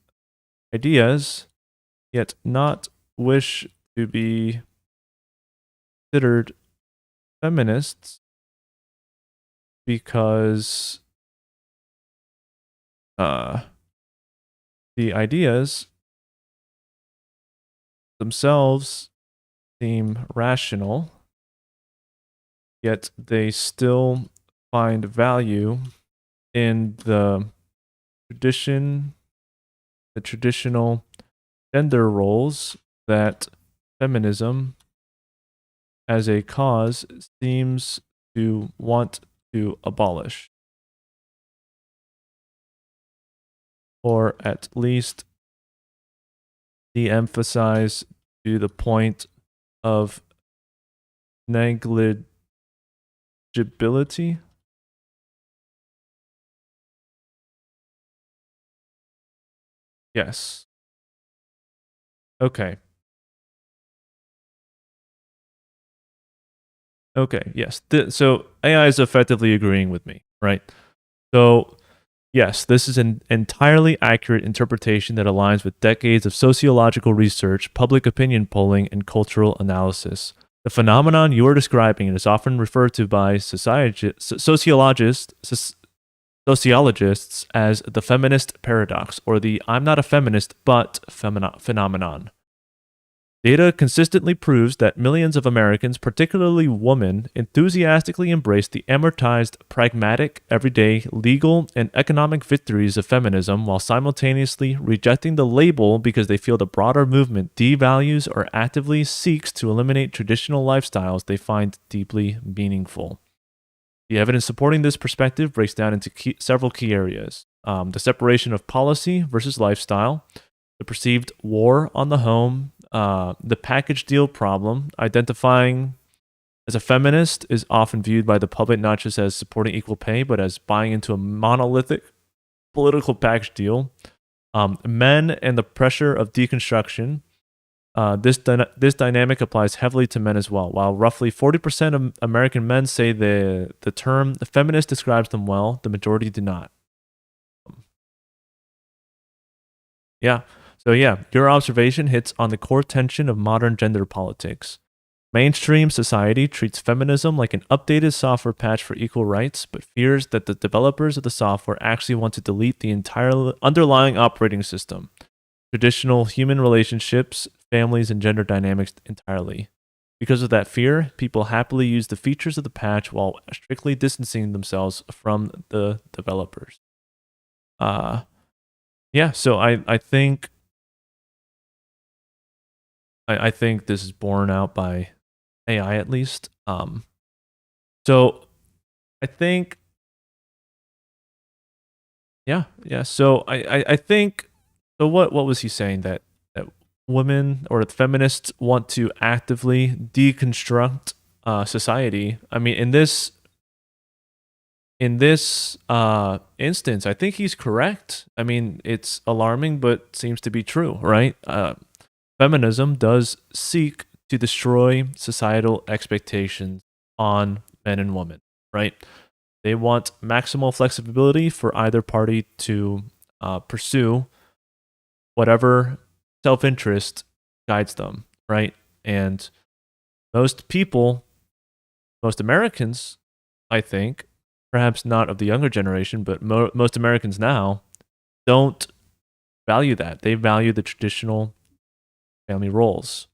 A: ideas, yet not wish to be considered feminists because the ideas themselves seem rational, yet they still find value in the traditional gender roles that feminism as a cause seems to want to abolish, or at least de-emphasize to the point of negligibility. Yes. Okay. Okay, yes. So AI is effectively agreeing with me, right? So, yes, this is an entirely accurate interpretation that aligns with decades of sociological research, public opinion polling, and cultural analysis. The phenomenon you are describing is often referred to by sociologists as the feminist paradox, or the I'm not a feminist but phenomenon. Data consistently proves that millions of Americans, particularly women, enthusiastically embrace the amortized, pragmatic, everyday, legal, and economic victories of feminism while simultaneously rejecting the label because they feel the broader movement devalues or actively seeks to eliminate traditional lifestyles they find deeply meaningful. The evidence supporting this perspective breaks down into several key areas. The separation of policy versus lifestyle, the perceived war on the home, the package deal problem. Identifying as a feminist is often viewed by the public not just as supporting equal pay, but as buying into a monolithic political package deal. Men and the pressure of deconstruction. This dynamic applies heavily to men as well. While roughly 40% of American men say the term feminist describes them well, the majority do not. Yeah. So yeah, your observation hits on the core tension of modern gender politics. Mainstream society treats feminism like an updated software patch for equal rights, but fears that the developers of the software actually want to delete the entire underlying operating system, traditional human relationships, families, and gender dynamics entirely. Because of that fear, people happily use the features of the patch while strictly distancing themselves from the developers. Yeah, so I think this is borne out by AI at least. So I think, yeah. So I think, so what was he saying, that women or feminists want to actively deconstruct society? I mean, in this instance, I think he's correct. I mean, it's alarming, but seems to be true, right? Feminism does seek to destroy societal expectations on men and women, right? They want maximal flexibility for either party to pursue whatever self-interest guides them, right? And most people, most Americans, I think, perhaps not of the younger generation, but most Americans now don't value that. They value the traditional family roles.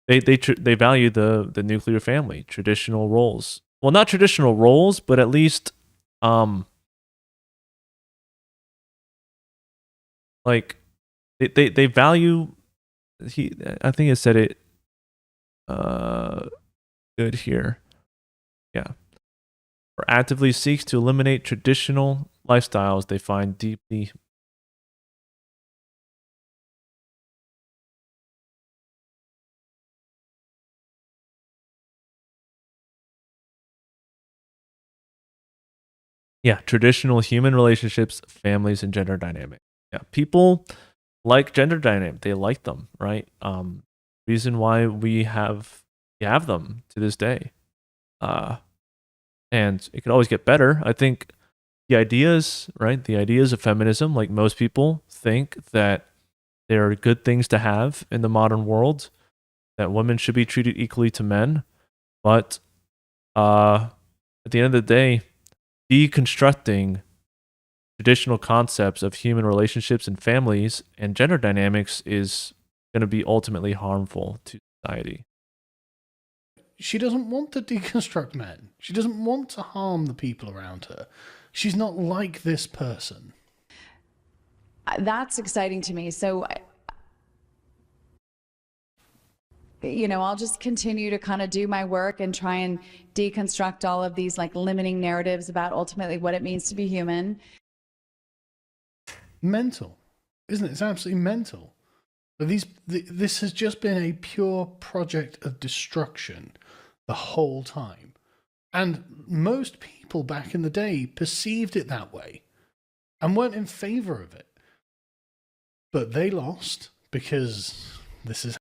A: They value the nuclear family, traditional roles. Well, not traditional roles, but at least like they value. I think it said it good here. Yeah. Or actively seeks to eliminate traditional lifestyles they find deeply. Yeah, traditional human relationships, families, and gender dynamics. Yeah, people like gender dynamic. They like them, right? Reason why we have them to this day. And it could always get better. I think the ideas, right? The ideas of feminism, like most people think that there are good things to have in the modern world, that women should be treated equally to men. But at the end of the day, deconstructing traditional concepts of human relationships and families and gender dynamics is going to be ultimately harmful to society.
B: She doesn't want to deconstruct men. She doesn't want to harm the people around her. She's not like this person.
K: That's exciting to me. So, you know, I'll just continue to kind of do my work and try and deconstruct all of these like limiting narratives about ultimately what it means to be human.
B: Mental, isn't it? It's absolutely mental. This has just been a pure project of destruction the whole time. And most people back in the day perceived it that way and weren't in favor of it. But they lost because this is...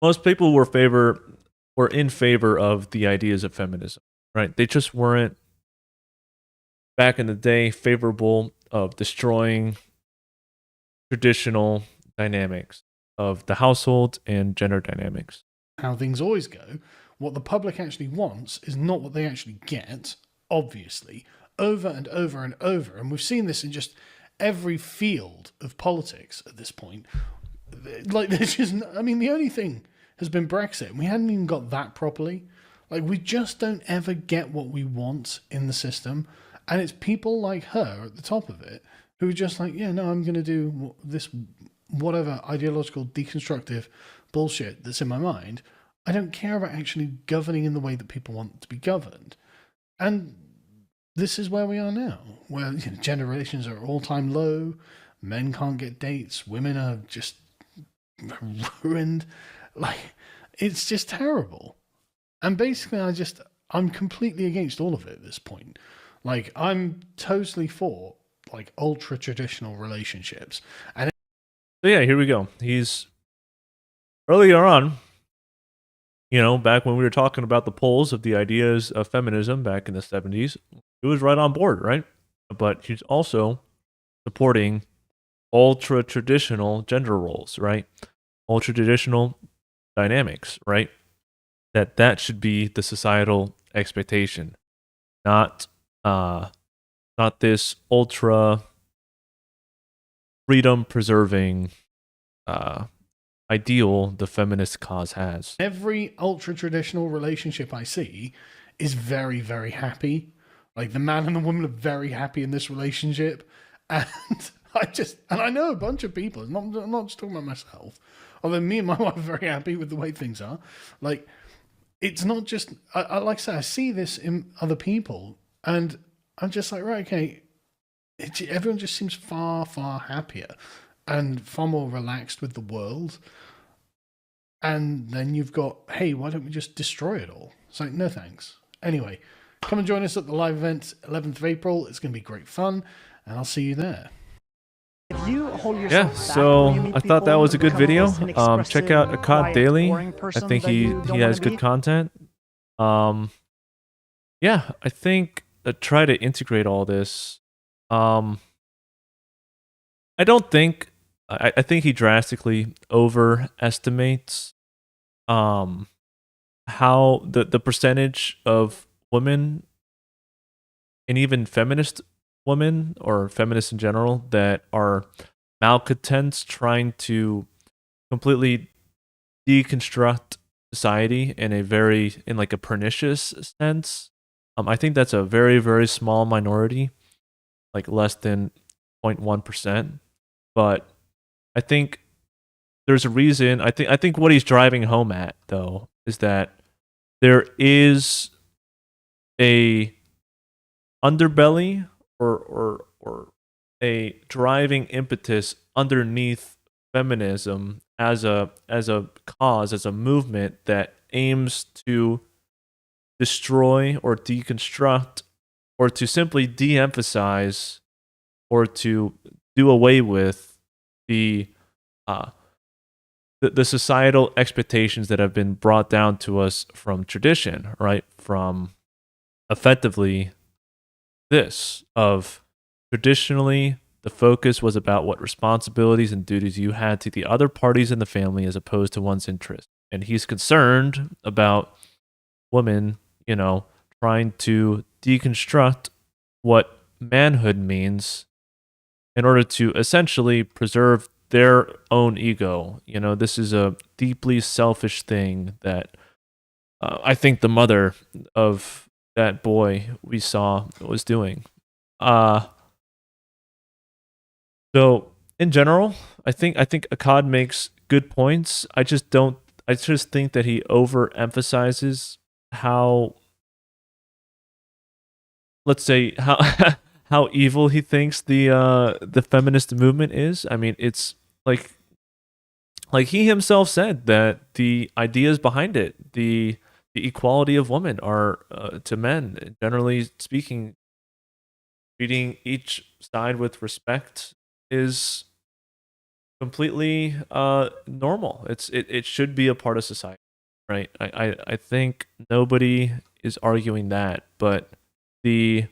A: Most people were in favor of the ideas of feminism, right? They just weren't, back in the day, favorable of destroying traditional dynamics of the household and gender dynamics.
B: How things always go. What the public actually wants is not what they actually get, obviously, over and over and over. And we've seen this in just every field of politics at this point. Like, there's just, I mean, the only thing has been Brexit, and we hadn't even got that properly. Like, we just don't ever get what we want in the system. And it's people like her at the top of it who are just like, yeah, no, I'm going to do this whatever ideological deconstructive bullshit that's in my mind. I don't care about actually governing in the way that people want to be governed. And this is where we are now, where gender relations are all-time low, men can't get dates, women are just ruined. Like, it's just terrible. And basically, I'm completely against all of it at this point. Like, I'm totally for, like, ultra-traditional relationships. And
A: so yeah, here we go. He's earlier on, you know, back when we were talking about the polls of the ideas of feminism back in the 70s, he was right on board, right? But he's also supporting ultra traditional gender roles, right? Ultra traditional dynamics, right? That should be the societal expectation, not this ultra freedom preserving ideal the feminist cause has.
B: Every ultra-traditional relationship I see is very, very happy. Like, the man and the woman are very happy in this relationship. And I know a bunch of people, I'm not just talking about myself, although me and my wife are very happy with the way things are. Like, it's not just, like I say, I see this in other people, and I'm just like, right, okay, everyone just seems far, far happier and far more relaxed with the world. And then you've got, hey, why don't we just destroy it all? It's like, no thanks. Anyway, come and join us at the live event 11th of April. It's going to be great fun, and I'll see you there.
L: If you hold
A: Yeah,
L: yourself back
A: so
L: when you meet
A: I thought that
L: people,
A: was a
L: you
A: good
L: become
A: video.
L: almost an
A: Check out
L: expressive,
A: Akkad
L: quiet,
A: Daily.
L: boring
A: I
L: person
A: think
L: that
A: he
L: you don't
A: he
L: wanna
A: has good
L: be.
A: content. Yeah, I think try to integrate all this. Um, I don't think I think he drastically overestimates um how the percentage of women and even feminist women or feminists in general that are malcontents trying to completely deconstruct society in like a pernicious sense. I think that's a very, very small minority, like less than 0.1%. But I think there's a reason. I think what he's driving home at though is that there is a underbelly or a driving impetus underneath feminism as a cause, as a movement that aims to destroy or deconstruct or to simply de-emphasize or to do away with the uh, the societal expectations that have been brought down to us from tradition, right? From effectively this of traditionally the focus was about what responsibilities and duties you had to the other parties in the family as opposed to one's interest. And he's concerned about women, trying to deconstruct what manhood means in order to essentially preserve their own ego. This is a deeply selfish thing that I think the mother of that boy we saw was doing. Uh, so in general, I think Akkad makes good points. I just think that he overemphasizes how, let's say, how how evil he thinks the feminist movement is. I mean, it's like he himself said that the ideas behind it, the equality of women are to men, generally speaking, treating each side with respect is completely normal. It should be a part of society, right? I think nobody is arguing that, but the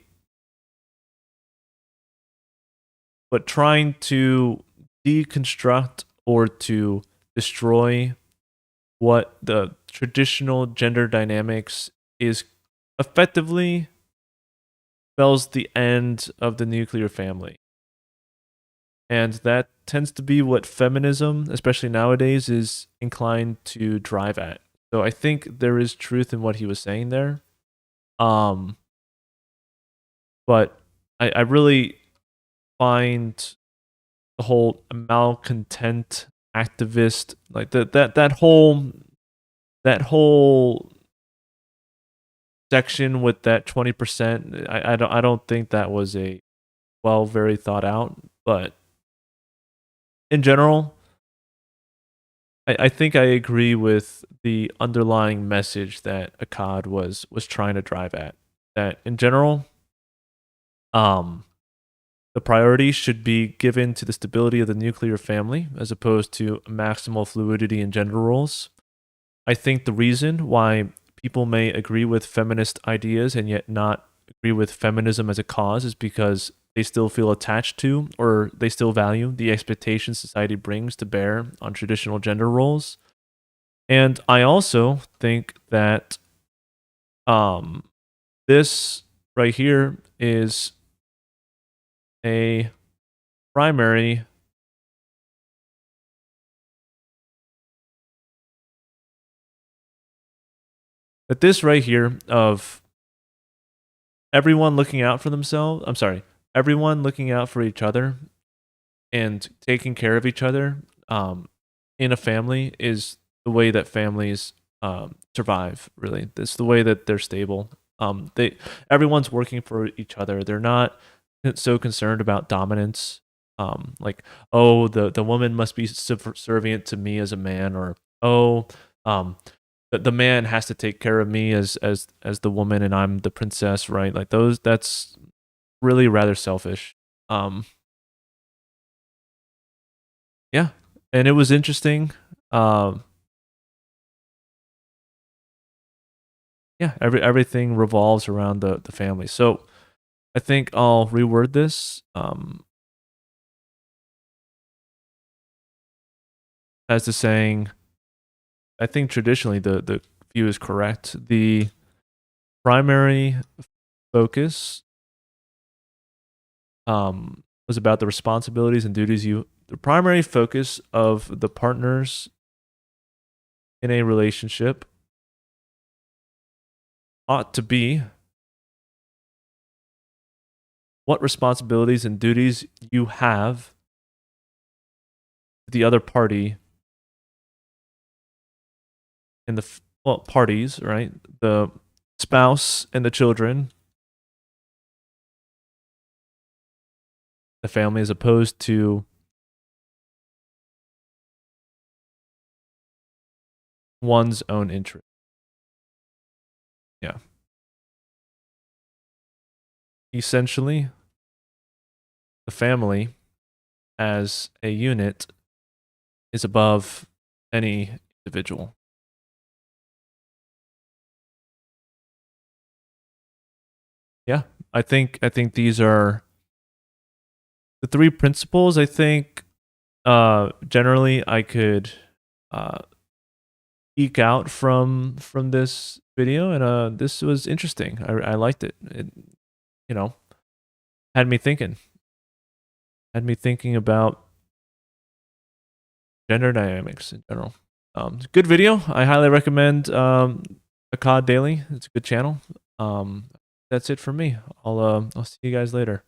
A: but trying to deconstruct or to destroy what the traditional gender dynamics is effectively spells the end of the nuclear family. And that tends to be what feminism, especially nowadays, is inclined to drive at. So I think there is truth in what he was saying there. Um, but I really find the whole malcontent activist, like that whole section with that 20%. I don't think that was a very thought out. But in general, I think I agree with the underlying message that Akkad was trying to drive at. That in general, the priority should be given to the stability of the nuclear family as opposed to maximal fluidity in gender roles. I think the reason why people may agree with feminist ideas and yet not agree with feminism as a cause is because they still feel attached to or they still value the expectations society brings to bear on traditional gender roles. And I also think that um, this right here is a primary that this right here of everyone looking out for themselves, I'm sorry, everyone looking out for each other and taking care of each other in a family is the way that families survive. Really, it's the way that they're stable. Everyone's working for each other. They're not so concerned about dominance. Like, oh, the woman must be subservient to me as a man, or oh, the man has to take care of me as the woman, and I'm the princess, right? Like those. That's really rather selfish. Um, yeah, and it was interesting. Yeah, everything revolves around the family. So I think I'll reword this as the saying. I think traditionally the view is correct. The primary focus was about the responsibilities and duties the primary focus of the partners in a relationship ought to be what responsibilities and duties you have to the other party in the parties, right? The spouse and the children, the family, as opposed to one's own interest. Yeah. Essentially, the family as a unit is above any individual. Yeah, I think these are the three principles. I think generally I could eke out from this video, and this was interesting. I liked it. It, you know, had me thinking. Had me thinking about gender dynamics in general. Good video. I highly recommend Akkad Daily. It's a good channel. That's it for me. I'll see you guys later.